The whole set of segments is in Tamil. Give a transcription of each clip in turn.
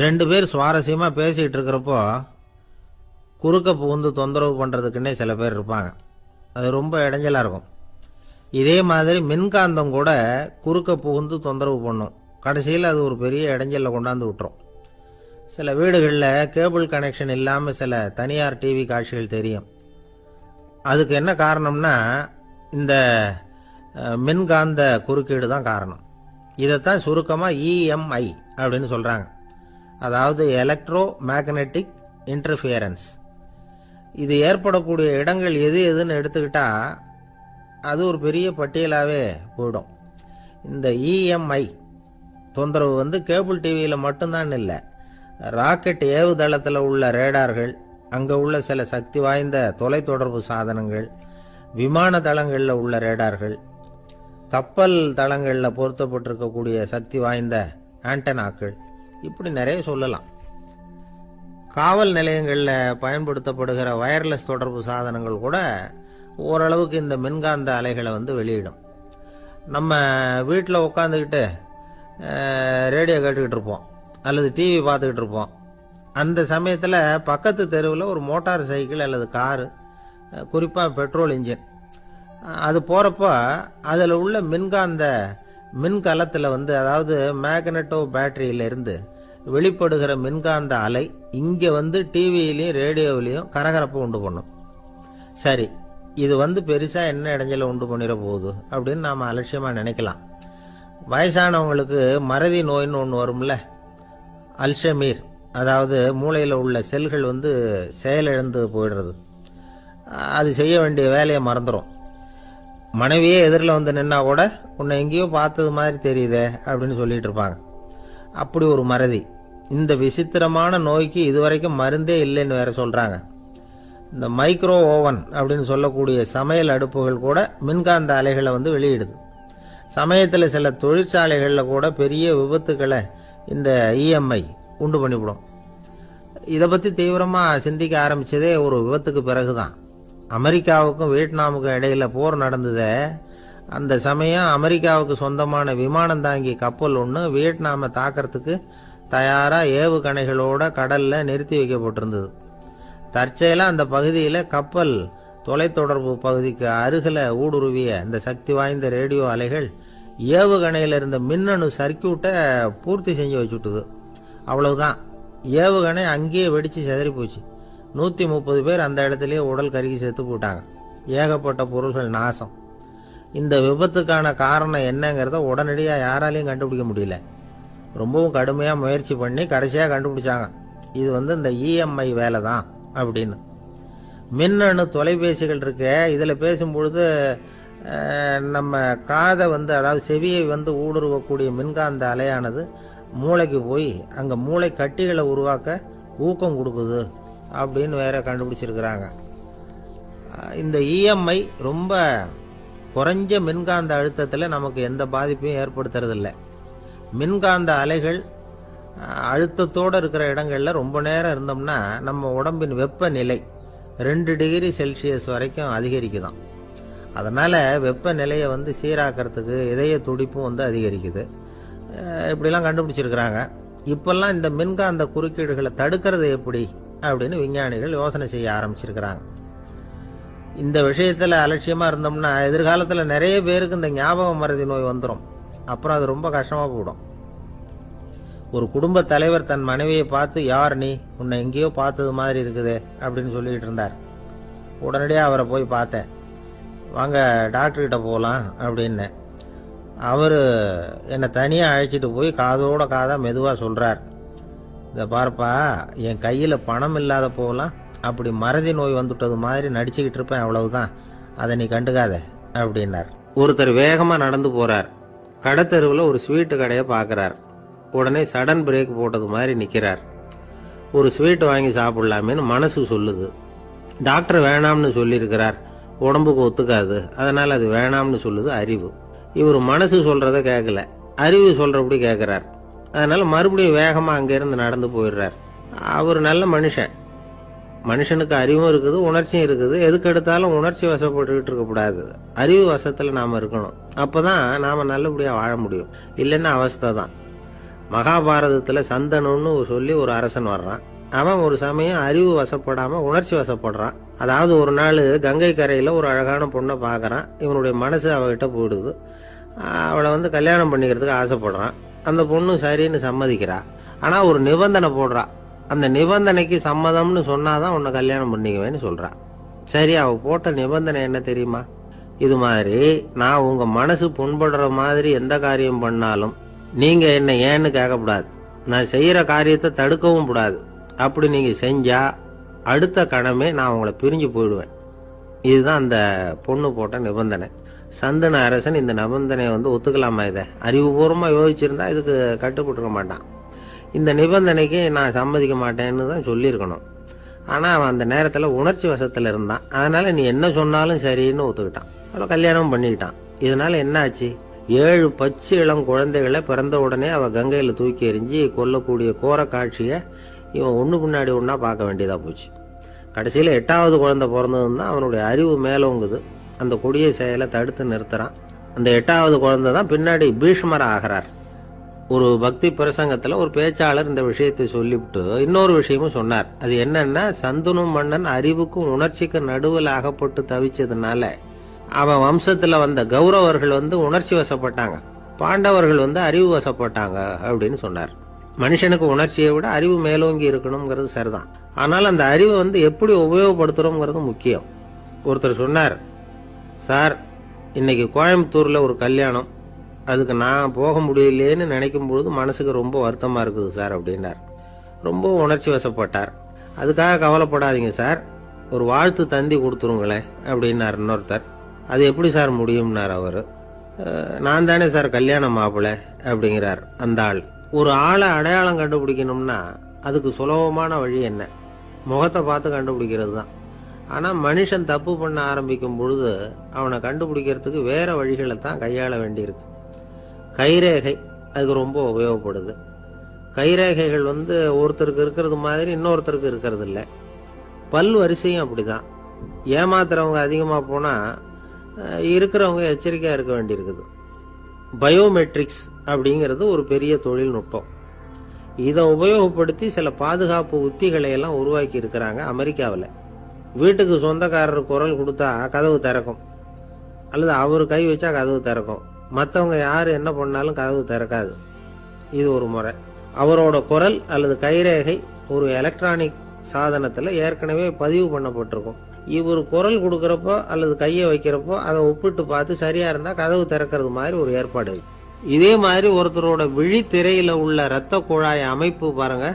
ரெண்டு பேர் சுவாரஸ்யமா பேசிட்டு இருக்கிறப்போ குறுக்க புகுந்து தொந்தரவு பண்றதுக்குன்னே சில பேர் இருப்பாங்க. அது ரொம்ப இடைஞ்சலா இருக்கும். இதே மாதிரி மின்காந்தம் கூட குறுக்க புகுந்து தொந்தரவு பண்ணும். கடைசியில் அது ஒரு பெரிய இடைஞ்சல கொண்டாந்து விட்டுரும். சில வீடுகளில் கேபிள் கனெக்ஷன் இல்லாமல் சில தனியார் டிவி காட்சிகள் தெரியும். அதுக்கு என்ன காரணம்னா இந்த மின்காந்த குறுக்கீடு தான் காரணம். இதைத்தான் சுருக்கமாக இஎம்ஐ அப்படின்னு சொல்கிறாங்க. அதாவது எலக்ட்ரோ மேக்னெட்டிக் இன்டர்ஃபியரன்ஸ். இது ஏற்படக்கூடிய இடங்கள் எது எதுன்னு எடுத்துக்கிட்டா அது ஒரு பெரிய பட்டியலாகவே போயிடும். இந்த இஎம்ஐ தொந்தரவு கேபிள் டிவியில் மட்டும்தான் இல்லை, ராக்கெட் ஏவுதளத்தில் உள்ள ரேடார்கள், அங்கே உள்ள சில சக்தி வாய்ந்த தொலைத்தொடர்பு சாதனங்கள், விமான தளங்களில் உள்ள ரேடார்கள், கப்பல் தளங்களில் பொருத்தப்பட்டிருக்கக்கூடிய சக்தி வாய்ந்த ஆண்டனாக்கள், இப்படி நிறைய சொல்லலாம். காவல் நிலையங்களில் பயன்படுத்தப்படுகிற வயர்லெஸ் தொடர்பு சாதனங்கள் கூட ஓரளவுக்கு இந்த மின்காந்த அலைகளை வெளியிடும். நம்ம வீட்டில் உட்காந்துக்கிட்டு ரேடியோ கேட்டுக்கிட்டு இருப்போம் அல்லது டிவி பார்த்துக்கிட்டு இருப்போம். அந்த சமயத்தில் பக்கத்து தெருவில் ஒரு மோட்டார் சைக்கிள் அல்லது காரு, குறிப்பாக பெட்ரோல் இன்ஜின், அது போகிறப்போ அதில் உள்ள மின்காந்த மின்கலத்தில் அதாவது மேக்னெட்டோ பேட்டரியிலிருந்து வெளிப்படுகிற மின்காந்த அலை இங்கே டிவியிலையும் ரேடியோவிலையும் கரகரப்பை உண்டு பண்ணும். சரி, இது பெருசாக என்ன இடைஞ்சலை உண்டு பண்ணிட போகுது அப்படின்னு நாம் அலட்சியமாக நினைக்கலாம். வயசானவங்களுக்கு மறதி நோயின்னு ஒன்று வரும்ல, அல்ஷமீர், அதாவது மூளையில் உள்ள செல்கள் செயலிழந்து போயிடுறது. அது செய்ய வேண்டிய வேலையை மறந்துடும். மனைவியே எதிரில் நின்னா கூட உன்னை எங்கேயோ பார்த்தது மாதிரி தெரியுதே அப்படின்னு சொல்லிட்டு இருப்பாங்க. அப்படி ஒரு மறதி. இந்த விசித்திரமான நோய்க்கு இதுவரைக்கும் மருந்தே இல்லைன்னு வேற சொல்றாங்க. இந்த மைக்ரோ ஓவன் அப்படின்னு சொல்லக்கூடிய சமையல் அடுப்புகள் கூட மின்காந்த அலைகளை வெளியிடுது. சமயத்தில் சில தொழிற்சாலைகளில் கூட பெரிய விபத்துக்களை இந்த இஎம்ஐ உண்டு பண்ணிவிடும். இதை பற்றி தீவிரமாக சிந்திக்க ஆரம்பித்ததே ஒரு விபத்துக்கு பிறகுதான். அமெரிக்காவுக்கும் வியட்நாமுக்கும் இடையில போர் நடந்ததே, அந்த சமயம் அமெரிக்காவுக்கு சொந்தமான விமானம் தாங்கி கப்பல் ஒன்று வியட்நாமை தாக்கிறதுக்கு தயாராக ஏவுகணைகளோட கடலில் நிறுத்தி வைக்கப்பட்டிருந்தது. தற்செயலாக அந்த பகுதியில் கப்பல் தொலைத்தொடர்பு பகுதிக்கு அருகில் ஊடுருவிய இந்த சக்தி வாய்ந்த ரேடியோ அலைகள் ஏவுகணையில் இருந்த மின்னணு சர்க்கியூட்டை பூர்த்தி செஞ்சு வச்சுட்டுது. அவ்வளவுதான், ஏவுகணை அங்கேயே வெடித்து செதறி போச்சு. 130 பேர் அந்த இடத்துலயே உடல் கருகி செத்து போட்டாங்க. ஏகப்பட்ட பொருள்கள் நாசம். இந்த விபத்துக்கான காரணம் என்னங்கிறத உடனடியாக யாராலையும் கண்டுபிடிக்க முடியல. ரொம்பவும் கடுமையாக முயற்சி பண்ணி கடைசியாக கண்டுபிடிச்சாங்க. இது இந்த இஎம்ஐ வேலை தான் அப்படின்னு. மின்னணு தொலைபேசிகள் இருக்க, இதில் பேசும்பொழுது நம்ம காதை அதாவது செவியை ஊடுருவக்கூடிய மின்காந்த அலையானது மூளைக்கு போய் அங்கே மூளை கட்டிகளை உருவாக்க ஊக்கம் கொடுக்குது அப்படின்னு வேற கண்டுபிடிச்சிருக்கிறாங்க. இந்த இஎம்ஐ ரொம்ப குறைஞ்ச மின்காந்த அழுத்தத்தில் நமக்கு எந்த பாதிப்பையும் ஏற்படுத்துறதில்லை. மின்காந்த அலைகள் அழுத்தத்தோடு இருக்கிற இடங்களில் ரொம்ப நேரம் இருந்தோம்னா நம்ம உடம்பின் வெப்பநிலை 2 டிகிரி செல்சியஸ் வரைக்கும் அதிகரிக்குதாம். அதனால் வெப்பநிலையை சீராக்கிறதுக்கு இதய துடிப்பும் அதிகரிக்குது. இப்படிலாம் கண்டுபிடிச்சிருக்கிறாங்க. இப்பெல்லாம் இந்த மின்காந்த குறுக்கீடுகளை தடுக்கிறது எப்படி அப்படின்னு விஞ்ஞானிகள் யோசனை செய்ய ஆரம்பிச்சிருக்கிறாங்க. இந்த விஷயத்தில் அலட்சியமாக இருந்தோம்னா எதிர்காலத்தில் நிறைய பேருக்கு இந்த ஞாபக மறதி நோய் வந்துடும். அப்புறம் அது ரொம்ப கஷ்டமாக போயிடும். ஒரு குடும்ப தலைவர் தன் மனைவியை பார்த்து, யார் நீ, உன்னை எங்கேயோ பார்த்தது மாதிரி இருக்குது அப்படின்னு சொல்லிட்டு இருந்தார். உடனடியாக அவரை போய் பார்த்தேன். வாங்க டாக்டர்கிட்ட போகலாம் அப்படின்னு. அவர் என்னை தனியாக அழைச்சிட்டு போய் காதோட காதாக மெதுவாக சொல்கிறார், இதை பார்ப்பா, என் கையில் பணம் இல்லாத போகலாம், அப்படி மறதி நோய் வந்துட்டது மாதிரி நடிச்சுக்கிட்டு இருப்பேன், அவ்வளவுதான், அதை நீ கண்டுக்காத அப்படின்னார். ஒருத்தர் வேகமாக நடந்து போகிறார். கடத்தெருவில் ஒரு ஸ்வீட்டு கடையை பார்க்குறார். உடனே சடன் பிரேக் போட்டது மாதிரி நிற்கிறார். ஒரு ஸ்வீட் வாங்கி சாப்பிடலாமேன்னு மனசு சொல்லுது. டாக்டர் வேணாம்னு சொல்லியிருக்கிறார், உடம்புக்கு ஒத்துக்காது, அதனால் அது வேணாம்னு சொல்லுது அறிவு. இவர் மனசு சொல்கிறத கேட்கல, அறிவு சொல்கிறபடி கேட்குறார். அதனால் மறுபடியும் வேகமாக அங்கேருந்து நடந்து போயிடுறார். அவர் நல்ல மனுஷன். மனுஷனுக்கு அறிவும் இருக்குது, உணர்ச்சியும் இருக்குது. எதுக்கு எடுத்தாலும் உணர்ச்சி வசப்பட்டுக்கிட்டு இருக்கக்கூடாது, அறிவு வசத்தில் நாம் இருக்கணும். அப்போ தான் நாம் நல்லபடியாக வாழ முடியும். இல்லைன்னா அவஸ்தை தான். மகாபாரதத்துல சந்தனுன்னு சொல்லி ஒரு அரசன் வர்றான். அவன் ஒரு சமயம் அறிவு வசப்படாம உணர்ச்சி வசப்படுறான். அதாவது ஒரு நாள் கங்கை கரையில ஒரு அழகான பொண்ணை பார்க்கறான். இவனுடைய மனசு அவகிட்ட போயிடுது. அவளை கல்யாணம் பண்ணிக்கிறதுக்கு ஆசைப்படுறான். அந்த பொண்ணு சரின்னு சம்மதிக்கிறா. ஆனா ஒரு நிபந்தனை போடுறா. அந்த நிபந்தனைக்கு சம்மதம்னு சொன்னாதான் உன்னை கல்யாணம் பண்ணிக்குவேன்னு சொல்றா. சரி, அவ போட்ட நிபந்தனை என்ன தெரியுமா? இது மாதிரி நான் உங்க மனசு புண்படுற மாதிரி எந்த காரியம் பண்ணாலும் நீங்க என்ன ஏன்னு கேட்கக்கூடாது. நான் செய்யற காரியத்தை தடுக்கவும் கூடாது. அப்படி நீங்க செஞ்சா அடுத்த கணமே நான் உங்களை பிரிஞ்சு போயிடுவேன். இதுதான் அந்த பொண்ணு போட்ட நிபந்தனை. சந்தன அரசன் இந்த நிபந்தனையை ஒத்துக்கலாமா? இதை அறிவுபூர்வமா யோசிச்சிருந்தா இதுக்கு கட்டுப்பட்டுக்க மாட்டான். இந்த நிபந்தனைக்கு நான் சம்மதிக்க மாட்டேன்னு தான் சொல்லியிருக்கணும். ஆனா அவன் அந்த நேரத்துல உணர்ச்சி வசத்துல இருந்தான். அதனால நீ என்ன சொன்னாலும் சரின்னு ஒத்துக்கிட்டான். அவளை கல்யாணம் பண்ணிக்கிட்டான். இதனால என்ன ஆச்சு? 7 பச்சை இளம் குழந்தைகளை பிறந்த உடனே அவ கங்கையில தூக்கி எறிஞ்சி கொல்லக்கூடிய கோர காட்சியை இவன் ஒண்ணு பின்னாடி ஒன்னா பார்க்க வேண்டியதா போச்சு. கடைசியில 8வது குழந்தை பிறந்ததுன்னு தான் அவனுடைய அறிவு மேலோங்குது. அந்த கொடிய செயலை தடுத்து நிறுத்துறான். அந்த 8வது குழந்தை தான் பின்னாடி பீஷ்மர் ஆகிறார். ஒரு பக்தி பிரசங்கத்துல ஒரு பேச்சாளர் இந்த விஷயத்தை சொல்லிவிட்டு இன்னொரு விஷயமும் சொன்னார். அது என்னன்னா, சந்தனு மன்னன் அறிவுக்கும் உணர்ச்சிக்கு நடுவில் அகப்பட்டு தவிச்சதுனால அவன் வம்சத்துல வந்த கௌரவர்கள் உணர்ச்சி வசப்பட்டாங்க, பாண்டவர்கள் அறிவு வசப்பட்டாங்க அப்படின்னு சொன்னார். மனுஷனுக்கு உணர்ச்சியை விட அறிவு மேலோங்கி இருக்கணுங்கிறது சரிதான். ஆனால் அந்த அறிவை எப்படி உபயோகப்படுத்துறோங்கிறது முக்கியம். ஒருத்தர் சொன்னார், சார் இன்னைக்கு கோயம்புத்தூர்ல ஒரு கல்யாணம், அதுக்கு நான் போக முடியலேன்னு நினைக்கும் பொழுது மனசுக்கு ரொம்ப வருத்தமா இருக்குது சார் அப்படின்னார். ரொம்ப உணர்ச்சி வசப்பட்டார். அதுக்காக கவலைப்படாதீங்க சார், ஒரு வாழ்த்து தந்தி கொடுத்துருங்களேன் அப்படின்னார் இன்னொருத்தர். அது எப்படி சார் முடியும்னார் அவரு. நான் தானே சார் கல்யாண மாப்பிள்ளை அப்படிங்கிறார் அந்த ஆள். ஒரு ஆளை அடையாளம் கண்டுபிடிக்கணும்னா அதுக்கு சுலபமான வழி என்ன? முகத்தை பார்த்து கண்டுபிடிக்கிறது தான். ஆனா மனுஷன் தப்பு பண்ண ஆரம்பிக்கும் பொழுது அவனை கண்டுபிடிக்கிறதுக்கு வேற வழிகளை தான் கையாள வேண்டியிருக்கு. கைரேகை அதுக்கு ரொம்ப உபயோகப்படுது. கைரேகைகள் ஒருத்தருக்கு இருக்கிறது மாதிரி இன்னொருத்தருக்கு இருக்கிறது இல்லை. பல் வரிசையும் அப்படிதான். ஏமாத்துறவங்க அதிகமா போனா இருக்கிறவங்க எச்சரிக்கையா இருக்க வேண்டியிருக்குது. பயோமெட்ரிக்ஸ் அப்படிங்கிறது ஒரு பெரிய தொழில்நுட்பம். இதை உபயோகப்படுத்தி சில பாதுகாப்பு உத்திகளை எல்லாம் உருவாக்கி இருக்கிறாங்க அமெரிக்காவில். வீட்டுக்கு சொந்தக்காரர் குரல் கொடுத்தா கதவு திறக்கும், அல்லது அவர் கை வச்சா கதவு திறக்கும். மற்றவங்க யாரு என்ன பண்ணாலும் கதவு திறக்காது. இது ஒரு முறை. அவரோட குரல் அல்லது கைரேகை ஒரு எலக்ட்ரானிக் சாதனத்துல ஏற்கனவே பதிவு பண்ணப்பட்டிருக்கும். இவர் குரல் கொடுக்கறப்போ அல்லது கையை வைக்கிறப்போ அதை ஒப்பிட்டு பார்த்து சரியா இருந்தா கதவு திறக்கிறது மாதிரி ஒரு ஏற்பாடு. இதே மாதிரி ஒருத்தரோட விழித்திரையில உள்ள இரத்த குழாய் அமைப்பு பாருங்க,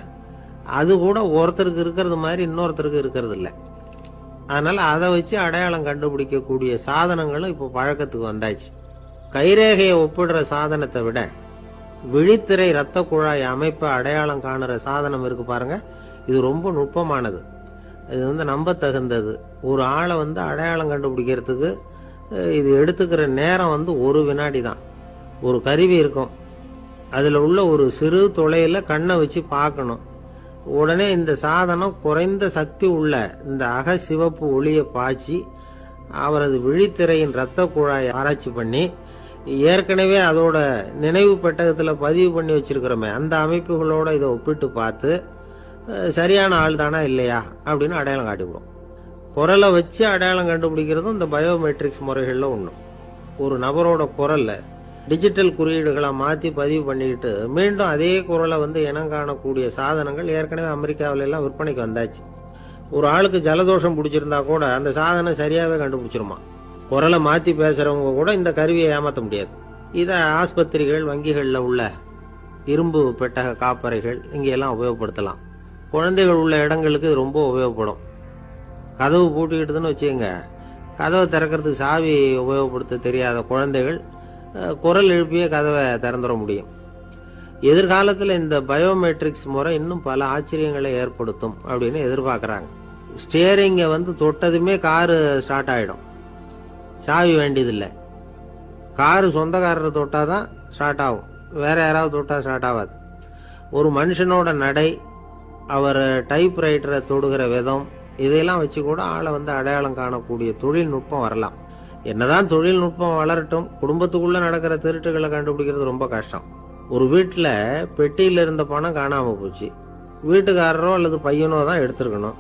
அது கூட ஒருத்தருக்கு இருக்கிறது மாதிரி இன்னொருத்தருக்கு இருக்கிறது இல்லை. அதனால அதை வச்சு அடையாளம் கண்டுபிடிக்கக்கூடிய சாதனங்களும் இப்போ பழக்கத்துக்கு வந்தாச்சு. கைரேகையை ஒப்பிடுற சாதனத்தை விட விழித்திரை இரத்த குழாய் அமைப்பை அடையாளம் காணுற சாதனம் இருக்கு பாருங்க, இது ரொம்ப நுட்பமானது. இது நம்ப தகுந்தது. ஒரு ஆளை அடையாளம் கண்டுபிடிக்கிறதுக்கு இது எடுத்துக்கிற நேரம் 1 வினாடி தான். ஒரு கருவி இருக்கும், அதுல உள்ள ஒரு சிறு துளையில கண்ணை வச்சு பார்க்கணும். உடனே இந்த சாதனம் குறைந்த சக்தி உள்ள இந்த அகசிவப்பு ஒளியை பாய்ச்சி அவரது விழித்திரையின் இரத்த குழாயை ஆராய்ச்சி பண்ணி ஏற்கனவே அதோட நினைவு பெட்டகத்துல பதிவு பண்ணி வச்சிருக்கிறோமே அந்த அமைப்புகளோட இதை ஒப்பிட்டு பார்த்து சரியான ஆள் தானா இல்லையா அப்படின்னு அடையாளம் காட்டிவிடும். குரலை வச்சு அடையாளம் கண்டுபிடிக்கிறதும் இந்த பயோமெட்ரிக்ஸ் முறைகள்ல ஒண்ணு. ஒரு நபரோட குரல்ல டிஜிட்டல் குறியீடுகளை மாத்தி பதிவு பண்ணிக்கிட்டு மீண்டும் அதே குரலை இனம் காணக்கூடிய சாதனங்கள் ஏற்கனவே அமெரிக்காவில எல்லாம் விற்பனைக்கு வந்தாச்சு. ஒரு ஆளுக்கு ஜலதோஷம் பிடிச்சிருந்தா கூட அந்த சாதனம் சரியாவே கண்டுபிடிச்சிருமா. குரலை மாத்தி பேசுறவங்க கூட இந்த கருவியை ஏமாற்ற முடியாது. இத ஆஸ்பத்திரிகள், வங்கிகள்ல உள்ள இரும்பு பெட்டக காப்பறைகள் இங்கெல்லாம் உபயோகப்படுத்தலாம். குழந்தைகள் உள்ள இடங்களுக்கு ரொம்ப உபயோகப்படும். கதவு பூட்டிக்கிட்டுதுன்னு வச்சுக்கோங்க, கதவை திறக்கிறதுக்கு சாவி உபயோகப்படுத்த தெரியாத குழந்தைகள் குரல் எழுப்பிய கதவை திறந்துட முடியும். எதிர்காலத்தில் இந்த பயோமெட்ரிக்ஸ் முறை இன்னும் பல ஆச்சரியங்களை ஏற்படுத்தும் அப்படின்னு எதிர்பார்க்கறாங்க. ஸ்டியரிங்கை தொட்டதுமே காரு ஸ்டார்ட் ஆயிடும், சாவி வேண்டியதில்லை. காரு சொந்தக்காரரை தொட்டாதான் ஸ்டார்ட் ஆகும், வேற யாராவது தொட்டா ஸ்டார்ட் ஆகாது. ஒரு மனுஷனோட நடை, அவர் டைப்ரைட்டரை தொடுகிற விதம், இதையெல்லாம் வச்சு கூட ஆளை அடையாளம் காணக்கூடிய தொழில்நுட்பம் வரலாம். என்னதான் தொழில்நுட்பம் வளரட்டும், குடும்பத்துக்குள்ள நடக்கிற திருட்டுகளை கண்டுபிடிக்கிறது ரொம்ப கஷ்டம். ஒரு வீட்டில் பெட்டியில் இருந்த பணம் காணாமல் போச்சு. வீட்டுக்காரரோ அல்லது பையனோ தான் எடுத்திருக்கணும்.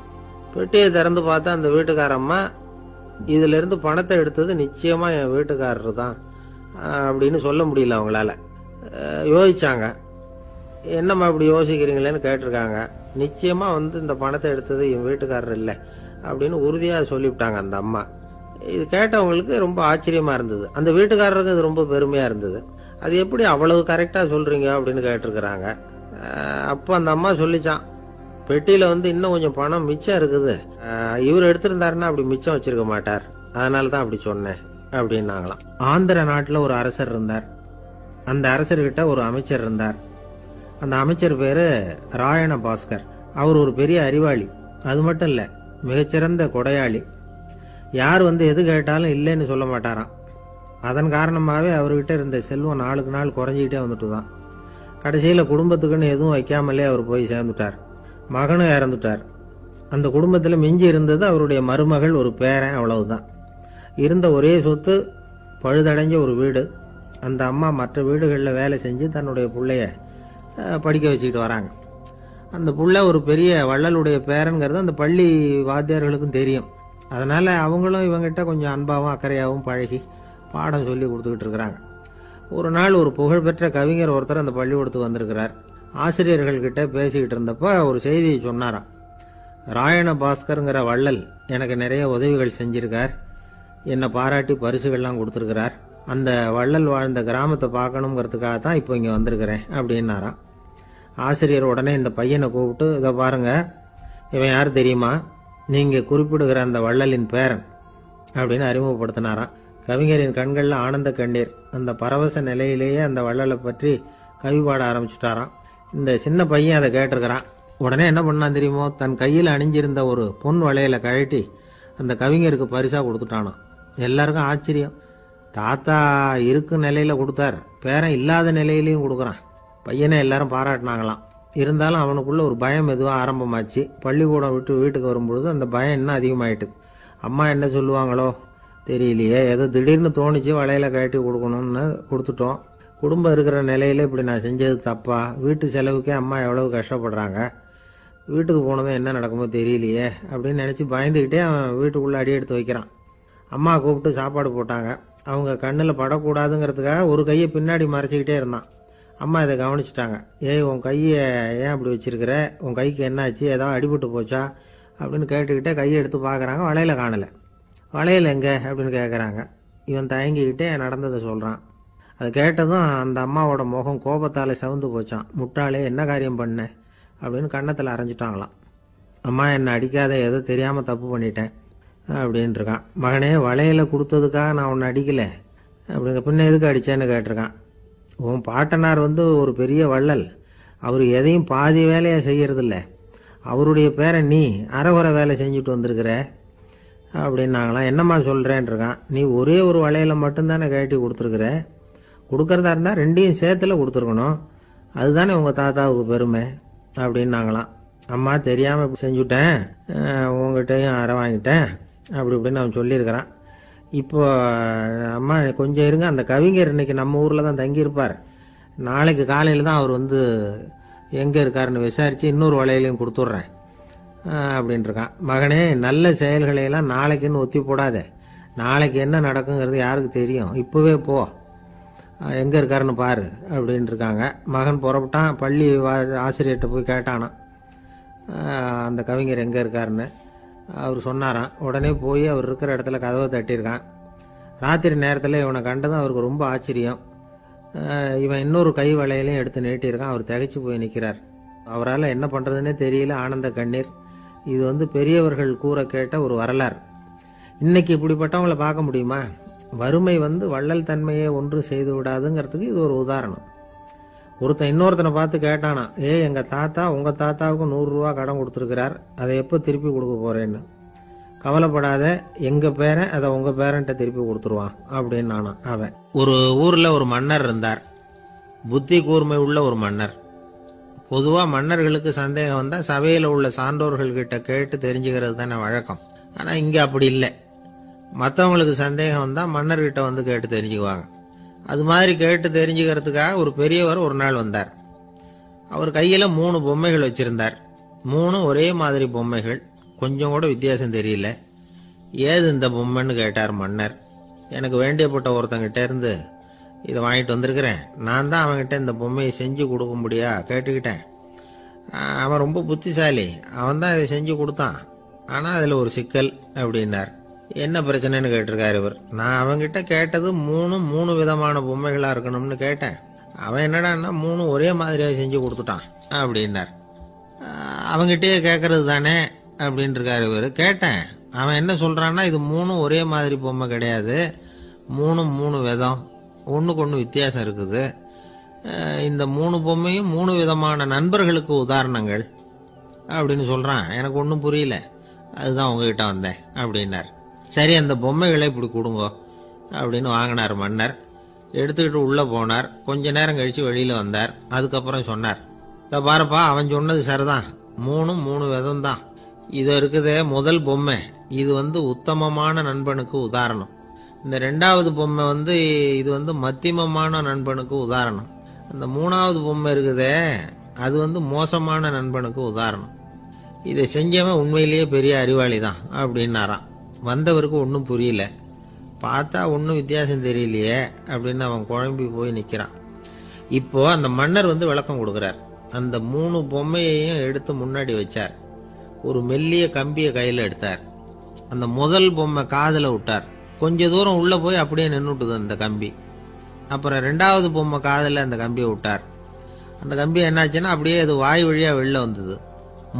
பெட்டியை திறந்து பார்த்தா அந்த வீட்டுக்காரம்மா, இதிலிருந்து பணத்தை எடுத்தது நிச்சயமாக என் வீட்டுக்காரரு தான் அப்படின்னு சொல்ல முடியல அவங்களால. யோசிச்சாங்க. என்னம்மா இப்படி யோசிக்கிறீங்களேன்னு கேட்டிருக்காங்க. நிச்சயமாக இந்த பணத்தை எடுத்தது என் வீட்டுக்காரர் இல்லை அப்படின்னு உறுதியாக சொல்லிவிட்டாங்க அந்த அம்மா. இது கேட்டவங்களுக்கு ரொம்ப ஆச்சரியமாக இருந்தது. அந்த வீட்டுக்காரருக்கு அது ரொம்ப பெருமையாக இருந்தது. அது எப்படி அவ்வளவு கரெக்டாக சொல்கிறீங்க அப்படின்னு கேட்டிருக்கிறாங்க. அப்போ அந்த அம்மா சொல்லிச்சான், பெட்டியில் இன்னும் கொஞ்சம் பணம் மிச்சம் இருக்குது, இவர் எடுத்திருந்தாருன்னா அப்படி மிச்சம் வச்சிருக்க மாட்டார், அதனால தான் அப்படி சொன்னேன் அப்படின்னாங்களாம். ஆந்திர நாட்டில் ஒரு அரசர் இருந்தார். அந்த அரசர்கிட்ட ஒரு அமைச்சர் இருந்தார். அந்த அமைச்சர் பேரு ராயண பாஸ்கர். அவர் ஒரு பெரிய அறிவாளி. அது மட்டும் இல்லை, மிகச்சிறந்த கொடையாளி. யார் எது கேட்டாலும் இல்லைன்னு சொல்ல மாட்டாராம். அதன் காரணமாகவே அவர்கிட்ட இருந்த செல்வம் நாளுக்கு நாள் குறைஞ்சிக்கிட்டே வந்துட்டு தான். கடைசியில் குடும்பத்துக்குன்னு எதுவும் வைக்காமலே அவர் போய் சேர்ந்துட்டார். மகனும் இறந்துட்டார். அந்த குடும்பத்தில் மிஞ்சி இருந்தது அவருடைய மருமகள், ஒரு பேரன், அவ்வளவுதான். இருந்த ஒரே சொத்து பழுதடைஞ்ச ஒரு வீடு. அந்த அம்மா மற்ற வீடுகளில் வேலை செஞ்சு தன்னுடைய பிள்ளைய படிக்க வச்சுக்கிட்டு வராங்க. அந்த புள்ள ஒரு பெரிய வள்ளலுடைய பேரன்கிறது அந்த பள்ளி வாத்தியார்களுக்கும் தெரியும். அதனால் அவங்களும் இவங்கிட்ட கொஞ்சம் அன்பாகவும் அக்கறையாகவும் பழகி பாடம் சொல்லி கொடுத்துக்கிட்டு இருக்கிறாங்க. ஒரு நாள் ஒரு புகழ்பெற்ற கவிஞர் ஒருத்தர் அந்த பள்ளிக்கூடத்துக்கு வந்திருக்கிறார். ஆசிரியர்கள்கிட்ட பேசிக்கிட்டு இருந்தப்போ ஒரு செய்தியை சொன்னாராம். ராயண பாஸ்கருங்கிற வள்ளல் எனக்கு நிறைய உதவிகள் செஞ்சிருக்கார், என்னை பாராட்டி பரிசுகள்லாம் கொடுத்துருக்கிறார். அந்த வள்ளல் வாழ்ந்த கிராமத்தை பார்க்கணுங்கிறதுக்காக தான் இப்போ இங்கே வந்திருக்கிறேன் அப்படின்னாராம். ஆசிரியர் உடனே இந்த பையனை கூப்பிட்டு, இதை பாருங்க, இவன் யார் தெரியுமா, நீங்கள் குறிப்பிடுகிற அந்த வள்ளலின் பேரன் அப்படின்னு அறிமுகப்படுத்தினாராம். கவிஞரின் கண்களில் ஆனந்த கண்ணீர். அந்த பரவச நிலையிலேயே அந்த வள்ளலை பற்றி கவி பாட ஆரம்பிச்சுட்டாராம். இந்த சின்ன பையன் அதை கேட்டிருக்கிறான். உடனே என்ன பண்ணான் தெரியுமோ, தன் கையில் அணிஞ்சிருந்த ஒரு பொன் வளையல கழட்டி அந்த கவிஞருக்கு பரிசாக கொடுத்துட்டானான். எல்லாருக்கும் ஆச்சரியம். தாத்தா இருக்கும் நிலையில கொடுத்தார், பேரன் இல்லாத நிலையிலையும் கொடுக்குறான். பையனை எல்லாரும் பாராட்டினாங்களாம். இருந்தாலும் அவனுக்குள்ள ஒரு பயம் எதுவும் ஆரம்பமாச்சு. பள்ளிக்கூடம் விட்டு வீட்டுக்கு வரும்பொழுது அந்த பயம் இன்னும் அதிகமாயிட்டு. அம்மா என்ன சொல்லுவாங்களோ தெரியலையே, ஏதோ திடீர்னு தோணிச்சு வளையல கழட்டி கொடுக்கணும்னு கொடுத்துட்டோம். குடும்பம் இருக்கிற நிலையில இப்படி நான் செஞ்சது தப்பா, வீட்டு செலவுக்கே அம்மா எவ்வளவு கஷ்டப்படுறாங்க, வீட்டுக்கு போனதும் என்ன நடக்குமோ தெரியலையே அப்படின்னு நினச்சி பயந்துக்கிட்டே அவன் வீட்டுக்குள்ளே அடி எடுத்து வைக்கிறான். அம்மா கூப்பிட்டு சாப்பாடு போட்டாங்க. அவங்க கண்ணில் படக்கூடாதுங்கிறதுக்காக ஒரு கையை பின்னாடி மறைச்சிக்கிட்டே இருந்தான். அம்மா இதை கவனிச்சிட்டாங்க. ஏய், உன் கையை ஏன் அப்படி வச்சிருக்கிற, உன் கைக்கு என்னாச்சு, ஏதாவது அடிபட்டு போச்சா அப்படின்னு கேட்டுக்கிட்டே கையை எடுத்து பார்க்குறாங்க. வளையல காணலை. வளையல் எங்கே அப்படின்னு கேட்குறாங்க. இவன் தயங்கிக்கிட்டே நடந்ததை சொல்கிறான். அது கேட்டதும் அந்த அம்மாவோட முகம் கோபத்தால் சவுந்து போச்சான். முட்டாளே, என்ன காரியம் பண்ண அப்படின்னு கன்னத்தில் அரைஞ்சிட்டாங்களாம். அம்மா, என்னை அடிக்காத, ஏதோ தெரியாமல் தப்பு பண்ணிட்டேன் அப்படின்ட்டு இருக்கான். மகனே, வளையல கொடுத்ததுக்காக நான் உன்னை அடிக்கலை அப்படிங்க, பின்ன எதுக்கு அடித்தேன்னு கேட்டிருக்கான். உன் பாட்டனார் ஒரு பெரிய வள்ளல், அவர் எதையும் பாதி வேலையை செய்யறதில்ல, அவருடைய பேரை நீ அரைகுறை வேலை செஞ்சுட்டு வந்திருக்கிற அப்படின்னாங்களாம். என்னம்மா சொல்கிறேன் இருக்கான். நீ ஒரே ஒரு வளையலை மட்டும்தானே கழட்டி கொடுத்துருக்குற, கொடுக்கறதா இருந்தால் ரெண்டையும் சேர்த்துல கொடுத்துருக்கணும், அதுதானே உங்கள் தாத்தாவுக்கு பெருமை அப்படின்னாங்களாம். அம்மா, தெரியாமல் இப்படி செஞ்சுட்டேன், உங்ககிட்டையும் அரை வாங்கிட்டேன் அப்படி இப்படின்னு அவன் சொல்லியிருக்கிறான். இப்போ அம்மா கொஞ்சம் இருங்க, அந்த கவிஞர் இன்னைக்கு நம்ம ஊரில் தான் தங்கியிருப்பார், நாளைக்கு காலையில் தான் அவர் எங்கே இருக்காருன்னு விசாரித்து இன்னொரு வளையலையும் கொடுத்துட்றேன் அப்படின்ட்டுருக்கான். மகனே, நல்ல செயல்களையெல்லாம் நாளைக்குன்னு ஒத்தி போடாத, நாளைக்கு என்ன நடக்குங்கிறது யாருக்கு தெரியும், இப்போவே போ, எங்கே இருக்காருன்னு பாரு அப்படின்ட்டுருக்காங்க. மகன் புறப்பட்டான். பள்ளி ஆசிரியர்கிட்ட போய் கேட்டானான் அந்த கவிஞர் எங்கே இருக்காருன்னு. அவர் சொன்னாராம். உடனே போய் அவர் இருக்கிற இடத்துல கதவை தட்டியிருக்கான். ராத்திரி நேரத்தில் இவனை கண்டதும் அவருக்கு ரொம்ப ஆச்சரியம். இவன் இன்னொரு கை வளையலையும் எடுத்து நீட்டியிருக்கான். அவர் திகைச்சு போய் நிற்கிறார். அவரால் என்ன பண்ணுறதுன்னே தெரியல. ஆனந்த கண்ணீர். இது பெரியவர்கள் கூற கேட்ட ஒரு வரலாறு. இன்னைக்கு இப்படிப்பட்டவங்களை பார்க்க முடியுமா? வறுமை வள்ளல் தன்மையை ஒன்று செய்து விடாதுங்கிறதுக்கு இது ஒரு உதாரணம். ஒருத்தன் இன்னொருத்தனை பார்த்து கேட்டானா, எங்கள் தாத்தா உங்கள் தாத்தாவுக்கு 100 ரூபா கடன் கொடுத்துருக்கிறார், அதை எப்போ திருப்பி கொடுக்க போகிறேன்னு. கவலைப்படாத, எங்கள் பேரன் அதை உங்கள் பேரன்ட்ட திருப்பி கொடுத்துருவான் அப்படின்னு நானான் அவன். ஒரு ஊரில் ஒரு மன்னர் இருந்தார். புத்தி கூர்மை உள்ள ஒரு மன்னர். பொதுவாக மன்னர்களுக்கு சந்தேகம் வந்தால் சபையில் உள்ள சான்றோர்கள்கிட்ட கேட்டு தெரிஞ்சுக்கிறது தானே வழக்கம். ஆனால் இங்கே அப்படி இல்லை. மற்றவங்களுக்கு சந்தேகம் வந்தால் மன்னர்கிட்ட கேட்டு தெரிஞ்சுக்குவாங்க. அது மாதிரி கேட்டு தெரிஞ்சுக்கிறதுக்காக ஒரு பெரியவர் ஒரு நாள் வந்தார். அவர் கையில் 3 பொம்மைகள் வச்சிருந்தார். 3 ஒரே மாதிரி பொம்மைகள், கொஞ்சம் கூட வித்தியாசம் தெரியல. ஏது இந்த பொம்மைன்னு கேட்டார் மன்னர். எனக்கு வேண்டியப்பட்ட ஒருத்தங்கிட்ட இருந்து இதை வாங்கிட்டு வந்திருக்கிறேன். நான் தான் அவன்கிட்ட இந்த பொம்மையை செஞ்சு கொடுக்கும்படியா கேட்டுக்கிட்டேன். அவன் ரொம்ப புத்திசாலி, அவன் தான் இதை செஞ்சு கொடுத்தான். ஆனால் அதில் ஒரு சிக்கல் அப்படின்னார். என்ன பிரச்சனைன்னு கேட்டிருக்காரு இவர். நான் அவன்கிட்ட கேட்டது 3 விதமான பொம்மைகளாக இருக்கணும்னு கேட்டேன். அவன் என்னடான்னா 3 ஒரே மாதிரியாக செஞ்சு கொடுத்துட்டான் அப்படின்னார். அவங்கிட்டயே கேட்கறது தானே அப்படின்னு இருக்காரு இவர். கேட்டேன், அவன் என்ன சொல்கிறான்னா இது 3 ஒரே மாதிரி பொம்மை கிடையாது, 3 விதம், ஒன்றுக்கு ஒன்று வித்தியாசம் இருக்குது. இந்த 3 பொம்மையும் 3 விதமான நண்பர்களுக்கு உதாரணங்கள் அப்படின்னு சொல்கிறான். எனக்கு ஒன்றும் புரியல, அதுதான் உங்ககிட்ட வந்தேன் அப்படின்னார். சரி, அந்த பொம்மைகளை இப்படி கொடுங்க அப்படின்னு வாங்கினார் மன்னர். எடுத்துக்கிட்டு உள்ளே போனார். கொஞ்ச நேரம் கழித்து வெளியில் வந்தார். அதுக்கப்புறம் சொன்னார், இதை பாருப்பா, அவன் சொன்னது சரிதான், 3 விதம் தான். இது இருக்குதே முதல் பொம்மை, இது உத்தமமான நண்பனுக்கு உதாரணம். இந்த 2வது பொம்மை இது மத்தியமமான நண்பனுக்கு உதாரணம். அந்த 3வது பொம்மை இருக்குதே அது மோசமான நண்பனுக்கு உதாரணம். இதை செஞ்சவன் உண்மையிலேயே பெரிய அறிவாளி தான் அப்படின்னாராம். வந்தவருக்கு ஒன்றும் புரியல. பார்த்தா ஒன்றும் வித்தியாசம் தெரியலையே அப்படின்னு அவன் குழம்பி போய் நிற்கிறான். இப்போ அந்த மன்னர் விளக்கம் கொடுக்குறார். அந்த 3 பொம்மையையும் எடுத்து முன்னாடி வச்சார். ஒரு மெல்லிய கம்பியை கையில் எடுத்தார். அந்த முதல் பொம்மை காதில் விட்டார். கொஞ்ச தூரம் உள்ளே போய் அப்படியே நின்றுட்டுது அந்த கம்பி. அப்புறம் 2வது பொம்மை காதில் அந்த கம்பியை விட்டார். அந்த கம்பி என்னாச்சுன்னா அப்படியே அது வாய் வழியாக வெளில வந்தது.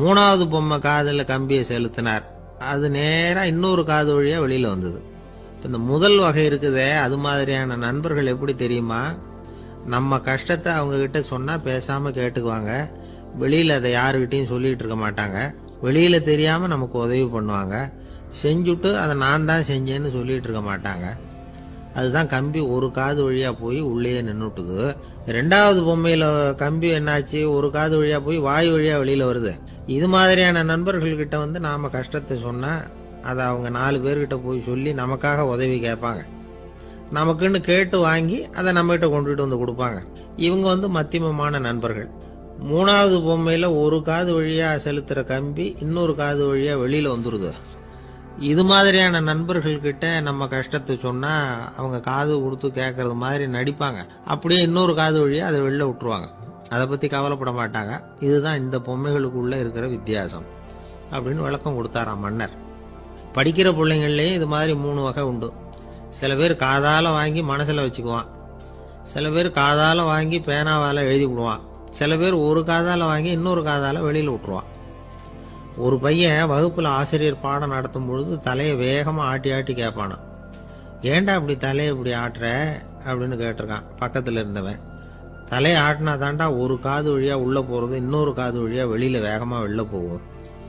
3வது பொம்மை காதில் கம்பியை செலுத்தினார். அது நேராக இன்னொரு காது வழியாக வெளியில் வந்தது. இப்போ இந்த முதல் வகை இருக்குதே, அது மாதிரியான நண்பர்கள் எப்படி தெரியுமா? நம்ம கஷ்டத்தை அவங்கக்கிட்ட சொன்னால் பேசாமல் கேட்டுக்குவாங்க. வெளியில் அதை யாருக்கிட்டையும் சொல்லிகிட்டு இருக்க மாட்டாங்க. வெளியில் தெரியாமல் நமக்கு உதவி பண்ணுவாங்க. செஞ்சுட்டு அதை நான் தான் செஞ்சேன்னு சொல்லிகிட்டு இருக்க மாட்டாங்க. அதுதான் கம்பி ஒரு காது வழியாக போய் உள்ளேயே நின்றுட்டுது. 2வது பொம்மையில் கம்பி என்னாச்சு, ஒரு காது வழியாக போய் வாய் வழியாக வெளியில் வருது. இது மாதிரியான நண்பர்கள்கிட்ட நாம் கஷ்டத்தை சொன்னால் அதை அவங்க 4 பேர்கிட்ட போய் சொல்லி நமக்காக உதவி கேட்பாங்க. நமக்குன்னு கேட்டு வாங்கி அதை நம்மகிட்ட கொண்டுகிட்டு கொடுப்பாங்க. இவங்க மத்தியமமான நண்பர்கள். 3வது பொம்மையில் ஒரு காது வழியாக செலுத்துகிற கம்பி இன்னொரு காது வழியாக வெளியில் வந்துடுது. இது மாதிரியான நண்பர்கள்கிட்ட நம்ம கஷ்டத்தை சொன்னால் அவங்க காது கொடுத்து கேட்கறது மாதிரி நடிப்பாங்க. அப்படியே இன்னொரு காது வழியாக அதை வெளில விட்டுருவாங்க. அதை பற்றி கவலைப்பட மாட்டாங்க. இதுதான் இந்த பொம்மைகளுக்குள்ளே இருக்கிற வித்தியாசம் அப்படின்னு விளக்கம் கொடுத்தாராம் மன்னர். படிக்கிற பிள்ளைங்கள்லேயும் இது மாதிரி 3 வகை உண்டு. சில பேர் காதால் வாங்கி மனசில் வச்சுக்குவான். சில பேர் காதால் வாங்கி பேனாவால் எழுதி விடுவான். சில பேர் ஒரு காதால் வாங்கி இன்னொரு காதால் வெளியில் விட்டுருவான். ஒரு பையன் வகுப்பில் ஆசிரியர் பாடம் நடத்தும் பொழுது தலையை வேகமாக ஆட்டி ஆட்டி கேட்பானா. ஏன்டா இப்படி தலையை இப்படி ஆட்டுற அப்படின்னு கேட்டிருக்கான் பக்கத்தில் இருந்தவன். தலையை ஆட்டினா தாண்டா ஒரு காது வழியாக உள்ளே போகிறது இன்னொரு காது வழியாக வெளியில் வேகமாக வெளில போகும்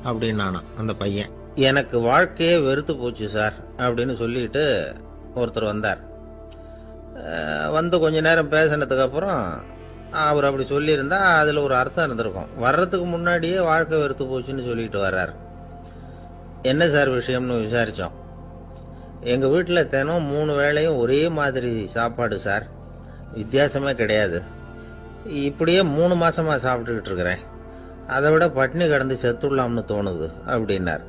அப்படின்னானா அந்த பையன். எனக்கு வாழ்க்கையே வெறுத்து போச்சு சார் அப்படின்னு சொல்லிட்டு ஒருத்தர் வந்தார். கொஞ்ச நேரம் பேசினதுக்கப்புறம் அவர் அப்படி சொல்லியிருந்தா அதில் ஒரு அர்த்தம் இருந்திருக்கும். வர்றதுக்கு முன்னாடியே வாழ்க்கை வெறுத்து போச்சுன்னு சொல்லிட்டு வர்றார். என்ன சார் விஷயம்னு விசாரித்தோம். எங்கள் வீட்டில் தினம் 3 வேளையும் ஒரே மாதிரி சாப்பாடு சார், வித்தியாசமே கிடையாது. இப்படியே 3 மாசமாக சாப்பிட்டுக்கிட்டு இருக்கிறேன். அதை விட பட்டினி கிடந்து செத்துடலாம்னு தோணுது அப்படின்னார்.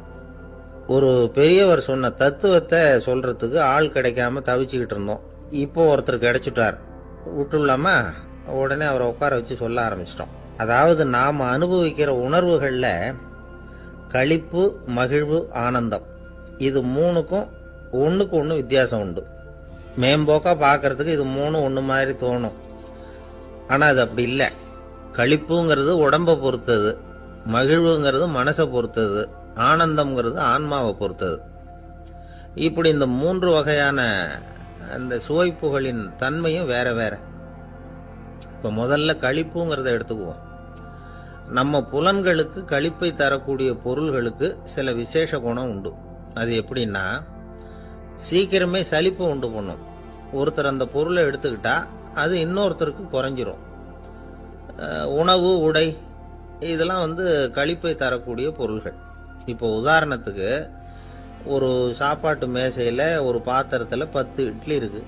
ஒரு பெரியவர் சொன்ன தத்துவத்தை சொல்றதுக்கு ஆள் கிடைக்காம தவிச்சுக்கிட்டு இருந்தோம். இப்போ ஒருத்தர் கிடைச்சிட்டார், விட்டுலாமா? உடனே அவரை உட்கார வச்சு சொல்ல ஆரம்பிச்சிட்டோம். அதாவது நாம் அனுபவிக்கிற உணர்வுகளில் களிப்பு, மகிழ்வு, ஆனந்தம், இது 3க்கும் ஒன்றுக்கு ஒன்று வித்தியாசம் உண்டு. மேம்போக்கா பார்க்கறதுக்கு இது 3 ஒன்று மாதிரி தோணும். ஆனால் அது அப்படி இல்லை. களிப்புங்கிறது உடம்பை பொறுத்தது, மகிழ்வுங்கிறது மனசை பொறுத்தது, ஆனந்தம்ங்கிறது ஆன்மாவை பொறுத்தது. இப்படி இந்த 3 வகையான அந்த சுவைப்புகளின் தன்மையும் வேற வேற. இப்போ முதல்ல களிப்புங்கிறத எடுத்துக்குவோம். நம்ம புலன்களுக்கு களிப்பை தரக்கூடிய பொருள்களுக்கு சில விசேஷ குணம் உண்டு. அது எப்படின்னா, சீக்கிரமே சலிப்பை உண்டு பண்ணும். ஒருத்தர் அந்த பொருளை எடுத்துக்கிட்டா அது இன்னொருத்தருக்கு குறைஞ்சிரும். உணவு, உடை, இதெல்லாம் களிப்பை தரக்கூடிய பொருள்கள். இப்போ உதாரணத்துக்கு, ஒரு சாப்பாட்டு மேசையில் ஒரு பாத்திரத்தில் 10 இட்லி இருக்கு.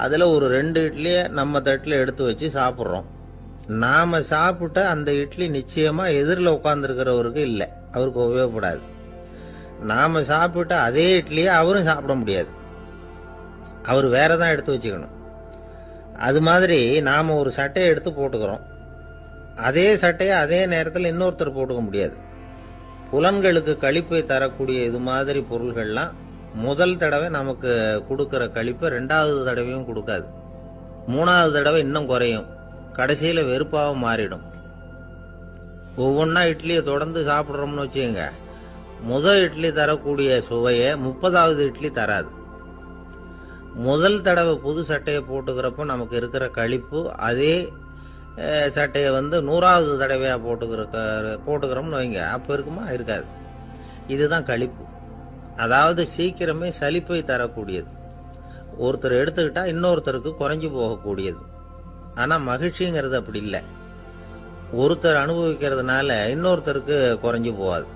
அதில் ஒரு 2 இட்லியை நம்ம தட்டில் எடுத்து வச்சு சாப்பிட்றோம். நாம் சாப்பிட்ட அந்த இட்லி நிச்சயமாக எதிரில் உட்காந்துருக்கிறவருக்கு இல்லை, அவருக்கு உபயோகப்படாது. நாம் சாப்பிட்ட அதே இட்லியை அவரும் சாப்பிட முடியாது, அவர் வேற தான் எடுத்து வச்சுக்கணும். அது மாதிரி நாம் ஒரு சட்டையை எடுத்து போட்டுக்கிறோம், அதே சட்டையை அதே நேரத்தில் இன்னொருத்தர் போட்டுக்க முடியாது. புலன்களுக்கு களிப்பை தரக்கூடிய இது மாதிரி பொருள்கள்லாம் முதல் தடவை நமக்கு கொடுக்கிற களிப்பை 2வது தடவையும் கொடுக்காது, 3வது தடவை இன்னும் குறையும், கடைசியில் வெறுப்பாக மாறிடும். ஒவ்வொன்றா இட்லியை தொடர்ந்து சாப்பிட்றோம்னு வச்சுக்கோங்க, முதல் இட்லி தரக்கூடிய சுவையை 30வது இட்லி தராது. முதல் தடவை புது சட்டையை போட்டுக்கிறப்போ நமக்கு இருக்கிற களிப்பு அதே சட்டையை 100வது தடவையாக போட்டுக்கிறோம்னு வைங்க, அப்போ இருக்குமா? இருக்காது. இதுதான் களிப்பு. அதாவது சீக்கிரமே சலிப்பை தரக்கூடியது. ஒருத்தர் எடுத்துக்கிட்டா இன்னொருத்தருக்கு குறைஞ்சி போகக்கூடியது. ஆனால் மகிழ்ச்சிங்கிறது அப்படி இல்லை. ஒருத்தர் அனுபவிக்கிறதுனால இன்னொருத்தருக்கு குறைஞ்சி போகாது.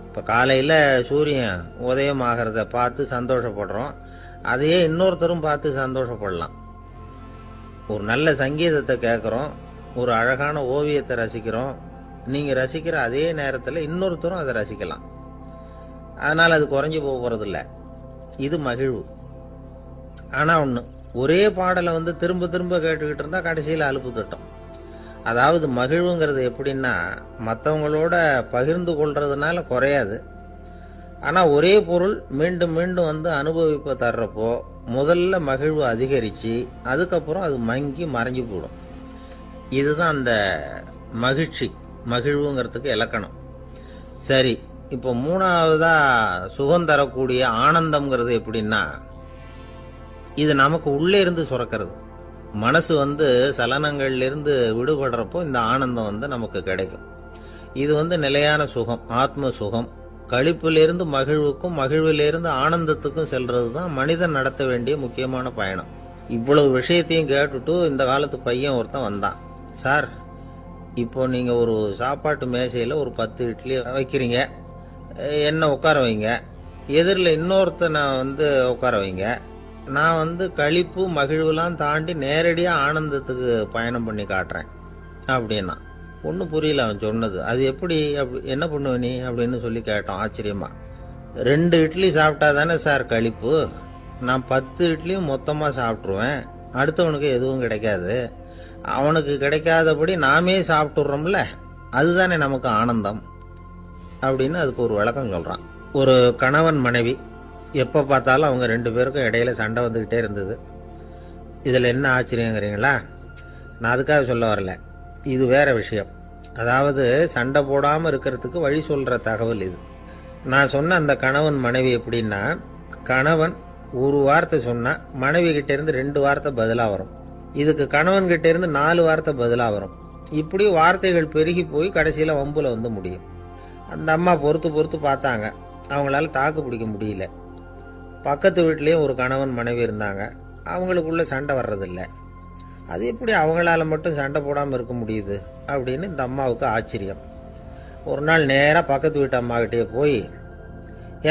இப்போ காலையில் சூரியன் உதயம் ஆகிறத பார்த்து சந்தோஷப்படுறோம், அதையே இன்னொருத்தரும் பார்த்து சந்தோஷப்படலாம். ஒரு நல்ல சங்கீதத்தை கேட்குறோம், ஒரு அழகான ஓவியத்தை ரசிக்கிறோம், நீங்கள் ரசிக்கிற அதே நேரத்தில் இன்னொருத்தரும் அதை ரசிக்கலாம். அதனால் அது குறைஞ்சி போக போகிறதில்ல. இது மகிழ்வு. ஆனால் ஒன்று, ஒரே பாடலை திரும்ப திரும்ப கேட்டுக்கிட்டு இருந்தால் கடைசியில் அலுப்பு தட்டும். அதாவது மகிழ்வுங்கிறது எப்படின்னா, மற்றவங்களோட பகிர்ந்து கொள்றதுனால குறையாது. ஆனால் ஒரே பொருள் மீண்டும் மீண்டும் அனுபவிப்பை தர்றப்போ முதல்ல மகிழ்வு அதிகரித்து அதுக்கப்புறம் அது மங்கி மறைஞ்சு போடும். இதுதான் அந்த மகிழ்வுங்கிறதுக்கு இலக்கணம். சரி, இப்போ 3வதா சுகம் தரக்கூடிய ஆனந்தம்ங்கிறது எப்படின்னா, இது நமக்கு உள்ளே இருந்து சுரக்கிறது. மனசு சலனங்கள்லேருந்து விடுபடுறப்போ இந்த ஆனந்தம் நமக்கு கிடைக்கும். இது நிலையான சுகம், ஆத்ம சுகம். களிப்பிலிருந்து மகிழ்வுக்கும் மகிழ்விலிருந்து ஆனந்தத்துக்கும் செல்றது தான் மனிதன் நடத்த வேண்டிய முக்கியமான பயணம். இவ்வளவு விஷயத்தையும் கேட்டுட்டு இந்த காலத்து பையன் ஒருத்தன் வந்தான். சார், இப்போ நீங்கள் ஒரு சாப்பாட்டு மேசையில் ஒரு 10 இட்லி வைக்கிறீங்க, என்ன உட்கார வைங்க, எதிரில் இன்னொருத்தனை உட்கார வைங்க, நான் களிப்பு மகிழ்வுலாம் தாண்டி நேரடியாக ஆனந்தத்துக்கு பயணம் பண்ணி காட்டுறேன் அப்படின்னா. ஒன்றும் புரியல அவன் சொன்னது. அது எப்படி, என்ன பண்ணுவ நீ அப்படின்னு சொல்லி கேட்டோம் ஆச்சரியமா. 2 இட்லி சாப்பிட்டா தானே சார் களிப்பு, நான் 10 இட்லியும் மொத்தமாக சாப்பிட்ருவேன், அடுத்தவனுக்கு எதுவும் கிடைக்காது, அவனுக்கு கிடைக்காதபடி நாமே சாப்பிட்டுடுறோம்ல, அதுதானே நமக்கு ஆனந்தம் அப்படின்னு அதுக்கு ஒரு விளக்கம் சொல்கிறான். ஒரு கணவன் மனைவி, எப்போ பார்த்தாலும் அவங்க 2 பேருக்கும் இடையில சண்டை வந்துக்கிட்டே இருந்தது. இதில் என்ன ஆச்சரியங்கிறீங்களா? நான் அதுக்காக சொல்ல வரல, இது வேற விஷயம். அதாவது சண்டை போடாமல் இருக்கிறதுக்கு வழி சொல்கிற தகவல் இது. நான் சொன்ன அந்த கணவன் மனைவி எப்படின்னா, கணவன் ஒரு வார்த்தை சொன்னால் மனைவி கிட்டேருந்து 2 வார்த்தை பதிலாக வரும், இதுக்கு கணவன் கிட்டேருந்து 4 வார்த்தை பதிலாக வரும். இப்படி வார்த்தைகள் பெருகி போய் கடைசியில் வம்புல முடியும். அந்த அம்மா பொறுத்து பார்த்தாங்க, அவங்களால தாக்கு பிடிக்க முடியல. பக்கத்து வீட்லேயும் ஒரு கணவன் மனைவி இருந்தாங்க, அவங்களுக்குள்ள சண்டை வர்றதில்லை. அது எப்படி அவங்களால மட்டும் சண்டை போடாமல் இருக்க முடியுது அப்படின்னு இந்த அம்மாவுக்கு ஆச்சரியம். ஒரு நாள் நேராக பக்கத்து வீட்டு அம்மாக்கிட்டே போய்,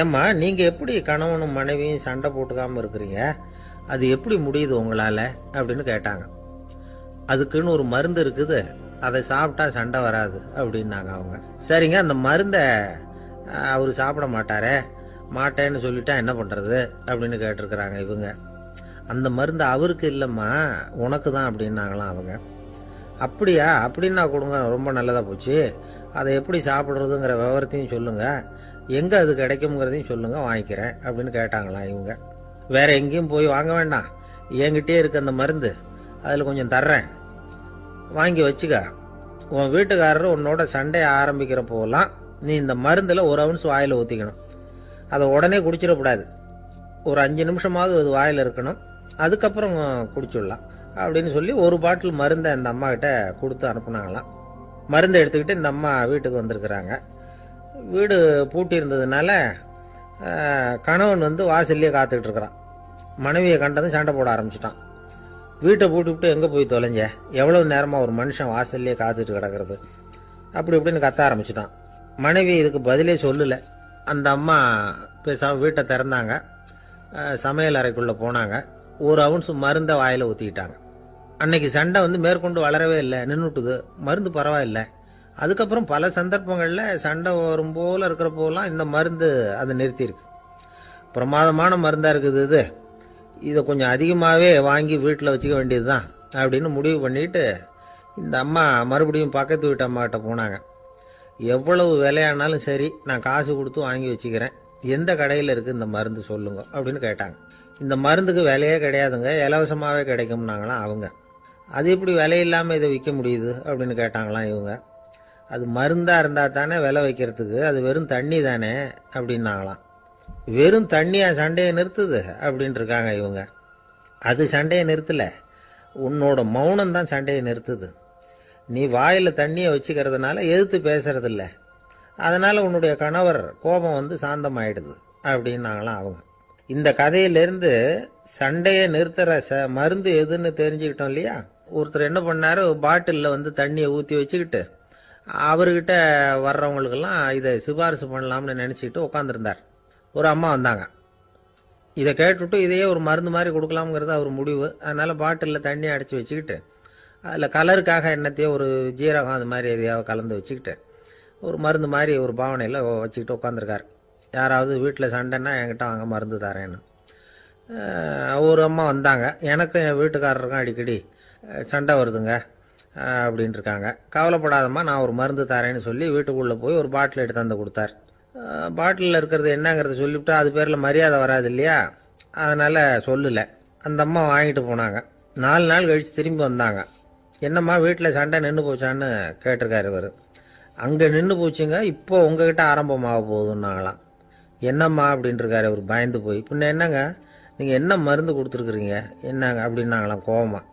ஏம்மா, நீங்கள் எப்படி கணவனும் மனைவியும் சண்டை போட்டுக்காமல் இருக்கிறீங்க, அது எப்படி முடியுது உங்களால் அப்படின்னு கேட்டாங்க. அதுக்குன்னு ஒரு மருந்து இருக்குது, அதை சாப்பிட்டா சண்டை வராது அப்படின்னாங்க அவங்க. சரிங்க, அந்த மருந்தை அவர் சாப்பிட மாட்டேன்னு சொல்லிட்டா என்ன பண்ணுறது அப்படின்னு கேட்டிருக்கிறாங்க இவங்க. அந்த மருந்து அவருக்கு இல்லைம்மா, உனக்கு தான் அப்படின்னாங்களாம் அவங்க. அப்படியா, அப்படின்னா கொடுங்க, ரொம்ப நல்லதாக போச்சு, அதை எப்படி சாப்பிட்றதுங்கிற விவரத்தையும் சொல்லுங்கள், எங்கே அது கிடைக்குங்கிறதையும் சொல்லுங்கள், வாங்கிக்கிறேன் அப்படின்னு கேட்டாங்களாம் இவங்க. வேற எங்கேயும் போய் வாங்க வேண்டாம், என்கிட்டே இருக்க அந்த மருந்து, அதில் கொஞ்சம் தர்றேன், வாங்கி வச்சுக்க. உன் வீட்டுக்காரர் உன்னோட சண்டையை ஆரம்பிக்கிறப்போலாம் நீ இந்த மருந்தில் 1 அவுன்ஸ் வாயில் ஊற்றிக்கணும். அதை உடனே குடிச்சிடக்கூடாது, ஒரு 5 நிமிஷமாவது அது வாயில் இருக்கணும், அதுக்கப்புறம் குடிச்சிடலாம் அப்படின்னு சொல்லி ஒரு பாட்டில் மருந்தை அந்த அம்மா கிட்ட கொடுத்து அனுப்புனாங்களாம். மருந்தை எடுத்துக்கிட்டு இந்த அம்மா வீட்டுக்கு வந்திருக்கிறாங்க. வீடு பூட்டி இருந்ததுனால கணவன் வாசல்லையே காத்துக்கிட்டு இருக்கிறான். மனைவியை கண்டதும் சண்டை போட ஆரம்பிச்சிட்டான். வீட்டை பூட்டிவிட்டு எங்கே போய் தொலைஞ்ச, எவ்வளவு நேரமாக ஒரு மனுஷன் வாசல்லையே காத்துட்டு கிடக்கிறது அப்படி இப்படின்னு கத்த ஆரம்பிச்சிட்டான். மனைவி இதுக்கு பதிலே சொல்லலை. அந்த அம்மா பேசாமல் வீட்டை திறந்தாங்க, சமையல் அறைக்குள்ளே போனாங்க. ஒரு அவுன்ஸ் மருந்தை வாயில் ஊற்றிக்கிட்டாங்க. அன்னைக்கு சண்டை மேற்கொண்டு வளரவே இல்லை, நின்றுட்டுது. மருந்து பரவாயில்லை. அதுக்கப்புறம் பல சந்தர்ப்பங்களில் சண்டை வரும் போல இருக்கிற போலாம் இந்த மருந்து அதை நிறுத்தியிருக்கு. பிரமாதமான மருந்தாக இருக்குது இதை கொஞ்சம் அதிகமாகவே வாங்கி வீட்டில் வச்சுக்க வேண்டியது தான் அப்படின்னு முடிவு பண்ணிட்டு இந்த அம்மா மறுபடியும் பக்கத்து வீட்டு அம்மாக்கிட்ட போனாங்க. எவ்வளவு விலையானாலும் சரி, நான் காசு கொடுத்து வாங்கி வச்சுக்கிறேன், எந்த கடையில் இருக்குது இந்த மருந்து சொல்லுங்க அப்படின்னு கேட்டாங்க. இந்த மருந்துக்கு விலையே கிடையாதுங்க, இலவசமாகவே கிடைக்கும்னாங்களாம் அவங்க. அது எப்படி விலை இல்லாமல் இதை விற்க முடியுது அப்படின்னு கேட்டாங்களாம் இவங்க. அது மருந்தாக இருந்தால் தானே விலை வைக்கிறதுக்கு, அது வெறும் தண்ணி தானே அப்படின்னாங்களாம். வெறும் தண்ணியாக சண்டையை நிறுத்துது அப்படின்ட்டு இருக்காங்க இவங்க. அது சண்டையை நிறுத்தலை, உன்னோட மௌனம் தான் சண்டையை நிறுத்துது. நீ வாயில் தண்ணியை வச்சுக்கிறதுனால எதிர்த்து பேசுறதில்ல, அதனால் உன்னுடைய கணவர் கோபம் சாந்தமாயிடுது அப்படின்னாங்களாம் அவங்க. இந்த கதையிலேருந்து சண்டையை நிறுத்துகிற மருந்து எதுன்னு தெரிஞ்சுக்கிட்டோம் இல்லையா. ஒருத்தர் என்ன பண்ணார், பாட்டிலில் தண்ணியை ஊற்றி வச்சுக்கிட்டு அவர்கிட்ட வர்றவங்களுக்கெல்லாம் இதை சிபாரிசு பண்ணலாம்னு நினச்சிக்கிட்டு உட்காந்துருந்தார். ஒரு அம்மா வந்தாங்க. இதை கேட்டுவிட்டு இதையே ஒரு மருந்து மாதிரி கொடுக்கலாம்ங்கிறது அவர் முடிவு. அதனால் பாட்டிலில் தண்ணியை அடைச்சி வச்சுக்கிட்டு அதில் கலருக்காக என்னத்தையோ ஒரு ஜீரகம் அது மாதிரி எதையாவது கலந்து வச்சுக்கிட்டு ஒரு மருந்து மாதிரி ஒரு பாவனையில் வச்சுக்கிட்டு உட்காந்துருக்கார். யாராவது வீட்டில் சண்டைன்னா என்கிட்ட வாங்க மருந்து தரேன்னு. ஒரு அம்மா வந்தாங்க. எனக்கும் என் வீட்டுக்காரருக்கும் அடிக்கடி சண்டை வருதுங்க அப்படின்ட்டு இருக்காங்க. கவலைப்படாதம்மா, நான் ஒரு மருந்து தரேன்னு சொல்லி வீட்டுக்குள்ளே போய் ஒரு பாட்டில் எடுத்து வந்து கொடுத்தார். பாட்டிலில் இருக்கிறது என்னங்கிறத சொல்லிவிட்டு அது பேரில் மரியாதை வராது இல்லையா, அதனால் சொல்லலை. அந்த அம்மா வாங்கிட்டு போனாங்க. 4 நாள் கழித்து திரும்பி வந்தாங்க. என்னம்மா வீட்டில் சண்டை நின்று போச்சான்னு கேட்டிருக்காரு இவர். அங்கே நின்று போச்சுங்க, இப்போ உங்ககிட்ட ஆரம்பமாக போகுதுன்னாங்களாம். என்னம்மா அப்படின்ட்டுருக்காரு இவர் பயந்து போய். பின்ன என்னங்க, நீங்கள் என்ன மருந்து கொடுத்துருக்குறீங்க என்னங்க அப்படின்னாங்களாம் கோவமாக.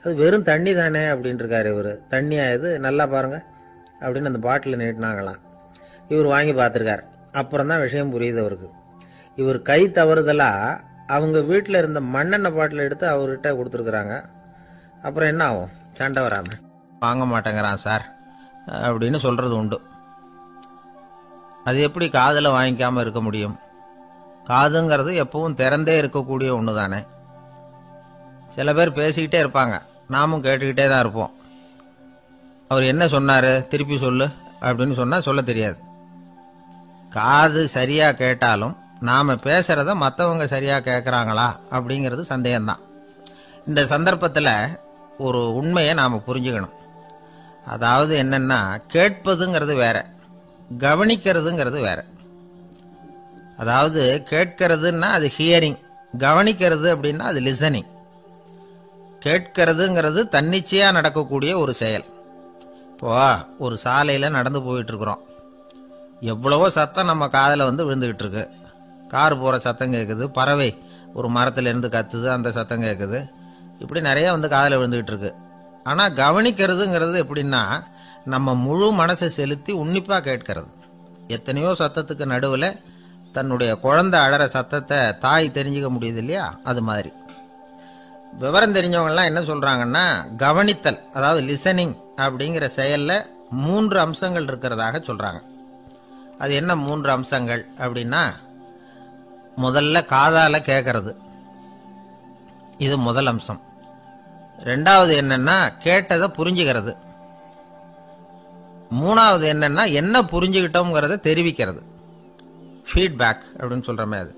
அது வெறும் தண்ணி தானே அப்படின்ட்டுருக்காரு இவர். தண்ணியாக இது, நல்லா பாருங்கள் அப்படின்னு அந்த பாட்டில் நீட்டினாங்களாம். இவர் வாங்கி பார்த்துருக்கார். அப்புறம் தான் விஷயம் புரியுது அவருக்கு. இவர் கை தவறுதலாக அவங்க வீட்டில் இருந்த மண்ணெண்ணெய் பாட்டில் எடுத்து அவர்கிட்ட கொடுத்துருக்குறாங்க. அப்புறம் என்ன ஆகும், சண்டை வராமல். வாங்க மாட்டேங்கிறான் சார் அப்படின்னு சொல்கிறது உண்டு. அது எப்படி காதில் வாங்கிக்காமல் இருக்க முடியும்? காதுங்கிறது எப்பவும் திறந்தே இருக்கக்கூடிய ஒன்று தானே. சில பேர் பேசிக்கிட்டே இருப்பாங்க, நாமும் கேட்டுக்கிட்டே தான் இருப்போம். அவர் என்ன சொன்னார் திருப்பி சொல்லு அப்படின்னு சொன்னால் சொல்ல தெரியாது. காது சரியாக கேட்டாலும் நாம் பேசுகிறத மற்றவங்க சரியாக கேட்குறாங்களா அப்படிங்கிறது சந்தேகம்தான். இந்த சந்தர்ப்பத்தில் ஒரு உண்மையை நாம் புரிஞ்சுக்கணும். அதாவது என்னென்னா, கேட்பதுங்கிறது வேற, கவனிக்கிறதுங்கிறது வேற. அதாவது கேட்கறதுன்னா அது ஹியரிங், கவனிக்கிறது அப்படின்னா அது லிசனிங். கேட்கறதுங்கிறது தன்னிச்சையாக நடக்கக்கூடிய ஒரு செயல். இப்போ ஒரு சாலையில் நடந்து போயிட்டுருக்குறோம். எவ்வளவோ சத்தம் நம்ம காதில் விழுந்துக்கிட்டு இருக்கு. கார் போகிற சத்தம் கேட்குது, பறவை ஒரு மரத்துலேருந்து கத்துது, அந்த சத்தம் கேட்குது. இப்படி நிறைய காதில் விழுந்துக்கிட்டு இருக்கு. ஆனால் கவனிக்கிறதுங்கிறது எப்படின்னா, நம்ம முழு மனசை செலுத்தி உன்னிப்பாக கேட்கறது. எத்தனையோ சத்தத்துக்கு நடுவில் தன்னுடைய குழந்தை அழற சத்தத்தை தாய் தெரிஞ்சுக்க முடியுது இல்லையா, அது மாதிரி. விவரம் தெரிஞ்சவங்கலாம் என்ன சொல்கிறாங்கன்னா, கவனித்தல் அதாவது லிசனிங் அப்படிங்கிற செயலில் 3 அம்சங்கள் இருக்கிறதாக சொல்கிறாங்க. அது என்ன 3 அம்சங்கள் அப்படின்னா, முதல்ல காதால் கேட்கறது, இது முதல் அம்சம். ரெண்டாவது என்னன்னா கேட்டதை புரிஞ்சுக்கிறது. மூணாவது என்னன்னா என்ன புரிஞ்சுக்கிட்டோங்கிறத தெரிவிக்கிறது, ஃபீட்பேக் அப்படின்னு சொல்கிற மாதிரி.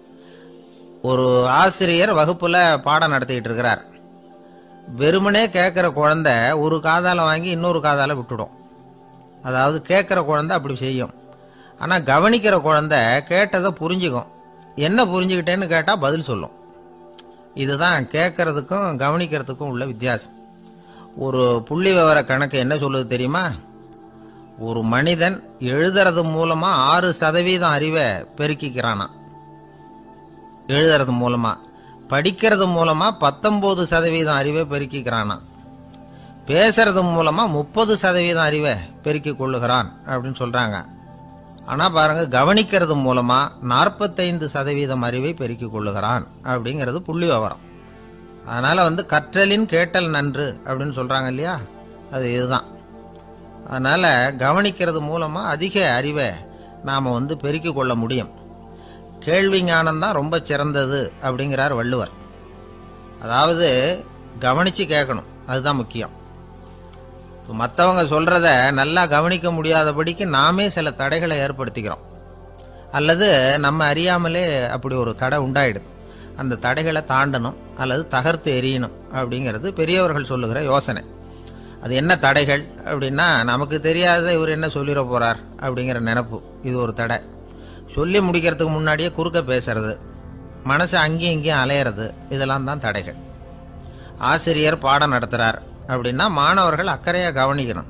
ஒரு ஆசிரியர் வகுப்பில் பாடம் நடத்திக்கிட்டு இருக்கிறார். வெறுமனே கேட்குற குழந்தை ஒரு காதால் வாங்கி இன்னொரு காதால் விட்டுடும். அதாவது கேட்குற குழந்தை அப்படி செய்யும். ஆனால் கவனிக்கிற குழந்தை கேட்டதை புரிஞ்சுக்கும். என்ன புரிஞ்சுக்கிட்டேன்னு கேட்டால் பதில் சொல்லும். இதுதான் கேட்கறதுக்கும் கவனிக்கிறதுக்கும் உள்ள வித்தியாசம். ஒரு புள்ளி விவர கணக்கு என்ன சொல்லுது தெரியுமா? ஒரு மனிதன் எழுதுறது மூலமா 6% அறிவை பெருக்கிக்கிறானா, எழுதுறது மூலமா. படிக்கிறது மூலமா 19% அறிவை பெருக்கிக்கிறானா. பேசுறது மூலமா 30% அறிவை பெருக்கிக் கொள்ளுகிறான் அப்படின்னு சொல்றாங்க. ஆனா பாருங்க, கவனிக்கிறது மூலமா 45% அறிவை பெருக்கிக் கொள்ளுகிறான் அப்படிங்கிறது புள்ளி விவரம். அதனால கற்றலின் கேட்டல் நன்று அப்படின்னு சொல்றாங்க இல்லையா, அது இதுதான். அதனால கவனிக்கிறது மூலமா அதிக அறிவை நாம பெருக்கிக் கொள்ள முடியும். கேள்வி ஞானம் தான் ரொம்ப சிறந்தது அப்படிங்கிறார் வள்ளுவர். அதாவது கவனிச்சு கேட்கணும், அதுதான் முக்கியம். மற்றவங்க சொல்றத நல்லா கவனிக்க முடியாதபடிக்கு நாமே சில தடைகளை ஏற்படுத்திக்கிறோம், அல்லது நம்ம அறியாமலே அப்படி ஒரு தடை உண்டாயிடுது. அந்த தடைகளை தாண்டணும் அல்லது தகர்த்து எறியணும் அப்படிங்கிறது பெரியவர்கள் சொல்லுகிற யோசனை. அது என்ன தடைகள் அப்படின்னா, நமக்கு தெரியாத இவர் என்ன சொல்லிட போறார் அப்படிங்கிற நினைப்பு, இது ஒரு தடை. சொல்லி முடிக்கிறதுக்கு முன்னாடியே குறுக்க பேசுறது, மனசு அங்கேயும் இங்கேயும் அலையிறது, இதெல்லாம் தான் தடைகள். ஆசிரியர் பாடம் நடத்துறார் அப்படின்னா மாணவர்கள் அக்கறையாக கவனிக்கணும்,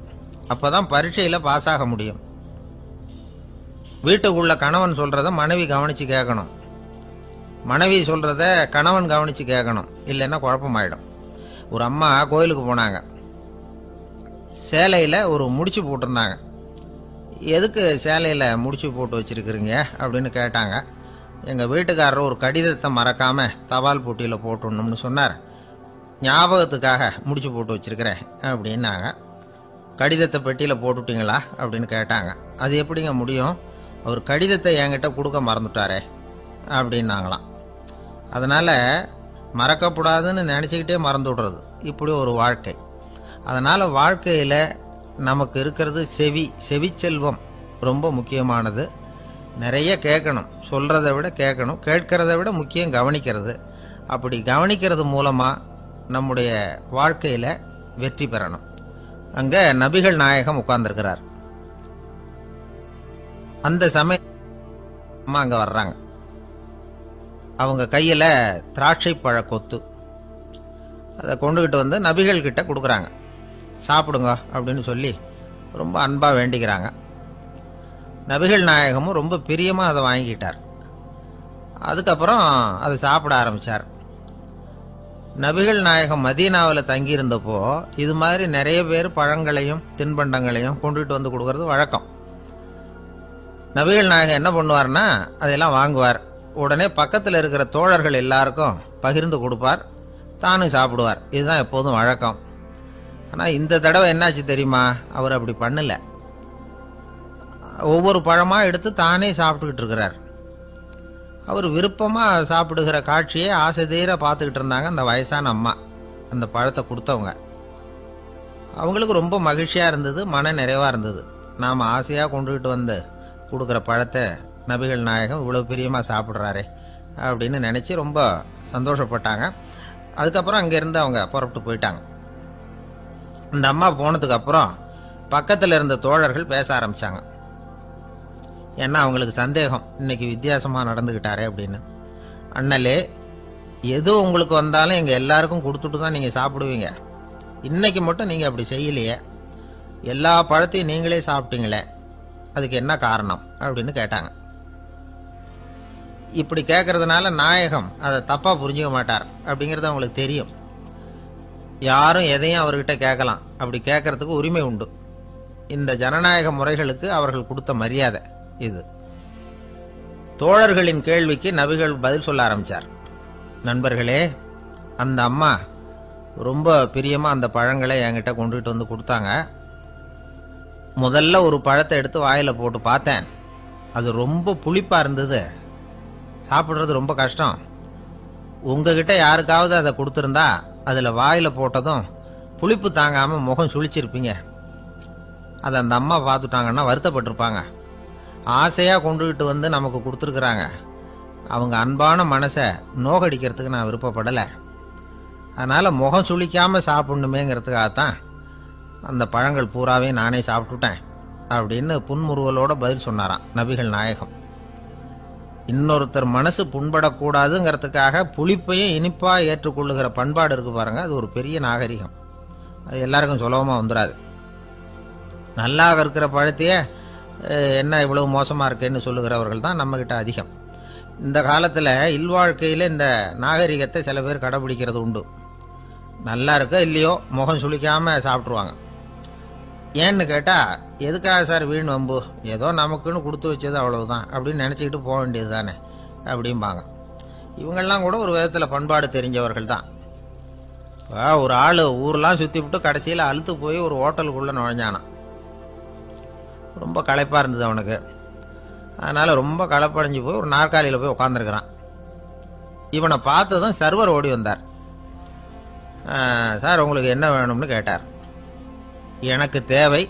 அப்பதான் பரீட்சையில் பாஸ் ஆக முடியும். வீட்டுக்குள்ள கணவன் சொல்றத மனைவி கவனிச்சு கேட்கணும், மனைவி சொல்றத கணவன் கவனிச்சு கேட்கணும், இல்லைன்னா குழப்பமாயிடும். ஒரு அம்மா கோயிலுக்கு போனாங்க, சேலையில் ஒரு முடிச்சு போட்டிருந்தாங்க. எதுக்கு சேலையில் முடிச்சு போட்டு வச்சிருக்கிறீங்க அப்படின்னு கேட்டாங்க. எங்கள் வீட்டுக்காரர் ஒரு கடிதத்தை மறக்காம தபால் போட்டியில் போட்டுடணும்னு சொன்னார், ஞாபகத்துக்காக முடிச்சு போட்டு வச்சிருக்கிறேன் அப்படின்னாங்க. கடிதத்தை பெட்டியில் போட்டுட்டீங்களா அப்படின்னு கேட்டாங்க. அது எப்படிங்க முடியும், அவர் கடிதத்தை என்கிட்ட கொடுக்க மறந்துட்டாரே அப்படின்னாங்களாம். அதனால் மறக்கப்படாதுன்னு நினச்சிக்கிட்டே மறந்து விடுறது, இப்படி ஒரு வாழ்க்கை. அதனால் வாழ்க்கையில் நமக்கு இருக்கிறது செவிச்செல்வம் ரொம்ப முக்கியமானது. நிறைய கேட்கணும், சொல்கிறத விட கேட்கணும், கேட்கறத விட முக்கியம் கவனிக்கிறது. அப்படி கவனிக்கிறது மூலமாக நம்முடைய வாழ்க்கையில் வெற்றி பெறணும். அங்கே நபிகள் நாயகம் உட்கார்ந்துருக்கிறார். அந்த சமயம் அம்மா அங்கே வர்றாங்க. அவங்க கையில் திராட்சை பழ கொத்து, அதை கொண்டுகிட்டு வந்து நபிகள் கிட்ட கொடுக்குறாங்க. சாப்பிடுங்க அப்படின்னு சொல்லி ரொம்ப அன்பாக வேண்டிக்கிறாங்க. நபிகள் நாயகமும் ரொம்ப பிரியமாக அதை வாங்கிக்கிட்டார். அதுக்கப்புறம் அதை சாப்பிட ஆரம்பித்தார். நபிகள் நாயகம் மதீனாவில் தங்கியிருந்தப்போ இது மாதிரி நிறைய பேர் பழங்களையும் தின்பண்டங்களையும் கொண்டுகிட்டு வந்து கொடுக்கறது வழக்கம். நபிகள் நாயகம் என்ன பண்ணுவார்னா, அதெல்லாம் வாங்குவார். உடனே பக்கத்தில் இருக்கிற தோழர்கள் எல்லாருக்கும் பகிர்ந்து கொடுப்பார், தானும் சாப்பிடுவார். இதுதான் எப்போதும் வழக்கம். ஆனால் இந்த தடவை என்னாச்சு தெரியுமா, அவர் அப்படி பண்ணல. ஒவ்வொரு பழமாக எடுத்து தானே சாப்பிட்டுக்கிட்டு இருக்கிறார். அவர் விருப்பமாக சாப்பிடுகிற காட்சியை ஆசை தீர பார்த்துக்கிட்டு இருந்தாங்க அந்த வயசான அம்மா, அந்த பழத்தை கொடுத்தவங்க. அவங்களுக்கு ரொம்ப மகிழ்ச்சியாக இருந்தது, மன நிறைவாக இருந்தது. நாம் ஆசையாக கொண்டுகிட்டு வந்து கொடுக்குற பழத்தை நபிகள் நாயகம் இவ்வளோ பிரியமாக சாப்பிட்றாரே அப்படின்னு நினச்சி ரொம்ப சந்தோஷப்பட்டாங்க. அதுக்கப்புறம் அங்கேருந்து அவங்க புறப்பட்டு போயிட்டாங்க. இந்த அம்மா போனதுக்கப்புறம் பக்கத்தில் இருந்த தோழர்கள் பேச ஆரம்பித்தாங்க. ஏன்னா அவங்களுக்கு சந்தேகம், இன்னைக்கு வித்தியாசமாக நடந்துக்கிட்டாரே அப்படின்னு. அண்ணலே, எது உங்களுக்கு வந்தாலும் எங்கள் எல்லாருக்கும் கொடுத்துட்டு தான் நீங்கள் சாப்பிடுவீங்க, இன்னைக்கு மட்டும் நீங்கள் அப்படி செய்யலையே, எல்லா பழத்தையும் நீங்களே சாப்பிட்டீங்களே, அதுக்கு என்ன காரணம் அப்படின்னு கேட்டாங்க. இப்படி கேட்கறதுனால நாயகம் அதை தப்பாக புரிஞ்சுக்க மாட்டார் அப்படிங்கிறது அவங்களுக்கு தெரியும். யாரும் எதையும் அவர்கிட்ட கேட்கலாம், அப்படி கேட்கறதுக்கு உரிமை உண்டு. இந்த ஜனநாயக முறைகளுக்கு அவர்கள் கொடுத்த மரியாதை இது. தோழர்களின் கேள்விக்கு நபிகள் பதில் சொல்ல ஆரம்பித்தார். நண்பர்களே, அந்த அம்மா ரொம்ப பிரியமாக அந்த பழங்களை என்கிட்ட கொண்டுகிட்டு வந்து கொடுத்தாங்க. முதல்ல ஒரு பழத்தை எடுத்து வாயில் போட்டு பார்த்தேன், அது ரொம்ப புளிப்பாக இருந்தது, சாப்பிட்றது ரொம்ப கஷ்டம். உங்ககிட்ட யாருக்காவது அதை கொடுத்துருந்தா அதில் வாயில் போட்டதும் புளிப்பு தாங்காமல் முகம் சுழிச்சிருப்பீங்க. அதை அந்த அம்மா பார்த்துட்டாங்கன்னா வருத்தப்பட்டிருப்பாங்க. ஆசையாக கொண்டுகிட்டு வந்து நமக்கு கொடுத்துருக்குறாங்க, அவங்க அன்பான மனசை நோகடிக்கிறதுக்கு நான் விருப்பப்படலை. அதனால் முகம் சுழிக்காமல் சாப்பிடணுமேங்கிறதுக்காகத்தான் அந்த பழங்கள் பூராவே நானே சாப்பிட்டுட்டேன் அப்படின்னு புன்முறுவலோட பதில் சொன்னாராம் நபிகள் நாயகம். இன்னொருத்தர் மனசு புண்படக்கூடாதுங்கிறதுக்காக புளிப்பையும் இனிப்பாக ஏற்றுக்கொள்ளுகிற பண்பாடு இருக்கு பாருங்க, அது ஒரு பெரிய நாகரிகம். அது எல்லாருக்கும் சுலபமாக வந்துடாது. நல்லா இருக்கிற பழத்தையே என்ன இவ்வளவு மோசமாக இருக்கேன்னு சொல்லுகிறவர்கள் தான் நம்மக்கிட்ட அதிகம். இந்த காலத்தில் இல்வாழ்க்கையில் இந்த நாகரிகத்தை சில பேர் கடைபிடிக்கிறது உண்டு. நல்லா இருக்க இல்லையோ முகம் சுளிக்காமல் சாப்பிட்ருவாங்க. ஏன்னு கேட்டால், எதுக்காக சார் வீண் வம்பு, ஏதோ நமக்குன்னு கொடுத்து வச்சது அவ்வளவுதான் அப்படின்னு நினச்சிக்கிட்டு போக வேண்டியது தானே அப்படிம்பாங்க. இவங்கெல்லாம் கூட ஒரு விதத்தில் பண்பாடு தெரிஞ்சவர்கள் தான். ஒரு ஆள் ஊரெலாம் சுற்றி விட்டு கடைசியில் அழுத்து போய் ஒரு ஹோட்டலுக்குள்ளே நுழைஞ்சானான். ரொம்ப களைப்பாக இருந்தது அவனுக்கு. அதனால் ரொம்ப களைப்படைஞ்சு போய் ஒரு நாற்காலியில் போய் உட்காந்துருக்கிறான். இவனை பார்த்ததும் சர்வர் ஓடி வந்தார். சார் உங்களுக்கு என்ன வேணும்னு கேட்டார். எனக்கு தேவை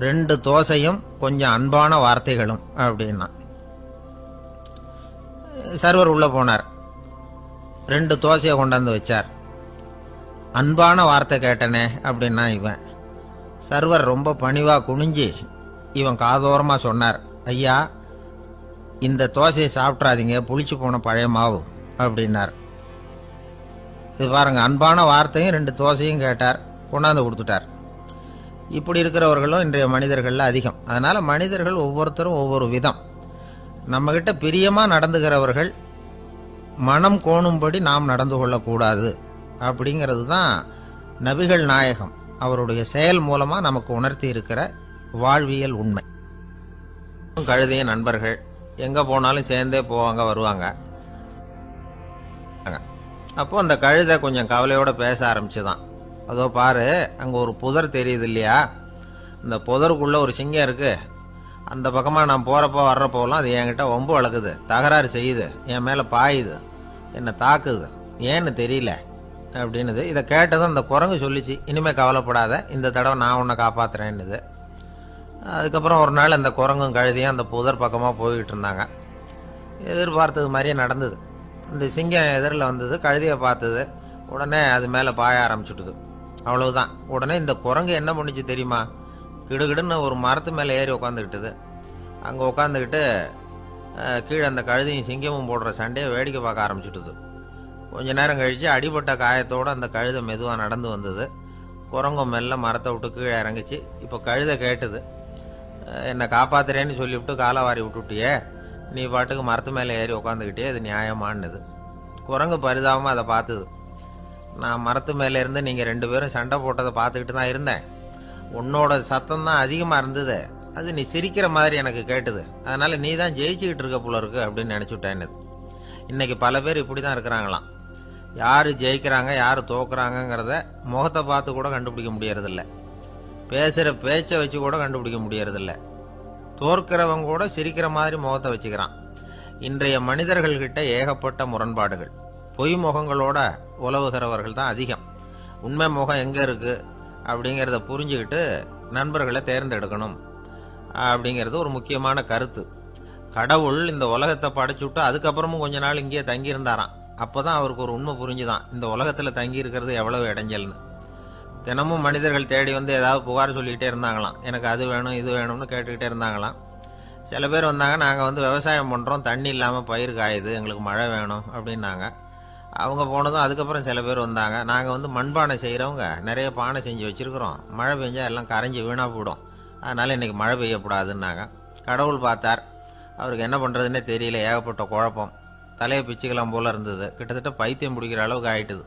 2 தோசையும் கொஞ்சம் அன்பான வார்த்தைகளும் அப்படின்னா. சர்வர் உள்ள போனார், 2 தோசையை கொண்டாந்து வச்சார். அன்பான வார்த்தை கேட்டனே அப்படின்னா இவன். சர்வர் ரொம்ப பணிவா குனிஞ்சு இவன் காதோரமா சொன்னார், ஐயா இந்த தோசையை சாப்பிட்றாதீங்க, புளிச்சு போன பழைய மாவு அப்படின்னார். இது பாருங்க, அன்பான வார்த்தையும் 2 தோசையும் கேட்டார், கொண்டாந்து கொடுத்துட்டார். இப்படி இருக்கிறவர்களும் இன்றைய மனிதர்கள் அதிகம். அதனால மனிதர்கள் ஒவ்வொருத்தரும் ஒவ்வொரு விதம். நம்மகிட்ட பிரியமா நடந்துகிறவர்கள் மனம் கோணும்படி நாம் நடந்து கொள்ளக்கூடாது அப்படிங்கிறது தான் நபிகள் நாயகம் அவருடைய செயல் மூலமா நமக்கு உணர்த்தி இருக்கிற வாழ்வியல் உண்மை. கழுதைய நண்பர்கள் எங்க போனாலும் சேர்ந்தே போவாங்க வருவாங்க. அப்போ அந்த கழுதை கொஞ்சம் கவலையோட பேச ஆரம்பிச்சுதான். அதோ பாரு, அங்க ஒரு புதர் தெரியுது இல்லையா, இந்த புதருக்குள்ள ஒரு சிங்கம் இருக்கு. அந்த பக்கமா நான் போறப்போ வர்றப்போலாம் அது என்கிட்ட வம்பு வளர்க்குது, தகராறு செய்யுது, என் மேல பாயுது, என்னை தாக்குது, ஏன்னு தெரியல அப்படின்னுது. இதை கேட்டதும் அந்த குரங்கு சொல்லிச்சு, இனிமே கவலைப்படாத, இந்த தடவை நான் உன்னை காப்பாத்துறேன்னுது. அதுக்கப்புறம் ஒரு நாள் அந்த குரங்கும் கழுதியும் அந்த புதர் பக்கமாக போய்கிட்டு இருந்தாங்க. எதிர்பார்த்தது மாதிரியே நடந்தது. இந்த சிங்கம் எதிரில் வந்தது, கழுதியை பார்த்தது, உடனே அது மேலே பாய ஆரம்பிச்சுட்டுது. அவ்வளவுதான். உடனே இந்த குரங்கு என்ன பண்ணிச்சு தெரியுமா, கிடுகிடுன்னு ஒரு மரத்து மேலே ஏறி உட்காந்துக்கிட்டுது. அங்கே உட்காந்துக்கிட்டு கீழே அந்த கழுதியும் சிங்கமும் போடுற சண்டையை வேடிக்கை பார்க்க ஆரம்பிச்சுட்டுது. கொஞ்ச நேரம் கழித்து அடிபட்ட காயத்தோடு அந்த கழுதை மெதுவாக நடந்து வந்தது. குரங்கும் மெல்ல மரத்தை விட்டு கீழே இறங்கிச்சு. இப்போ கழுதை கேட்டுது, என்னை காப்பாத்துறேன்னு சொல்லிவிட்டு காலை வாரி விட்டுட்டியே, நீ பாட்டுக்கு மரத்து மேலே ஏறி உட்காந்துக்கிட்டே, அது நியாயமானது. குரங்கு பரிதாபமாக அதை பார்த்துது. நான் மரத்து மேலே இருந்து நீங்கள் 2 பேரும் சண்டை போட்டதை பார்த்துக்கிட்டு தான் இருந்தேன். உன்னோட சத்தம் தான் அதிகமாக இருந்தது, அது நீ சிரிக்கிற மாதிரி எனக்கு கேட்டுது, அதனால நீ தான் ஜெயிச்சுக்கிட்டு இருக்க போல இருக்கு அப்படின்னு நினச்சுட்டேன்னு. இன்னைக்கு பல பேர் இப்படி தான் இருக்கிறாங்களாம். யார் ஜெயிக்கிறாங்க யார் தோக்குறாங்கங்கிறத முகத்தை பார்த்து கூட கண்டுபிடிக்க முடியறதில்ல, பேசுகிற பேச்சை வச்சு கூட கண்டுபிடிக்க முடியறதில்ல. தோற்கிறவங்க கூட சிரிக்கிற மாதிரி முகத்தை வச்சுக்கிறான். இன்றைய மனிதர்கள்கிட்ட ஏகப்பட்ட முரண்பாடுகள். பொய் முகங்களோட உலவுகிறவர்கள் தான் அதிகம். உண்மை முகம் எங்கே இருக்கு அப்படிங்கிறத புரிஞ்சுக்கிட்டு நண்பர்களை தேர்ந்தெடுக்கணும் அப்படிங்கிறது ஒரு முக்கியமான கருத்து. கடவுள் இந்த உலகத்தை படைச்சுட்டு அதுக்கப்புறமும் கொஞ்ச நாள் இங்கேயே தங்கியிருந்தாராம். அப்போதான் அவருக்கு ஒரு உண்மை புரிஞ்சுதான், இந்த உலகத்தில் தங்கி இருக்கிறது எவ்வளவு இடைஞ்சல்னு. தினமும் மனிதர்கள் தேடி வந்து ஏதாவது புகார் சொல்லிக்கிட்டே இருந்தாங்களாம், எனக்கு அது வேணும் இது வேணும்னு கேட்டுக்கிட்டே இருந்தாங்களாம். சில பேர் வந்தாங்க, நாங்கள் வந்து விவசாயம் பண்ணுறோம், தண்ணி இல்லாமல் பயிர் காயுது, எங்களுக்கு மழை வேணும் அப்படின்னாங்க. அவங்க போனதும் அதுக்கப்புறம் சில பேர் வந்தாங்க, நாங்கள் வந்து மண்பானை செய்கிறவங்க, நிறைய பானை செஞ்சு வச்சுருக்குறோம், மழை பெஞ்சால் எல்லாம் கரைஞ்சி வீணாக போயிடும், அதனால் இன்றைக்கி மழை பெய்யக்கூடாதுன்னாங்க. கடவுள் பார்த்தார், அவருக்கு என்ன பண்ணுறதுன்னே தெரியல, ஏகப்பட்ட குழப்பம், தலையை பிச்சுக்கலாம் போல இருந்தது, கிட்டத்தட்ட பைத்தியம் பிடிக்கிற அளவுக்கு ஆயிட்டுது.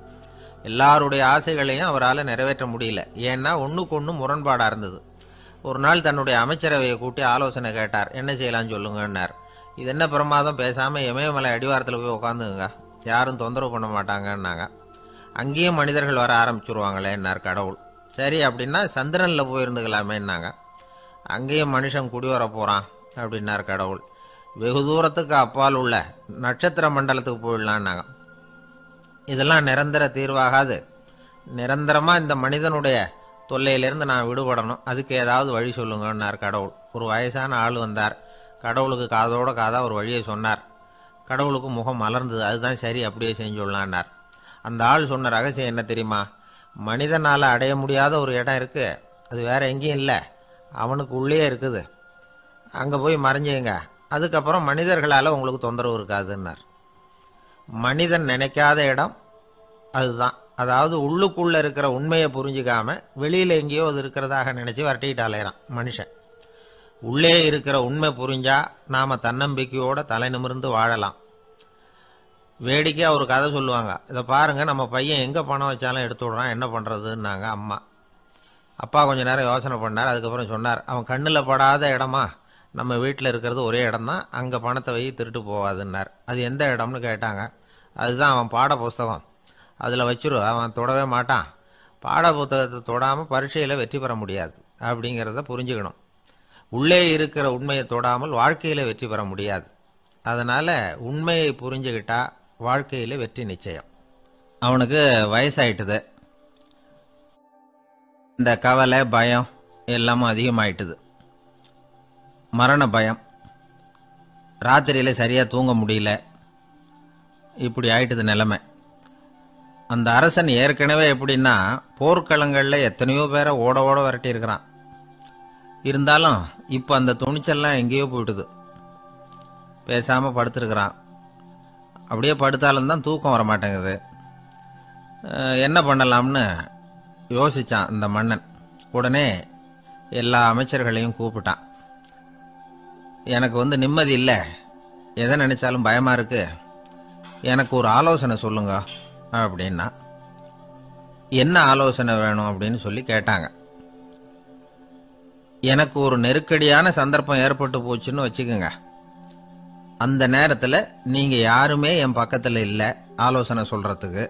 எல்லாருடைய ஆசைகளையும் அவரால் நிறைவேற்ற முடியல, ஏன்னா ஒன்றுக்கு ஒன்று முரண்பாடாக இருந்தது. ஒரு நாள் தன்னுடைய அமைச்சரவையை கூட்டி ஆலோசனை கேட்டார், என்ன செய்யலாம்னு சொல்லுங்கன்னார். இது என்ன பிரமாதம், பேசாமல் இமயமலை அடிவாரத்தில் போய் உட்காந்துங்க, யாரும் தொந்தரவு பண்ண மாட்டாங்கன்னாங்க. அங்கேயும் மனிதர்கள் வர ஆரம்பிச்சுருவாங்களேன்னார் கடவுள். சரி அப்படின்னா சந்திரனில் போயிருந்துக்கலாமேன்னாங்க. அங்கேயும் மனுஷன் குடி வர போகிறான் அப்படின்னார் கடவுள். வெகு தூரத்துக்கு அப்பால் உள்ள நட்சத்திர மண்டலத்துக்கு போயிடலான்னாங்க. இதெல்லாம் நிரந்தர தீர்வாகாது, நிரந்தரமாக இந்த மனிதனுடைய தொல்லையிலிருந்து நான் விடுபடணும், அதுக்கு ஏதாவது வழி சொல்லுங்கன்னார் கடவுள். ஒரு வயசான ஆள் வந்தார், கடவுளுக்கு காதோட காதாக ஒரு வழியை சொன்னார். கடவுளுக்கு முகம் மலர்ந்தது, அதுதான் சரி, அப்படியே செஞ்சுடலான்னார். அந்த ஆள் சொன்ன ரகசியம் என்ன தெரியுமா, மனிதனால் அடைய முடியாத ஒரு இடம் இருக்குது, அது வேற எங்கேயும் இல்லை, அவனுக்கு உள்ளே இருக்குது, அங்கே போய் மறைஞ்சுங்க, அதுக்கப்புறம் மனிதர்களால் உங்களுக்கு தொந்தரவு இருக்காதுன்னார். மனிதன் நினைக்காத இடம் அதுதான். அதாவது உள்ளுக்குள்ள இருக்கிற உண்மையை புரிஞ்சுக்காம வெளியில எங்கேயோ அது இருக்கிறதாக நினைச்சு வரட்டிக்கிட்டு அலையிறான் மனுஷன். உள்ளே இருக்கிற உண்மை புரிஞ்சா நாம தன்னம்பிக்கையோட தலை நிமிர்ந்து வாழலாம். வேடிக்கையா ஒரு கதை சொல்லுவாங்க, இதை பாருங்க, நம்ம பையன் எங்க பணம் வச்சாலும் எடுத்து விடுறான், என்ன பண்றதுன்னாங்க அம்மா. அப்பா கொஞ்ச நேரம் யோசனை பண்ணார், அதுக்கப்புறம் சொன்னார், அவன் கண்ணில் படாத இடமா, நம்ம வீட்டில் இருக்கிறது ஒரே இடம் தான், அங்கே பணத்தை வை திருட்டு போவாதுன்னார். அது எந்த இடம்னு கேட்டாங்க. அதுதான் அவன் பாட புஸ்தகம், அதில் வச்சிரு, அவன் தொடவே மாட்டான், பாட புத்தகத்தை தொடாமல் பரீட்சையில் வெற்றி பெற முடியாது அப்படிங்கிறத புரிஞ்சுக்கணும். உள்ளே இருக்கிற உண்மையை தொடாமல் வாழ்க்கையில் வெற்றி பெற முடியாது. அதனால் உண்மையை புரிஞ்சுக்கிட்டா வாழ்க்கையில் வெற்றி நிச்சயம். அவனுக்கு வயசாயிட்டுது. இந்த கவலை பயம் எல்லாமும் அதிகமாயிட்டுது. மரண பயம், ராத்திரியில் சரியாக தூங்க முடியல, இப்படி ஆயிட்டுது நிலைமை. அந்த அரசன் ஏற்கனவே எப்படின்னா போர்க்களங்களில் எத்தனையோ பேரை ஓட ஓட விரட்டியிருக்கிறான். இருந்தாலும் இப்போ அந்த துணிச்சல்லாம் எங்கேயோ போயிட்டுது. பேசாமல் படுத்துருக்கிறான். அப்படியே படுத்தாலும் தான் தூக்கம் வர மாட்டேங்குது. என்ன பண்ணலாம்னு யோசித்தான் இந்த மன்னன். உடனே எல்லா அமைச்சர்களையும் கூப்பிட்டான். எனக்கு நிம்மதி இல்லை, எதை நினைச்சாலும் பயமாக இருக்கு, எனக்கு ஒரு ஆலோசனை சொல்லுங்க அப்படின்னா. என்ன ஆலோசனை வேணும் அப்படின்னு சொல்லி கேட்டாங்க. எனக்கு ஒரு நெருக்கடியான சந்தர்ப்பம் ஏற்பட்டு போச்சுன்னு வச்சுக்கோங்க. அந்த நேரத்தில் நீங்கள் யாருமே என் பக்கத்தில் இல்லை ஆலோசனை சொல்கிறதுக்கு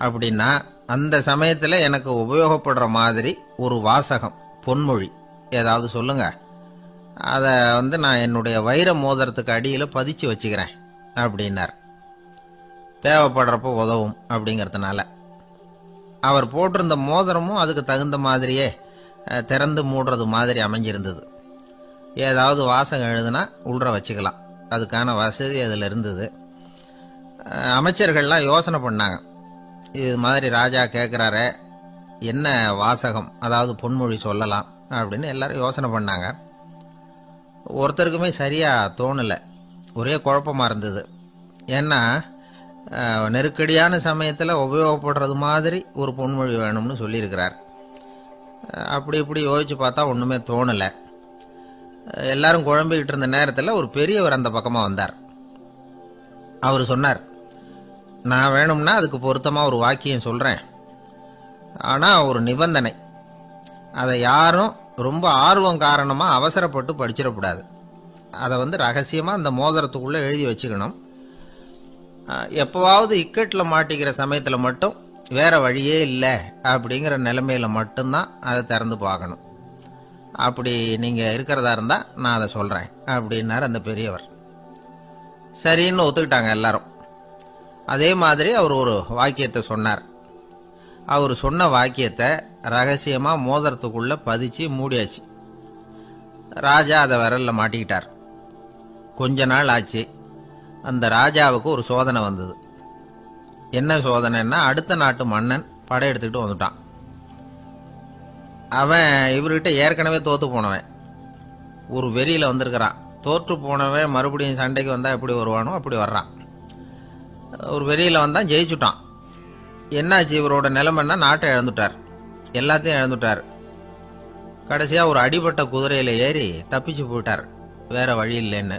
அப்படின்னா, அந்த சமயத்தில் எனக்கு உபயோகப்படுற மாதிரி ஒரு வாசகம், பொன்மொழி ஏதாவது சொல்லுங்க. அதை நான் என்னுடைய வைர மோதிரத்துக்கு அடியில் பதிச்சு வச்சுக்கிறேன் அப்படின்னார். தேவைப்படுறப்போ உதவும் அப்படிங்கிறதுனால. அவர் போட்டிருந்த மோதிரமும் அதுக்கு தகுந்த மாதிரியே திறந்து மூடுறது மாதிரி அமைஞ்சிருந்தது. ஏதாவது வாசகம் எழுதுனா உள்ற வச்சுக்கலாம், அதுக்கான வசதி அதில் இருந்தது. அமைச்சர்கள்லாம் யோசனை பண்ணாங்க. இது மாதிரி ராஜா கேட்குறாரு, என்ன வாசகம், அதாவது பொன்மொழி சொல்லலாம் அப்படின்னு எல்லாரும் யோசனை பண்ணாங்க. ஒருத்தருக்குமே சரியாக தோணலை, ஒரே குழப்பமாக இருந்தது. ஏன்னா நெருக்கடியான சமயத்தில் உபயோகப்படுறது மாதிரி ஒரு பொன்மொழி வேணும்னு சொல்லியிருக்கிறார். அப்படி இப்படி யோசித்து பார்த்தா ஒன்றுமே தோணலை. எல்லாரும் குழம்பிக்கிட்டு இருந்த நேரத்தில் ஒரு பெரியவர் அந்த பக்கமாக வந்தார். அவர் சொன்னார், நான் வேணும்னா அதுக்கு பொருத்தமாக ஒரு வாக்கியம் சொல்கிறேன், ஆனால் ஒரு நிபந்தனை. அதை யாரும் ரொம்ப ஆர்வம் காரணமாக அவசரப்பட்டு படிச்சிடக்கூடாது. அதை ரகசியமாக அந்த மோதிரத்துக்குள்ளே எழுதி வச்சுக்கணும். எப்போவாவது இக்கட்டில் மாட்டிக்கிற சமயத்தில் மட்டும் வேற வழியே இல்லை அப்படிங்கிற நிலைமையில மட்டும்தான் அதை திறந்து பார்க்கணும். அப்படி நீங்கள் இருக்கிறதா இருந்தால் நான் அதை சொல்கிறேன் அப்படின்னார் அந்த பெரியவர். சரின்னு ஒத்துக்கிட்டாங்க எல்லாரும். அதே மாதிரி அவர் ஒரு வாக்கியத்தை சொன்னார். அவர் சொன்ன வாக்கியத்தை ரகசியமாக மோதிரத்துக்குள்ளே பதிச்சு மூடியாச்சு. ராஜா அதை விரலில் மாட்டிக்கிட்டார். கொஞ்ச நாள் ஆச்சு. அந்த ராஜாவுக்கு ஒரு சோதனை வந்தது. என்ன சோதனைன்னா, அடுத்த நாட்டு மன்னன் படையெடுத்துக்கிட்டு வந்துட்டான். அவன் இவர்கிட்ட ஏற்கனவே தோற்று போனவன், ஒரு வெறியில் வந்திருக்கிறான். தோற்று போனவன் மறுபடியும் சண்டைக்கு வந்தால் எப்படி வருவானோ அப்படி வர்றான். ஒரு வெறியில் வந்தான், ஜெயிச்சுட்டான். என்னாச்சு இவரோட நிலைமைன்னா, நாட்டை இழந்துட்டார், எல்லாத்தையும் இழந்துட்டார். கடைசியாக ஒரு அடிபட்ட குதிரையில் ஏறி தப்பிச்சு போயிட்டார், வேற வழி இல்லைன்னு.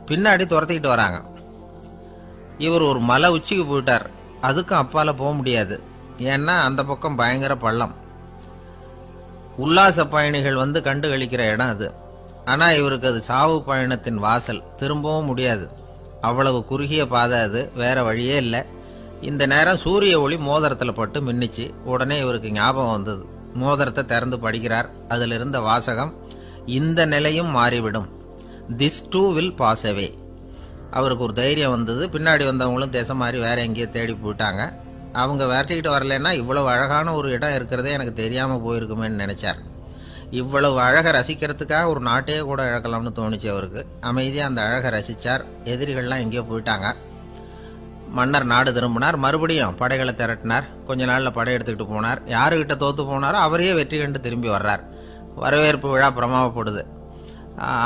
பின்னாடி துரத்திக்கிட்டு வராங்க. இவர் ஒரு மலை உச்சிக்கு போயிட்டார். அதுக்கும் அப்பால போக முடியாது, ஏன்னா அந்த பக்கம் பயங்கர பள்ளம். உல்லாச பயணிகள் கண்டு கழிக்கிற இடம் அது. ஆனால் இவருக்கு அது சாவு பயணத்தின் வாசல், திரும்பவும் முடியாது. அவ்வளவு குறுகிய பாதை அது, வேற வழியே இல்லை. இந்த நேரம் சூரிய ஒளி மோதிரத்தில் பட்டு மின்னிச்சு. உடனே இவருக்கு ஞாபகம் வந்தது. மோதிரத்தை திறந்து படிக்கிறார். அதில் இருந்த வாசகம், இந்த நிலையும் மாறிவிடும், this too will pass away. அவருக்கு ஒரு தைரியம் வந்தது. பின்னாடி வந்தவங்களும் தேசம் மாதிரி வேற எங்கேயோ தேடி போயிட்டாங்க. அவங்க விரட்டிக்கிட்டு வரலன்னா இவ்வளவு அழகான ஒரு இடம் இருக்கிறதே எனக்கு தெரியாமல் போயிருக்குமேன்னு நினைச்சார். இவ்வளவு அழகை ரசிக்கிறதுக்காக ஒரு நாட்டையே கூட இழக்கலாம்னு தோணுச்சு அவருக்கு. அமைதியாக அந்த அழகை ரசித்தார். எதிரிகள்லாம் எங்கேயோ போயிட்டாங்க. மன்னர் நாடு திரும்பினார். மறுபடியும் படைகளை திரட்டினார். கொஞ்ச நாளில் படை எடுத்துக்கிட்டு போனார். யாருக்கிட்ட தோற்று போனாரோ அவரையே வெற்றி கண்டு திரும்பி வர்றார். வரவேற்பு விழா பிரமாவப்படுது.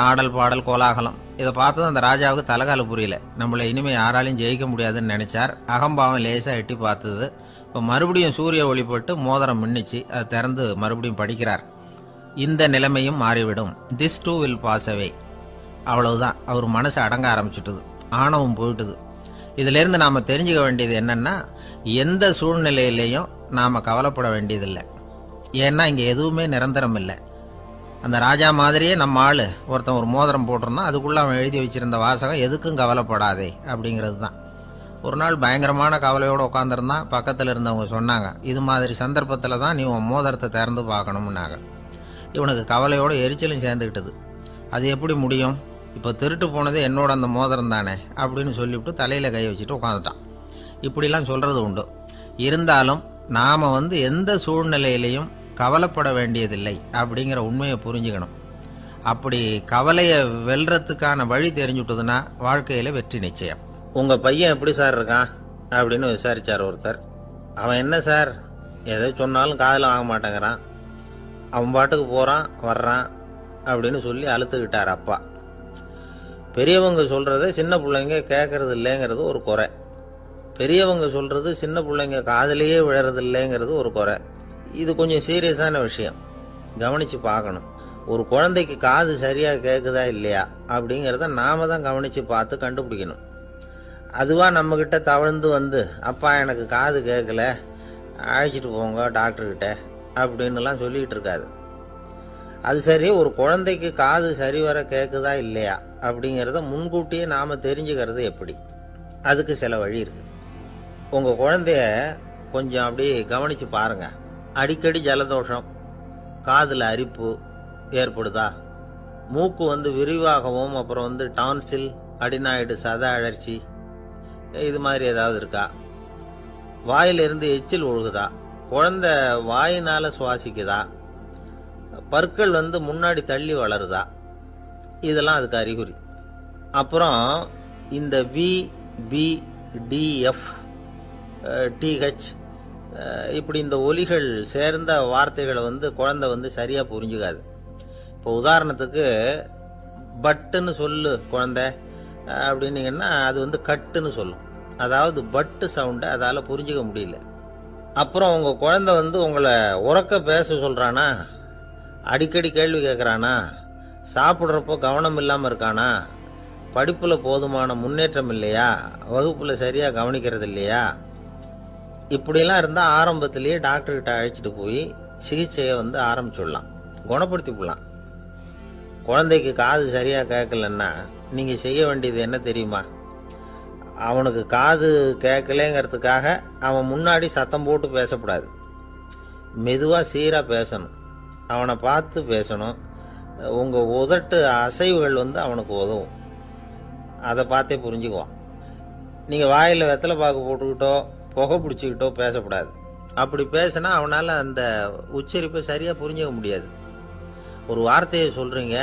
ஆடல் பாடல் கோலாகலம். இதை பார்த்ததும் அந்த ராஜாவுக்கு தலைகால புரியல. நம்மளை இனிமேல் யாராலையும் ஜெயிக்க முடியாதுன்னு நினைச்சார். அகம்பாவம் லேசாக எட்டி பார்த்தது. இப்போ மறுபடியும் சூரிய ஒளிப்பட்டு மோதிரம் மின்னிச்சு. அதை திறந்து மறுபடியும் படிக்கிறார். இந்த நிலைமையும் மாறிவிடும், this too will pass away. அவ்வளவுதான். அவர் மனசு அடங்க ஆரம்பிச்சுட்டுது, ஆணவம் போயிட்டுது. இதிலேருந்து நாம் தெரிஞ்சுக்க வேண்டியது என்னன்னா, எந்த சூழ்நிலையிலையும் நாம் கவலைப்பட வேண்டியதில்லை. ஏன்னா இங்கே எதுவுமே நிரந்தரம் இல்லை. அந்த ராஜா மாதிரியே நம்ம ஆள் ஒருத்தன் ஒரு மோதிரம் போட்டிருந்தான், அதுக்குள்ளே அவன் எழுதி வச்சிருந்த வாசகம், எதுக்கும் கவலைப்படாதே அப்படிங்கிறது தான். ஒரு நாள் பயங்கரமான கவலையோடு உட்காந்துருந்தான். பக்கத்தில் இருந்தவங்க சொன்னாங்க, இது மாதிரி சந்தர்ப்பத்தில் தான் நீ உன் மோதிரத்தை திறந்து பார்க்கணும்னாங்க. இவனுக்கு கவலையோடு எரிச்சலும் சேர்ந்துக்கிட்டது. அது எப்படி முடியும், இப்போ திருட்டு போனது என்னோட அந்த மோதிரம் தானே அப்படின்னு சொல்லிவிட்டு தலையில் கை வச்சுட்டு உட்காந்துட்டான். இப்படிலாம் சொல்றது உண்டு. இருந்தாலும் நாம எந்த சூழ்நிலையிலையும் கவலைப்பட வேண்டியதில்லை அப்படிங்கிற உண்மையை புரிஞ்சுக்கணும். அப்படி கவலையை வெல்றதுக்கான வழி தெரிஞ்சுட்டதுன்னா வாழ்க்கையில வெற்றி நிச்சயம். உங்க பையன் எப்படி சார் இருக்கான் அப்படின்னு விசாரிச்சார் ஒருத்தர். அவன் என்ன சார், எதை சொன்னாலும் காதில் வாங்க மாட்டேங்கிறான், அவன் பாட்டுக்கு போறான் வர்றான் அப்படின்னு சொல்லி அழுத்துக்கிட்டார் அப்பா. பெரியவங்க சொல்றத சின்ன பிள்ளைங்க கேட்கறது இல்லைங்கிறது ஒரு குறை. பெரியவங்க சொல்றது சின்ன பிள்ளைங்க காதலையே விழறது இல்லைங்கிறது ஒரு குறை. இது கொஞ்சம் சீரியஸான விஷயம், கவனிச்சு பார்க்கணும். ஒரு குழந்தைக்கு காது சரியா கேட்குதா இல்லையா அப்படிங்கிறத நாம தான் கவனிச்சு பார்த்து கண்டுபிடிக்கணும். அதுவா நம்ம கிட்ட தவழ்ந்து அப்பா எனக்கு காது கேட்கல, அழைச்சிட்டு போங்க டாக்டர்கிட்ட அப்படின்னுலாம் சொல்லிட்டு இருக்காது. அது சரி, ஒரு குழந்தைக்கு காது சரிவர கேட்குதா இல்லையா அப்படிங்கிறத முன்கூட்டியே நாம தெரிஞ்சுக்கிறது எப்படி? அதுக்கு சில வழி இருக்கு. உங்க குழந்தைய கொஞ்சம் அப்படி கவனிச்சு பாருங்க. அடிக்கடி ஜலதோஷம், காதுல அரிப்பு ஏற்படுதா, மூக்கு விரிவாகவும் அப்புறம் டான்சில், அடினாய்டு, சத அழற்சி இது மாதிரி ஏதாவது இருக்கா, வாயிலிருந்து எச்சில் ஒழுகுதா, குழந்தை வாயினால சுவாசிக்குதா, பற்கள் முன்னாடி தள்ளி வளருதா, இதெல்லாம் அதுக்கு அறிகுறி. அப்புறம் இந்த V, B, D, F, D H இப்படி இந்த ஒலிகள் சேர்ந்த வார்த்தைகளை குழந்தை சரியா புரிஞ்சுக்காது. இப்போ உதாரணத்துக்கு பட்டுன்னு சொல்லு குழந்தை அப்படின்னீங்கன்னா அது கட்டுன்னு சொல்லும். அதாவது பட்டு சவுண்டை அதால புரிஞ்சுக்க முடியல. அப்புறம் உங்க குழந்தை உங்களை உறக்க பேச சொல்றானா, அடிக்கடி கேள்வி கேட்கறானா, சாப்பிட்றப்போ கவனம் இல்லாம இருக்கானா, படிப்புல போதுமான முன்னேற்றம் இல்லையா, வகுப்புல சரியா கவனிக்கிறது இல்லையா, இப்படிலாம் இருந்தா ஆரம்பத்திலேயே டாக்டர்கிட்ட அழைச்சிட்டு போய் சிகிச்சையை ஆரம்பிச்சுடலாம், குணப்படுத்தி விடலாம். குழந்தைக்கு காது சரியா கேட்கலன்னா நீங்க செய்ய வேண்டியது என்ன தெரியுமா? அவனுக்கு காது கேட்கலங்கிறதுக்காக அவன் முன்னாடி சத்தம் போட்டு பேசக்கூடாது. மெதுவா சீரா பேசணும், அவனை பார்த்து பேசணும். உங்க உதட்டு அசைவுகள் அவனுக்கு உதவும், அதை பார்த்தே புரிஞ்சுக்குவான். நீங்க வாயில வெத்தலை பாக்கு போட்டுக்கிட்டோ புகை பிடிச்சிக்கிட்டோ பேசக்கூடாது. அப்படி பேசினா அவனால அந்த உச்சரிப்பை சரியா புரிஞ்சுக்க முடியாது. ஒரு வார்த்தையை சொல்றீங்க,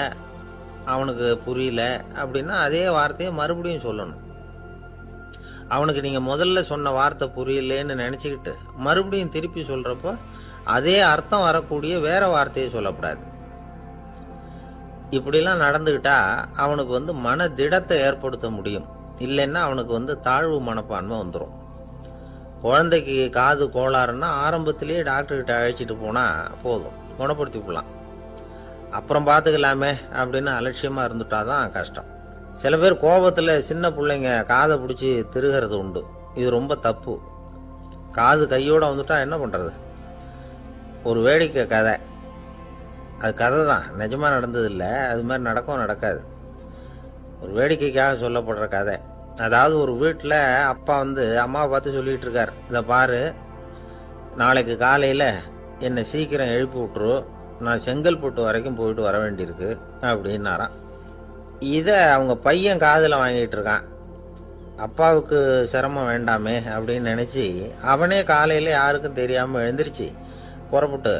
அவனுக்கு புரியல அப்படின்னா அதே வார்த்தையை மறுபடியும் சொல்லணும். அவனுக்கு நீங்க முதல்ல சொன்ன வார்த்தை புரியலன்னு நினைச்சுக்கிட்டு மறுபடியும் திருப்பி சொல்றப்போ அதே அர்த்தம் வரக்கூடிய வேற வார்த்தையை சொல்லக்கூடாது. இப்படிலாம் நடந்துகிட்டா அவனுக்கு மன திடத்தை ஏற்படுத்த முடியும். இல்லைன்னா அவனுக்கு தாழ்வு மனப்பான்மை வந்துடும். குழந்தைக்கு காது கோளாறுன்னா ஆரம்பத்திலேயே டாக்டர்கிட்ட அழைச்சிட்டு போனா போதும், குணப்படுத்தி விடலாம். அப்புறம் பார்த்துக்கலாமே அப்படின்னு அலட்சியமா இருந்துட்டாதான் கஷ்டம். சில பேர் கோபத்துல சின்ன பிள்ளைங்க காதை பிடிச்சி திருகிறது உண்டு. இது ரொம்ப தப்பு. காது கையோட வந்துட்டா என்ன பண்றது? ஒரு வேடிக்கை கதை, அது கதை தான், நிஜமா நடந்தது இல்லை, அது மாதிரி நடக்காது. ஒரு வேடிக்கைக்காக சொல்லப்படுற கதை. அதாவது ஒரு வீட்டில் அப்பா அம்மாவை பார்த்து சொல்லிட்டு இருக்கார், இதை பாரு, நாளைக்கு காலையில் என்னை சீக்கிரம் எழுப்பி விட்டுரு, நான் செங்கல்பட்டு வரைக்கும் போயிட்டு வர வேண்டியிருக்கு அப்படின்னாராம். இதை அவங்க பையன் காதில் வாங்கிட்டு இருக்கான். அப்பாவுக்கு சிரமம் வேண்டாமே அப்படின்னு நினைச்சு அவனே காலையில யாருக்கும் தெரியாம எழுந்திருச்சு புறப்பட்டு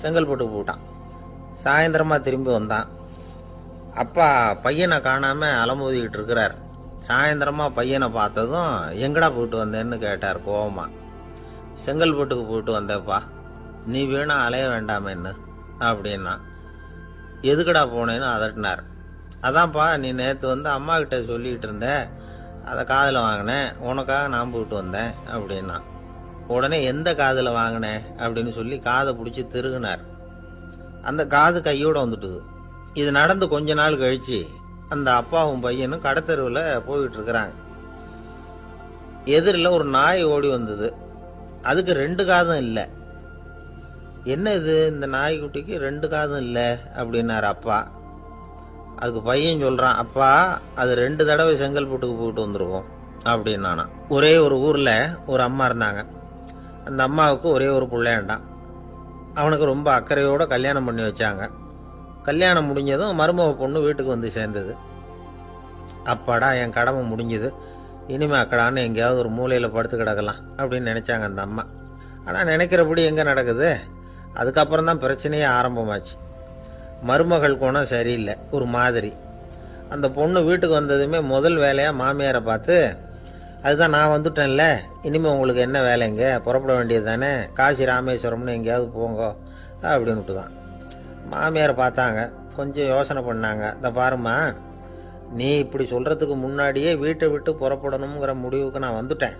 செங்கல்பட்டு போட்டான். சாயந்தரமா திரும்பி வந்தான். அப்பா பையனை காணாம அலமோதிக்கிட்டு இருக்கிறார். சாயந்தரமா பையனை பார்த்ததும் எங்கடா போயிட்டு வந்தேன்னு கேட்டார் கோவமா. செங்கல்பட்டுக்கு போயிட்டு வந்தேப்பா, நீ வீணா அலைய வேண்டாமேன்னு அப்படின்னா. எதுக்கடா போனேன்னு அதட்டினார். அதான்ப்பா, நீ நேற்று அம்மா கிட்ட சொல்லிக்கிட்டு இருந்த, அதை காதில் வாங்கினேன், உனக்காக நான் போயிட்டு வந்தேன் அப்படின்னா. உடனே எந்த காதில் வாங்கினேன் அப்படின்னு சொல்லி காதை பிடிச்சி திருகுனார். அந்த காது கையோட வந்துட்டுது. இது நடந்து கொஞ்ச நாள் கழிச்சு அந்த அப்பாவும் பையனும் கடத்தெருவில் போயிட்டு இருக்கிறாங்க. எதிரில் ஒரு நாய் ஓடி வந்தது. அதுக்கு 2 காதும் இல்லை. என்ன இது, இந்த நாய்க்குட்டிக்கு 2 காதும் இல்லை அப்படின்னாரு அப்பா. அதுக்கு பையன் சொல்றான், அப்பா அது 2 தடவை செங்கல்பட்டுக்கு போயிட்டு வந்துருவோம் அப்படின்னானா. ஒரே ஒரு ஊர்ல ஒரு அம்மா இருந்தாங்க. அந்த அம்மாவுக்கு ஒரே ஒரு பிள்ளையாண்டான். அவனுக்கு ரொம்ப அக்கறையோட கல்யாணம் பண்ணி வச்சாங்க. கல்யாணம் முடிஞ்சதும் மருமக பொண்ணு வீட்டுக்கு வந்து சேர்ந்தது. அப்பாடா, என் கடமை முடிஞ்சது, இனிமே அக்கடான்னு எங்கேயாவது ஒரு மூலையில் படுத்து கிடக்கலாம் அப்படின்னு நினைச்சாங்க அந்த அம்மா. ஆனால் நினைக்கிறபடி எங்கே நடக்குது? அதுக்கப்புறம் தான் பிரச்சனையே ஆரம்பமாச்சு. மருமகள் குணம் சரியில்லை, ஒரு மாதிரி. அந்த பொண்ணு வீட்டுக்கு வந்ததுமே முதல் வேலையாக மாமியாரை பார்த்து, அதுதான் நான் வந்துட்டேன்ல, இனிமேல் உங்களுக்கு என்ன வேலைங்க, புறப்பட வேண்டியது தானே, காசி ராமேஸ்வரம்னு எங்கேயாவது போங்க அப்படின்னுட்டு தான். மாமியாரை பார்த்தாங்க, கொஞ்சம் யோசனை பண்ணாங்க. இந்த பாருமா, நீ இப்படி சொல்கிறதுக்கு முன்னாடியே வீட்டை விட்டு புறப்படணுங்கிற முடிவுக்கு நான் வந்துட்டேன்.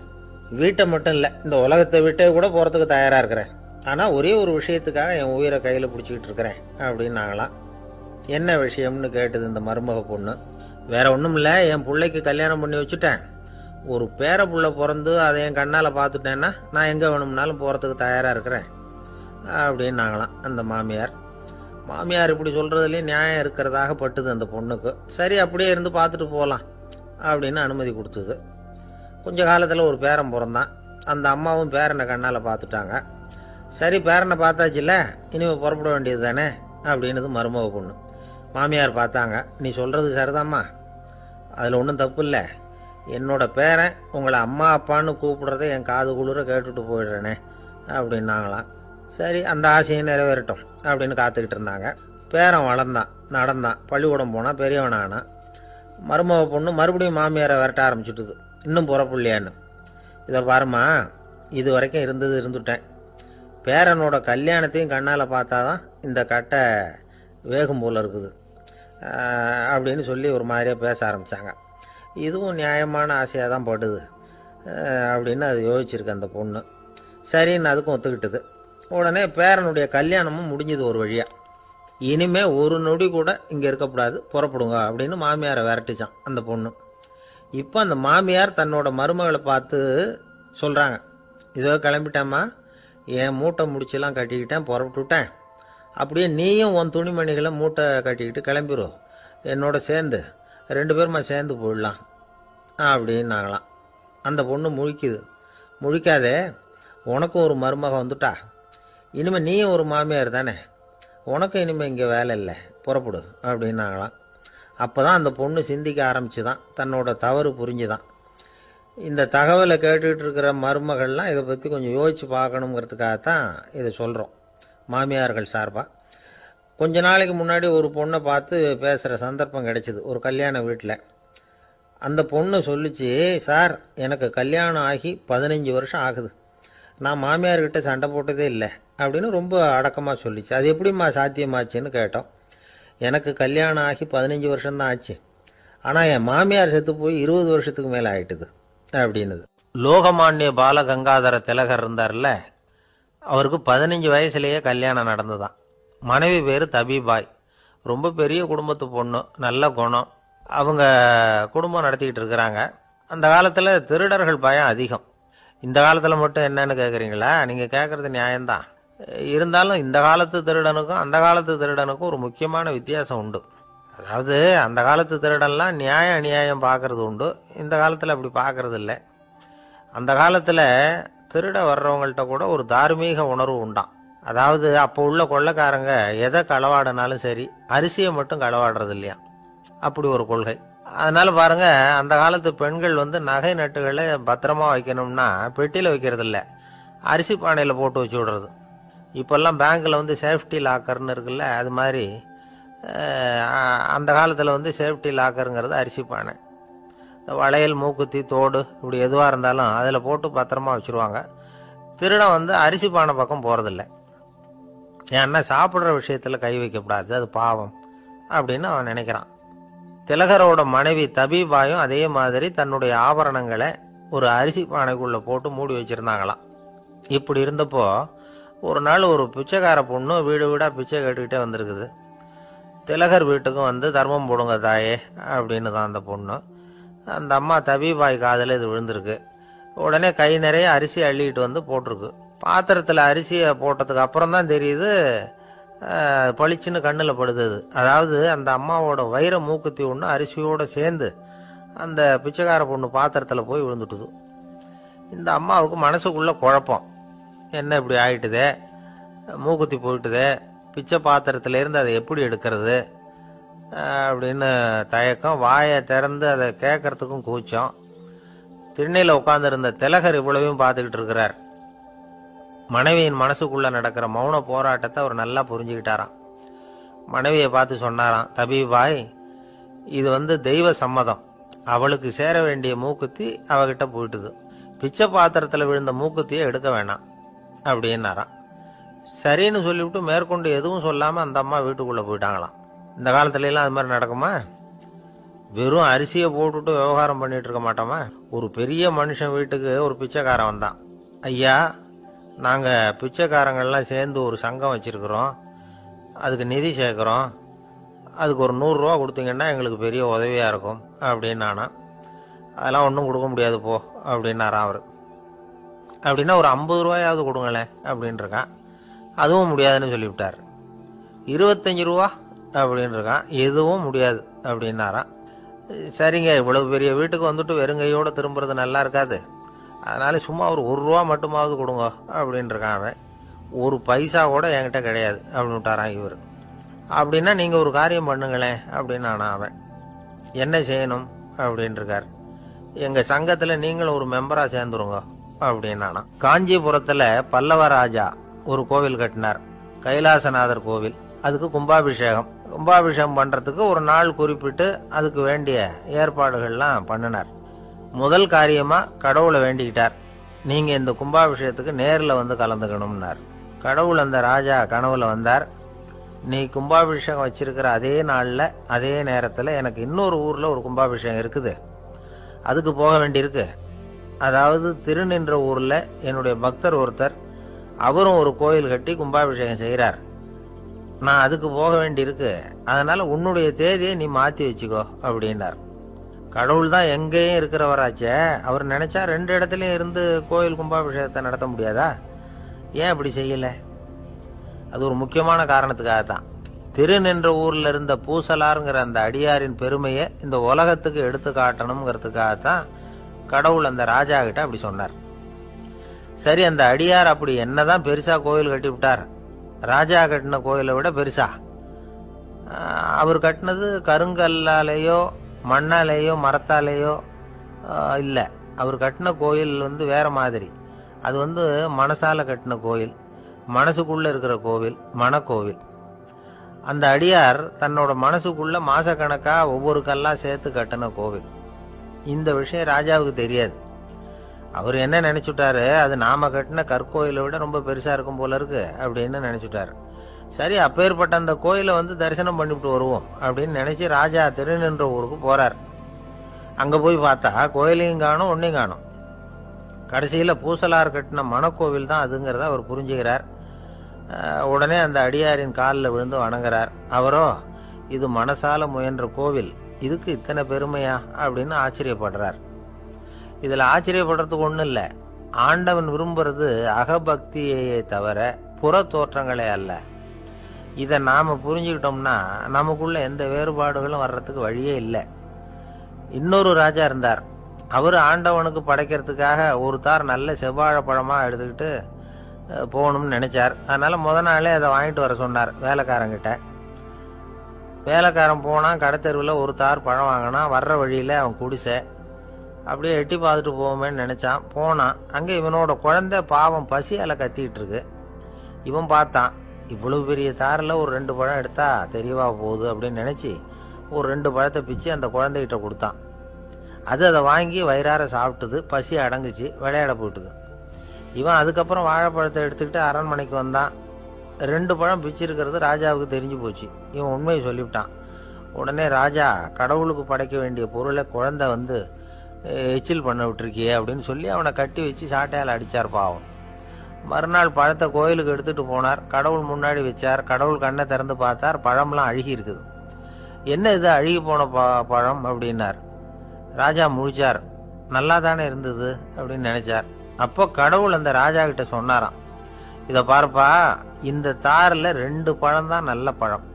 வீட்டை மட்டும் இல்லை, இந்த உலகத்தை விட்டே கூட போகிறதுக்கு தயாராக இருக்கிறேன். ஆனால் ஒரே ஒரு விஷயத்துக்காக என் உயிரை கையில் பிடிச்சிக்கிட்டு இருக்கிறேன் அப்படின்னாங்களாம். என்ன விஷயம்னு கேட்டது இந்த மருமக பொண்ணு. வேற ஒன்றும் இல்லை, என் பிள்ளைக்கு கல்யாணம் பண்ணி வச்சுட்டேன். ஒரு பேர புள்ள பிறந்து அதை என் கண்ணால் பார்த்துட்டேன்னா நான் எங்கே வேணும்னாலும் போகிறதுக்கு தயாராக இருக்கிறேன் அப்படின்னாங்களாம் அந்த மாமியார். மாமியார் இப்படி சொல்கிறதுலேயும் நியாயம் இருக்கிறதாக பட்டுது அந்த பொண்ணுக்கு. சரி, அப்படியே இருந்து பார்த்துட்டு போகலாம் அப்படின்னு அனுமதி கொடுத்தது. கொஞ்ச காலத்தில் ஒரு பேரன் பிறந்தான். அந்த அம்மாவும் பேரனை கண்ணால் பார்த்துட்டாங்க. சரி, பேரனை பார்த்தாச்சுல்ல, இனிமேல் புறப்பட வேண்டியது தானே அப்படின்னது மருமக பொண்ணு. மாமியார் பார்த்தாங்க, நீ சொல்கிறது சரிதாம்மா, அதில் ஒன்றும் தப்பு இல்லை. என்னோட பேரன் உங்களை அம்மா அப்பான்னு கூப்பிடுறத என் காது குளிர கேட்டுட்டு போயிடுறேனே அப்படின்னாங்களாம். சரி, அந்த ஆசையை நிறைவேறட்டும் அப்படின்னு காத்துக்கிட்டு இருந்தாங்க. பேரன் வளர்ந்தான், நடந்தான், பள்ளிக்கூடம் போனால் பெரியவனானான். மருமக பொண்ணு மறுபடியும் மாமியாரை விரட்ட ஆரம்பிச்சுட்டுது, இன்னும் புறப்புள்ளையான்னு. இதை பாருமா, இது வரைக்கும் இருந்துட்டேன். பேரனோட கல்யாணத்தையும் கண்ணால் பார்த்தாதான் இந்த கட்டை வேகும் போல் இருக்குது அப்படின்னு சொல்லி ஒரு மாதிரியாக பேச ஆரம்பித்தாங்க. இதுவும் நியாயமான ஆசையாக தான் படுது அப்படின்னு அது யோசிச்சிருக்கு அந்த பொண்ணு. சரின்னு அதுக்கும் ஒத்துக்கிட்டது. உடனே பேரனுடைய கல்யாணமும் முடிஞ்சது ஒரு வழியாக. இனிமே ஒரு நொடி கூட இங்கே இருக்கக்கூடாது, புறப்படுங்க அப்படின்னு மாமியாரை விரட்டிச்சான் அந்த பொண்ணு. இப்போ அந்த மாமியார் தன்னோட மருமகளை பார்த்து சொல்கிறாங்க, இதோ கிளம்பிட்டேம்மா, என் மூட்டை முடிச்செல்லாம் கட்டிக்கிட்டேன், புறப்பட்டுவிட்டேன். அப்படியே நீயும் உன் துணிமணிகளை மூட்டை கட்டிக்கிட்டு கிளம்பிடும், என்னோட சேர்ந்து 2 பேருமா சேர்ந்து போயிடலாம் அப்படின்னாங்களாம். அந்த பொண்ணு முழிக்குது. முழிக்காதே, உனக்கும் ஒரு மருமக வந்துட்டா, இனிமேல் நீயும் ஒரு மாமியார் தானே, உனக்கும் இனிமேல் இங்கே வேலை இல்லை, புறப்படு அப்படின்னாங்களாம். அப்போ தான் அந்த பொண்ணு சிந்திக்க ஆரம்பிச்சுதான், தன்னோட தவறு புரிஞ்சுதான். இந்த தகவலை கேட்டுக்கிட்டு இருக்கிற மருமகள்லாம் இதை பற்றி கொஞ்சம் யோசித்து பார்க்கணுங்கிறதுக்காகத்தான் இதை சொல்கிறோம் மாமியார்கள் சார்பாக. கொஞ்ச நாளைக்கு முன்னாடி ஒரு பொண்ணை பார்த்து பேசுகிற சந்தர்ப்பம் கிடைச்சிது ஒரு கல்யாண வீட்டில். அந்த பொண்ணு சொல்லிச்சு, சார் எனக்கு கல்யாணம் ஆகி 15 வருஷம் ஆகுது, நான் மாமியார்கிட்ட சண்டை போட்டதே இல்லை அப்படின்னு ரொம்ப அடக்கமாக சொல்லிச்சு. அது எப்படிம்மா சாத்தியமாச்சுன்னு கேட்டோம். எனக்கு கல்யாணம் ஆகி 15 வருஷம்தான் ஆச்சு, ஆனால் என் மாமியார் செத்து போய் 20 வருஷத்துக்கு மேலே ஆயிட்டுது அப்படின்னுது. லோகமானிய பாலகங்காதர திலகர் இருந்தார்ல, அவருக்கு 15 வயசுலேயே கல்யாணம் நடந்துதான். மனைவி பேர் தபிபாய், ரொம்ப பெரிய குடும்பத்து பொண்ணு, நல்ல குணம். அவங்க குடும்பம் நடத்திக்கிட்டு இருக்கிறாங்க. அந்த காலத்தில் திருடர்கள் பயம் அதிகம். இந்த காலத்தில் மட்டும் என்னன்னு கேட்குறீங்களா? நீங்கள் கேட்குறது நியாயம்தான். இருந்தாலும் இந்த காலத்து திருடனுக்கும் அந்த காலத்து திருடனுக்கும் ஒரு முக்கியமான வித்தியாசம் உண்டு. அதாவது அந்த காலத்து திருடன்லாம் நியாயம் அநியாயம் பார்க்கறது உண்டு, இந்த காலத்தில் அப்படி பார்க்கறது இல்லை. அந்த காலத்தில் திருட வர்றவங்கள்ட்ட கூட ஒரு தார்மீக உணர்வு உண்டாம். அதாவது அப்போ உள்ள கொள்ளைக்காரங்க எதை களவாடினாலும் சரி, அரிசியை மட்டும் களவாடுறது இல்லையா, அப்படி ஒரு கொள்கை. அதனால பாருங்க, அந்த காலத்து பெண்கள் நகை நட்டுகளை பத்திரமா வைக்கணும்னா பெட்டியில் வைக்கிறது இல்லை, அரிசி பானையில் போட்டு வச்சு விடுறது. இப்போல்லாம் பேங்க்கில் சேஃப்டி லாக்கர்னு இருக்குல்ல, அது மாதிரி அந்த காலத்தில் சேஃப்டி லாக்கருங்கிறது அரிசி பானை. வளையல், மூக்குத்தி, தோடு இப்படி எதுவாக இருந்தாலும் அதில் போட்டு பத்திரமா வச்சுருவாங்க. திருடன் அரிசி பானை பக்கம் போகிறதில்ல. ஏன்னா சாப்பிட்ற விஷயத்தில் கை வைக்கக்கூடாது, அது பாவம் அப்படின்னு அவன் நினைக்கிறான். திலகரோட மனைவி தபிபாயும் அதே மாதிரி தன்னுடைய ஆபரணங்களை ஒரு அரிசி பானைக்குள்ளே போட்டு மூடி வச்சுருந்தாங்களாம். இப்படி இருந்தப்போ ஒரு நாள் ஒரு பிச்சைக்கார பொண்ணு வீடு வீடாக பிச்சை கேட்டுக்கிட்டே வந்திருக்குது. திலகர் வீட்டுக்கும் தர்மம் போடுங்க தாயே அப்படின்னு தான் அந்த பொண்ணு. அந்த அம்மா தபிபாய் காதில் இது விழுந்திருக்கு. உடனே கை நிறைய அரிசி அள்ளிக்கிட்டு போட்டிருக்கு. பாத்திரத்தில் அரிசியை போட்டதுக்கு அப்புறம் தான் தெரியுது, பளிச்சுன்னு கண்ணில் படுது. அதாவது அந்த அம்மாவோட வைர மூக்குத்தி ஒன்று அரிசியோடு சேர்ந்து அந்த பிச்சைக்கார பொண்ணு பாத்திரத்தில் போய் விழுந்துட்டுது. இந்த அம்மாவுக்கு மனசுக்குள்ளே குழப்பம், என்ன இப்படி ஆயிட்டுதே, மூக்குத்தி போயிட்டுதே, பிச்சை பாத்திரத்திலேருந்து அதை எப்படி எடுக்கிறது அப்படின்னு தயக்கம். வாயை திறந்து அதை கேட்கறதுக்கும் கூச்சம். திண்ணையில உட்கார்ந்திருந்த திலகர் இவ்வளவையும் பார்த்துக்கிட்டு இருக்கிறார். மனைவியின் மனசுக்குள்ள நடக்கிற மௌன போராட்டத்தை அவர் நல்லா புரிஞ்சுக்கிட்டாராம். மனைவியை பார்த்து சொன்னாராம், தபீபாய், இது தெய்வ சம்மதம். அவளுக்கு சேர வேண்டிய மூக்குத்தி அவகிட்ட போயிட்டுது. பிச்சை பாத்திரத்தில் விழுந்த மூக்குத்தியை எடுக்க வேணாம் அப்படின்னாராம். சரின்னு சொல்லிவிட்டு மேற்கொண்டு எதுவும் சொல்லாம அந்த அம்மா வீட்டுக்குள்ள போயிட்டாங்களாம். இந்த காலத்துல எல்லாம் அது மாதிரி நடக்குமா? வெறும் அரிசியை போட்டுட்டு விவகாரம் பண்ணிட்டு இருக்க மாட்டோமா? ஒரு பெரிய மனுஷன் வீட்டுக்கு ஒரு பிச்சைக்காரன் வந்தான். ஐயா, நாங்க பிச்சைக்காரங்கள்லாம் சேர்ந்து ஒரு சங்கம் வச்சிருக்கிறோம், அதுக்கு நிதி சேர்க்கிறோம், அதுக்கு ஒரு 100 ரூபா கொடுத்தீங்கன்னா எங்களுக்கு பெரிய உதவியா இருக்கும் அப்படின்னானா. அதெல்லாம் ஒன்றும் கொடுக்க முடியாது போ அப்படின்னாராம் அவர். அப்படின்னா ஒரு 50 ரூபாயாவது கொடுங்களேன் அப்படின்னு இருக்கான். அதுவும் முடியாதுன்னு சொல்லிவிட்டார். 25 ரூபா அப்படின்னு இருக்கான். எதுவும் முடியாது அப்படின்னாராம். சரிங்க, இவ்வளவு பெரிய வீட்டுக்கு வந்துட்டு வெறுங்கையோட திரும்புறது நல்லா இருக்காது, அதனால சும்மா ஒரு 1 ரூபா மட்டுமாவது கொடுங்க அப்படின்னு இருக்கான் அவன். ஒரு பைசா கூட என்கிட்ட கிடையாது அப்படின்னு விட்டாரான் இவர். அப்படின்னா நீங்க ஒரு காரியம் பண்ணுங்களேன் அப்படின்னானா அவன். என்ன செய்யணும் அப்படின்னு இருக்கார். எங்க சங்கத்துல நீங்களும் ஒரு மெம்பரா சேர்ந்துருங்க அப்படின்னானா. காஞ்சிபுரத்துல பல்லவ ராஜா ஒரு கோவில் கட்டினார், கைலாசநாதர் கோவில். அதுக்கு கும்பாபிஷேகம் பண்றதுக்கு ஒரு நாள் குறிப்பிட்டு அதுக்கு வேண்டிய ஏற்பாடுகள்லாம் பண்ணினார். முதல் காரியமா கடவுளை வேண்டிக்கிட்டார், நீங்க இந்த கும்பாபிஷேகத்துக்கு நேரில் வந்து கலந்துக்கணும்னார். கடவுள் அந்த ராஜா கனவுல வந்தார். நீ கும்பாபிஷேகம் வச்சிருக்கிற அதே நாள்ல அதே நேரத்துல எனக்கு இன்னொரு ஊர்ல ஒரு கும்பாபிஷேகம் இருக்குது, அதுக்கு போக வேண்டியிருக்கு. அதாவது திருநின்ற ஊர்ல என்னுடைய பக்தர் ஒருத்தர், அவரும் ஒரு கோயில் கட்டி கும்பாபிஷேகம் செய்கிறார், நான் அதுக்கு போக வேண்டியிருக்கு, அதனால உன்னுடைய தேதியை நீ மாத்தி வச்சுக்கோ அப்படின்னார். கடவுள் தான் எங்கேயும் இருக்கிறவராச்சே, அவர் நினைச்சா 2 இடத்துலயும் இருந்து கோயில் கும்பாபிஷேகத்தை நடத்த முடியாதா? ஏன் அப்படி செய்யல? அது ஒரு முக்கியமான காரணத்துக்காகத்தான். திருநின்ற ஊர்ல இருந்த பூசலாருங்கிற அந்த அடியாரின் பெருமையை இந்த உலகத்துக்கு எடுத்து காட்டணுங்கிறதுக்காகத்தான் கடவுள் அந்த ராஜா கிட்ட அப்படி சொன்னார். சரி, அந்த அடியார் அப்படி என்னதான் பெருசா கோயில் கட்டி விட்டார்? ராஜா கட்டின கோயிலை விட பெருசா? அவர் கட்டினது கருங்கல்லாலேயோ மண்ணாலேயோ மரத்தாலேயோ இல்லை. அவர் கட்டின கோயில் வேற மாதிரி. அது மனசால கட்டின கோயில், மனசுக்குள்ள இருக்கிற கோவில், மனக்கோவில். அந்த அடியார் தன்னோட மனசுக்குள்ள மாசக்கணக்கா ஒவ்வொரு கல்லா சேர்த்து கட்டின கோவில். இந்த விஷயம் ராஜாவுக்கு தெரியாது. அவர் என்ன நினைச்சுட்டாரு, அது நாம கட்டின கற்கோயிலை விட ரொம்ப பெருசா இருக்கும் போல இருக்கு அப்படின்னு நினைச்சுட்டாரு. சரி, அப்பேற்பட்ட அந்த கோயிலை தரிசனம் பண்ணிவிட்டு வருவோம் அப்படின்னு நினைச்சு ராஜா திருநின்ற ஊருக்கு போறார். அங்க போய் பார்த்தா கோயிலையும் காணும், ஒன்னையும் காணும். கடைசியில பூசலார் கட்டின மனக்கோவில் தான் அதுங்கிறத அவர் புரிஞ்சுக்கிறார். உடனே அந்த அடியாரின் காலில் விழுந்து வணங்குறார். அவரோ, இது மனசால முயன்ற கோவில், இதுக்கு இத்தனை பெருமையா அப்படின்னு ஆச்சரியப்படுறார். இதுல ஆச்சரியப்படுறதுக்கு ஒண்ணும் இல்லை. ஆண்டவன் விரும்புறது அகபக்தியையே தவிர புற தோற்றங்களே அல்ல. இதை நாம புரிஞ்சுக்கிட்டோம்னா நமக்குள்ள எந்த வேறுபாடுகளும் வர்றதுக்கு வழியே இல்லை. இன்னொரு ராஜா இருந்தார். அவர் ஆண்டவனுக்கு படைக்கிறதுக்காக ஒரு தார் நல்ல செவ்வாழை பழமா எடுத்துக்கிட்டு போகணும்னு நினைச்சார். அதனால முத நாளே அதை வாங்கிட்டு வர சொன்னார் வேலைக்காரங்கிட்ட. வேலைக்காரன் போனான், கடைத்தெருவில் ஒரு தார் பழம் வாங்கினான். வர்ற வழியில அவன் குடிசை அப்படியே எட்டி பார்த்துட்டு போவோமேன்னு நினைச்சான். போனான். அங்கே இவனோட குழந்தை பாவம் பசியால கத்திக்கிட்டு இருக்கு. இவன் பார்த்தான், இவ்வளவு பெரிய தாரில் ஒரு 2 பழம் எடுத்தா தெரியவா போகுது அப்படின்னு நினைச்சு ஒரு 2 பழத்தை பிச்சு அந்த குழந்தைகிட்ட கொடுத்தான். அதை வாங்கி வயிறார சாப்பிட்டுது, பசி அடங்குச்சு, விளையாட போயிட்டுது. இவன் அதுக்கப்புறம் வாழைப்பழத்தை எடுத்துக்கிட்டு அரண்மனைக்கு வந்தான். 2 பழம் பிச்சிருக்கிறது ராஜாவுக்கு தெரிஞ்சு போச்சு. இவன் உண்மையை சொல்லிவிட்டான். உடனே ராஜா, கடவுளுக்கு படைக்க வேண்டிய பொருளை குழந்தை எச்சில் பண்ண விட்டுருக்கியே அப்படின்னு சொல்லி அவனை கட்டி வச்சு சாட்டையால் அடிச்சார் பாவம். மறுநாள் பழத்தை கோயிலுக்கு எடுத்துட்டு போனார். கடவுள் முன்னாடி வச்சார். கடவுள் கண்ணை திறந்து பார்த்தார், பழம்லாம் அழுகி இருக்குது. என்ன இது அழுகி போன பழம் அப்படின்னார். ராஜா முழிச்சார். நல்லா தானே இருந்தது அப்படின்னு நினைச்சார். அப்போ கடவுள் அந்த ராஜா கிட்ட சொன்னாராம், இதை பார்ப்பா, இந்த தாரில் 2 பழம் தான் நல்ல பழம்,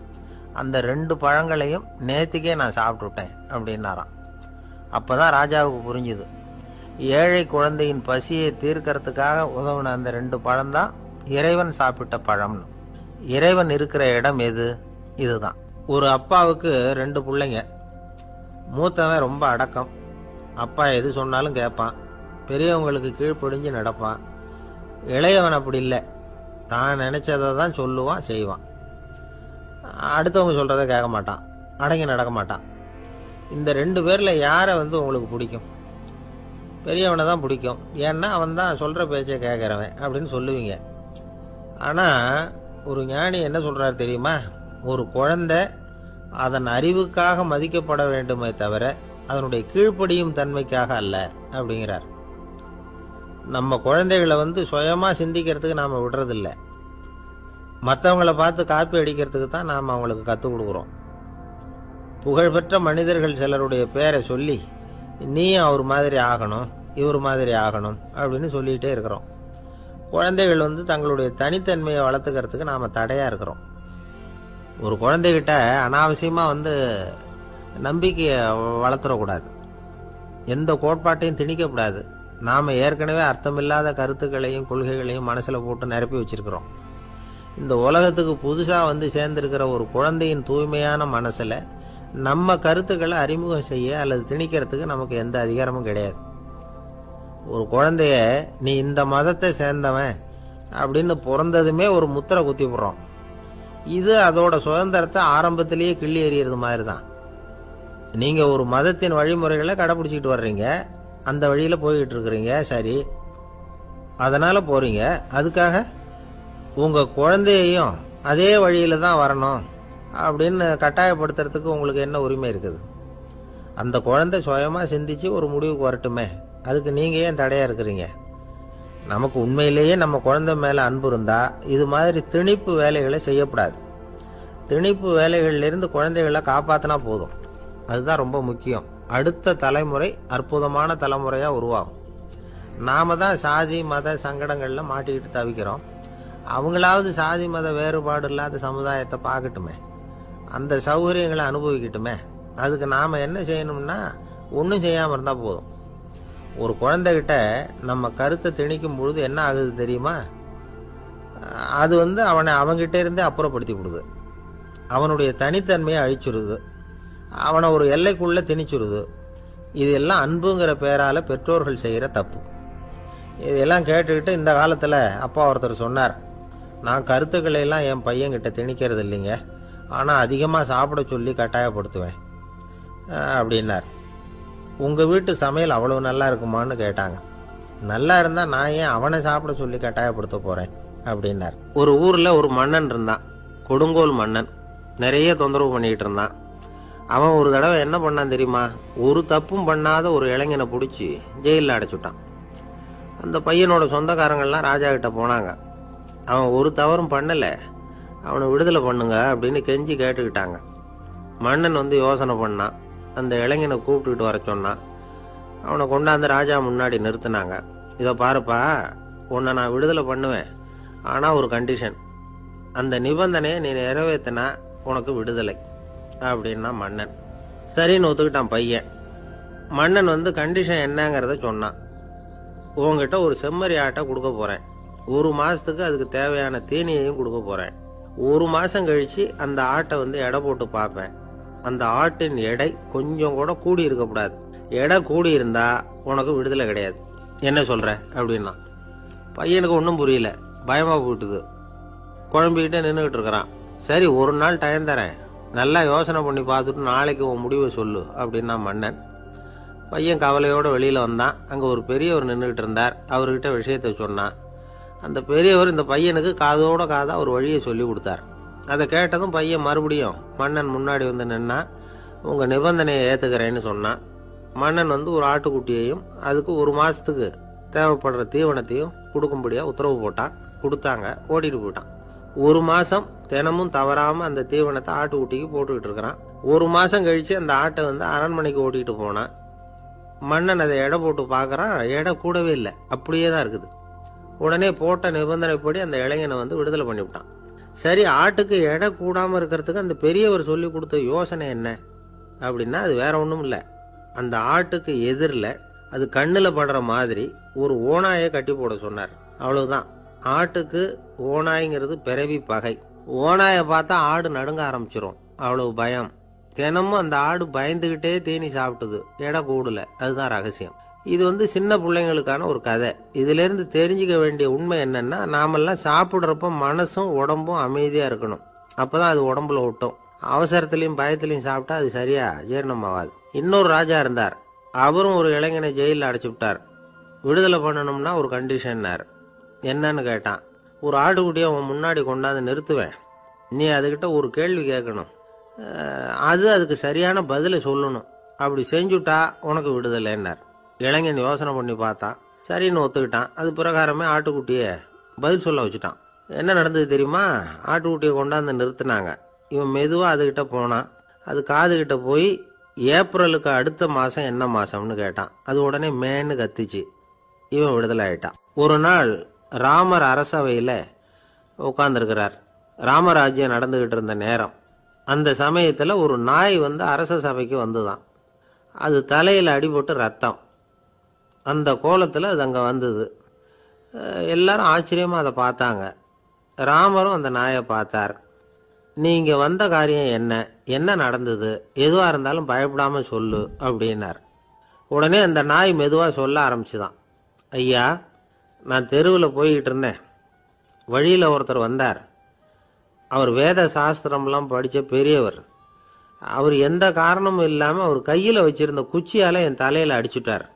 அந்த 2 பழங்களையும் நேத்திக்கே நான் சாப்பிட்டுட்டேன் அப்படின்னாராம். அப்பதான் ராஜாவுக்கு புரிஞ்சுது, ஏழை குழந்தையின் பசியை தீர்க்கறதுக்காக உதவுன அந்த 2 பழம் தான் இறைவன் சாப்பிட்ட பழம்னு. இறைவன் இருக்கிற இடம் எது? இதுதான். ஒரு அப்பாவுக்கு 2 பிள்ளைங்க. மூத்தவன் ரொம்ப அடக்கம், அப்பா எது சொன்னாலும் கேட்பான். பெரியவங்களுக்கு கீழ்ப்படிஞ்சு நடப்பான். இளையவன் அப்படி இல்லை, தான் நினைச்சதை தான் சொல்லுவான், செய்வான். அடுத்தவங்க சொல்றதை கேட்க மாட்டான், அடங்கி நடக்க மாட்டான். இந்த 2 பேர்ல யாரை உங்களுக்கு பிடிக்கும்? பெரியவனை தான் பிடிக்கும். ஏன்னா அவன் தான் சொல்ற பேச்சை கேட்கறவன் அப்படின்னு சொல்லுவீங்க. ஆனா ஒரு ஞானி என்ன சொல்றாரு தெரியுமா? ஒரு குழந்தை அதன் அறிவுக்காக மதிக்கப்பட வேண்டுமே தவிர அதனுடைய கீழ்ப்படியும் தன்மைக்காக அல்ல அப்படிங்கிறார். நம்ம குழந்தைகளை சுயமா சிந்திக்கிறதுக்கு நாம விடுறதில்ல, மற்றவங்களை பார்த்து காப்பி அடிக்கிறதுக்கு தான் நாம் அவங்களுக்கு கற்றுக் கொடுக்குறோம். புகழ்பெற்ற மனிதர்கள் சிலருடைய பேரை சொல்லி நீயும் அவர் மாதிரி ஆகணும், இவர் மாதிரி ஆகணும் அப்படின்னு சொல்லிகிட்டே இருக்கிறோம். குழந்தைகள் தங்களுடைய தனித்தன்மையை வளர்த்துக்கிறதுக்கு நாம் தடையாக இருக்கிறோம். ஒரு குழந்தைகிட்ட அனாவசியமாக நம்பிக்கையை வளர்த்துடக்கூடாது, எந்த கோட்பாட்டையும் திணிக்கக்கூடாது. நாம் ஏற்கனவே அர்த்தமில்லாத கருத்துக்களையும் கொள்கைகளையும் மனசில் போட்டு நிரப்பி வச்சிருக்கிறோம். இந்த உலகத்துக்கு புதுசாக சேர்ந்திருக்கிற ஒரு குழந்தையின் தூய்மையான மனசில் நம்ம கருத்துக்களை அறிமுகம் செய்ய அல்லது திணிக்கிறதுக்கு நமக்கு எந்த அதிகாரமும் கிடையாது. ஒரு குழந்தைய நீ இந்த மதத்தை சேர்ந்தவன் அப்படின்னு பிறந்ததுமே ஒரு முத்திரை குத்தி போடுறோம். இது அதோட சுதந்திரத்தை ஆரம்பத்திலேயே கிள்ளி எறியறது மாதிரி தான். நீங்க ஒரு மதத்தின் வழிமுறைகளை கடைபிடிச்சிட்டு வர்றீங்க, அந்த வழியில போய்கிட்டு இருக்கிறீங்க, சரி, அதனால போறீங்க. அதுக்காக உங்க குழந்தையையும் அதே வழியில தான் வரணும் அப்படின்னு கட்டாயப்படுத்துறதுக்கு உங்களுக்கு என்ன உரிமை இருக்குது? அந்த குழந்தை சுயமா சிந்திச்சு ஒரு முடிவுக்கு வரட்டுமே, அதுக்கு நீங்க ஏன் தடையா இருக்கிறீங்க? நமக்கு உண்மையிலேயே நம்ம குழந்தை மேல அன்பு இருந்தா இது மாதிரி திணிப்பு வேலைகளை செய்யக்கூடாது. திணிப்பு வேலைகளிலிருந்து குழந்தைகளை காப்பாத்தினா போதும், அதுதான் ரொம்ப முக்கியம். அடுத்த தலைமுறை அற்புதமான தலைமுறையா உருவாகும். நாம தான் சாதி மத சங்கடங்கள்ல மாட்டிக்கிட்டு தவிக்கிறோம். அவங்களாவது சாதி மத வேறுபாடு இல்லாத சமுதாயத்தை பார்க்கட்டுமே, அந்த சௌகரியங்களை அனுபவிக்கட்டுமே. அதுக்கு நாம என்ன செய்யணும்னா ஒன்றும் செய்யாம இருந்தா போதும். ஒரு குழந்தைகிட்ட நம்ம கருத்தை திணிக்கும் பொழுது என்ன ஆகுது தெரியுமா? அது அவனை அவங்கிட்ட இருந்தே அப்புறப்படுத்தி விடுது, அவனுடைய தனித்தன்மையை அழிச்சுடுது, அவனை ஒரு எல்லைக்குள்ள திணிச்சுடுது. இதெல்லாம் அன்புங்கிற பேரால பெற்றோர்கள் செய்கிற தப்பு. இதெல்லாம் கேட்டுக்கிட்டு இந்த காலத்தில் அப்பா ஒருத்தர் சொன்னார், நான் கருத்துக்களை எல்லாம் என் பையன்கிட்ட திணிக்கிறது இல்லைங்க, ஆனால் அதிகமாக சாப்பிட சொல்லி கட்டாயப்படுத்துவேன் அப்படின்னார். உங்கள் வீட்டு சமையல் அவ்வளவு நல்லா இருக்குமான்னு கேட்டாங்க. நல்லா இருந்தால் நான் ஏன் அவனை சாப்பிட சொல்லி கட்டாயப்படுத்த போகிறேன் அப்படின்னார். ஒரு ஊரில் ஒரு மன்னன் இருந்தான், கொடுங்கோல் மன்னன். நிறைய தொந்தரவு பண்ணிக்கிட்டு இருந்தான். அவன் ஒரு தடவை என்ன பண்ணான் தெரியுமா? ஒரு தப்பும் பண்ணாத ஒரு இளைஞனை பிடிச்சி ஜெயிலில் அடைச்சுட்டான். அந்த பையனோட சொந்தக்காரங்கள்லாம் ராஜா கிட்ட போனாங்க. அவன் ஒரு தவறும் பண்ணலை, அவனை விடுதலை பண்ணுங்க அப்படின்னு கெஞ்சி கேட்டுக்கிட்டாங்க. மன்னன் யோசனை பண்ணான், அந்த இளைஞனை கூப்பிட்டுக்கிட்டு வர சொன்னான். அவனை கொண்டாந்து ராஜா முன்னாடி நிறுத்தினாங்க. இதை பாருப்பா, உன்னை நான் விடுதலை பண்ணுவேன், ஆனால் ஒரு கண்டிஷன், அந்த நிபந்தனையை நீ நிறைவேற்றினா உனக்கு விடுதலை அப்படின்னா மன்னன். சரின்னு ஒத்துக்கிட்டான் பையன். மன்னன் கண்டிஷன் என்னங்கிறத சொன்னான். உங்ககிட்ட ஒரு செம்மறி ஆட்டை கொடுக்க போறேன், 1 மாசத்துக்கு அதுக்கு தேவையான தீனியையும் கொடுக்க போறேன். 1 மாசம் கழிச்சு அந்த ஆட்டை எடை போட்டு பார்ப்பேன். அந்த ஆட்டின் எடை கொஞ்சம் கூட கூடி இருக்கக்கூடாது. எடை கூடி இருந்தா உனக்கு விடுதலை கிடையாது. என்ன சொல்ற அப்படின்னா பையனுக்கு ஒன்றும் புரியல, பயமா போட்டுது. குழம்பிக்கிட்டே நின்றுகிட்டு இருக்கிறான். சரி, ஒரு நாள் டைம் தரேன், நல்லா யோசனை பண்ணி பார்த்துட்டு நாளைக்கு உன் முடிவை சொல்லு அப்படின்னா மன்னன். பையன் கவலையோட வெளியில வந்தான். அங்க ஒரு பெரியவர் நின்றுகிட்டு இருந்தார். அவர்கிட்ட விஷயத்த சொன்னான். அந்த பெரியவர் இந்த பையனுக்கு காதோட காதா ஒரு வழியை சொல்லி கொடுத்தார். அதை கேட்டதும் பையன் மறுபடியும் மன்னன் முன்னாடி நின்னா, உங்க நிபந்தனையை ஏத்துக்கிறேன்னு சொன்னான். மன்னன் ஒரு ஆட்டுக்குட்டியையும் அதுக்கு 1 மாசத்துக்கு தேவைப்படுற தீவனத்தையும் கொடுக்கும்படியா உத்தரவு போட்டான். கொடுத்தாங்க, ஓடிட்டு போயிட்டான். 1 மாசம் தினமும் தவறாம அந்த தீவனத்தை ஆட்டுக்குட்டிக்கு போட்டுக்கிட்டு இருக்கிறான். 1 மாசம் கழிச்சு அந்த ஆட்டை அரண்மனைக்கு ஓட்டிகிட்டு போனான். மன்னன் அதை எடை போட்டு பார்க்கறான், எடை கூடவே இல்லை, அப்படியே தான் இருக்குது. உடனே போட்ட நிபந்தனைப்படி அந்த இளைஞனை விடுதலை பண்ணிவிட்டான். சரி, ஆட்டுக்கு எடை கூடாம இருக்கிறதுக்கு அந்த பெரியவர் சொல்லி கொடுத்த யோசனை என்ன அப்படின்னா, அது வேற ஒன்றும் இல்லை. அந்த ஆட்டுக்கு எதிரில் அது கண்ணில் படுற மாதிரி ஒரு ஓநாயை கட்டி போட சொன்னார். அவ்வளவுதான். ஆட்டுக்கு ஓநாய்ங்கிறது பிறவி பகை. ஓநாயை பார்த்தா ஆடு நடுங்க ஆரம்பிச்சிரும், அவ்வளவு பயம். தினமும் அந்த ஆடு பயந்துகிட்டே தீனி சாப்பிட்டுது, எடை கூடல. அதுதான் ரகசியம். இது சின்ன பிள்ளைங்களுக்கான ஒரு கதை. இதிலேருந்து தெரிஞ்சுக்க வேண்டிய உண்மை என்னன்னா, நாமெல்லாம் சாப்பிட்றப்ப மனசும் உடம்பும் அமைதியாக இருக்கணும். அப்போ தான் அது உடம்புல ஒட்டும். அவசரத்துலையும் பயத்துலையும் சாப்பிட்டா அது சரியா ஜீரணம் ஆகாது. இன்னொரு ராஜா இருந்தார். அவரும் ஒரு இளைஞனை ஜெயிலில் அடைச்சி விட்டார். விடுதலை பண்ணணும்னா ஒரு கண்டிஷன்னார். என்னன்னு கேட்டான். ஒரு ஆட்டுக்குட்டியை அவன் முன்னாடி கொண்டாந்து நிறுத்துவேன். நீ அதுக்கிட்ட ஒரு கேள்வி கேட்கணும். அதுக்கு சரியான பதிலை சொல்லணும். அப்படி செஞ்சுட்டா உனக்கு விடுதலைன்னார். இளைஞன் யோசனை பண்ணி பார்த்தான். சரின்னு ஒத்துக்கிட்டான். அது பிரகாரமே ஆட்டுக்குட்டியை பதில் சொல்ல வச்சுட்டான். என்ன நடந்தது தெரியுமா? ஆட்டுக்குட்டியை கொண்டாந்து நிறுத்தினாங்க. இவன் மெதுவாக அதுகிட்ட போனான். அது காதுகிட்ட போய் ஏப்ரலுக்கு அடுத்த மாதம் என்ன மாதம்னு கேட்டான். அது உடனே மேன்னு கத்திச்சு. இவன் விடுதலை ஆயிட்டான். ஒரு நாள் ராமர் அரசவையில் உட்கார்ந்துருக்கிறார். ராமராஜ்யம் நடந்துகிட்டு இருந்த நேரம். அந்த சமயத்தில் ஒரு நாய் அரச சபைக்கு வந்துதான். அது தலையில் அடிபட்டு ரத்தம். அந்த கோலத்தில் அது அங்கே வந்தது. எல்லாரும் ஆச்சரியமாக அதை பார்த்தாங்க. ராமரும் அந்த நாயை பார்த்தார். நீங்கள் வந்த காரியம் என்ன, என்ன நடந்தது, எதுவாக இருந்தாலும் பயப்படாமல் சொல்லு அப்படின்னார். உடனே அந்த நாய் மெதுவாக சொல்ல ஆரம்பிச்சுதான். ஐயா, நான் தெருவில் போய்கிட்டு இருந்தேன். வழியில் ஒருத்தர் வந்தார். அவர் வேத சாஸ்திரம்லாம் படித்த பெரியவர். அவர் எந்த காரணமும் இல்லாமல் அவர் கையில் வச்சிருந்த குச்சியால் என் தலையில் அடிச்சுட்டார்.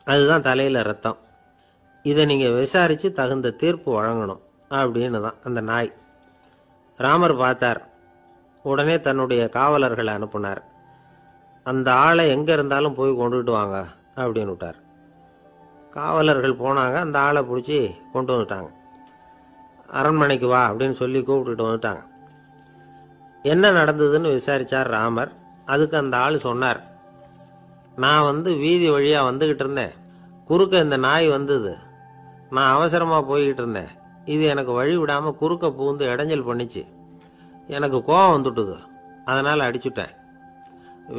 அதுதான் தலையில் ரத்தம். இதை நீங்கள் விசாரித்து தகுந்த தீர்ப்பு வழங்கணும் அப்படின்னு தான் அந்த நாய். ராமர் பார்த்தார். உடனே தன்னுடைய காவலர்களை அனுப்புனார். அந்த ஆளை எங்கே இருந்தாலும் போய் கொண்டுகிட்டு வாங்க அப்படின்னு விட்டார். காவலர்கள் போனாங்க. அந்த ஆளை பிடிச்சி கொண்டு வந்துட்டாங்க. அரண்மனைக்கு வா அப்படின்னு சொல்லி கூப்பிட்டுட்டு வந்துட்டாங்க. என்ன நடந்ததுன்னு விசாரித்தார் ராமர். அதுக்கு அந்த ஆள் சொன்னார். நான் வீதி வழியாக வந்துக்கிட்டு இருந்தேன். குறுக்க இந்த நாய் வந்தது. நான் அவசரமாக போய்கிட்டு இருந்தேன். இது எனக்கு வழி விடாமல் குறுக்க பூந்து இடைஞ்சல் பண்ணிச்சு. எனக்கு கோபம் வந்துட்டுது. அதனால் அடிச்சுட்டேன்.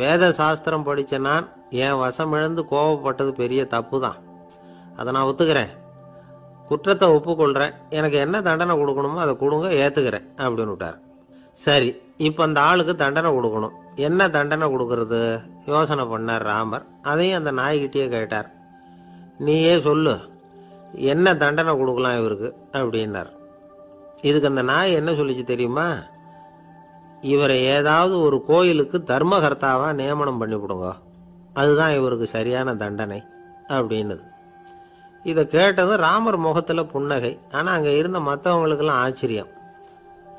வேத சாஸ்திரம் படித்த நான் என் வசம் இழந்து கோபப்பட்டது பெரிய தப்பு தான். அதை நான் ஒத்துக்கிறேன். குற்றத்தை ஒப்புக்கொள்கிறேன். எனக்கு என்ன தண்டனை கொடுக்கணுமோ அதை கொடுங்க, ஏற்றுக்கிறேன் அப்படின்னு விட்டார். சரி, இப்போ அந்த ஆளுக்கு தண்டனை கொடுக்கணும். என்ன தண்டனை கொடுக்கறது யோசனை பண்ணார் ராமர். அதையும் அந்த நாய்கிட்டே கேட்டார். நீயே சொல்லு, என்ன தண்டனை கொடுக்கலாம் இவருக்கு அப்படின்னார். இதுக்கு அந்த நாய் என்ன சொல்லிச்சு தெரியுமா? இவரை ஏதாவது ஒரு கோயிலுக்கு தர்மகர்த்தாவாக நியமனம் பண்ணி கொடுங்க, அதுதான் இவருக்கு சரியான தண்டனை அப்படின்னுது. இதை கேட்டதும் ராமர் முகத்தில் புன்னகை. ஆனால் அங்கே இருந்த மற்றவங்களுக்கெல்லாம் ஆச்சரியம்.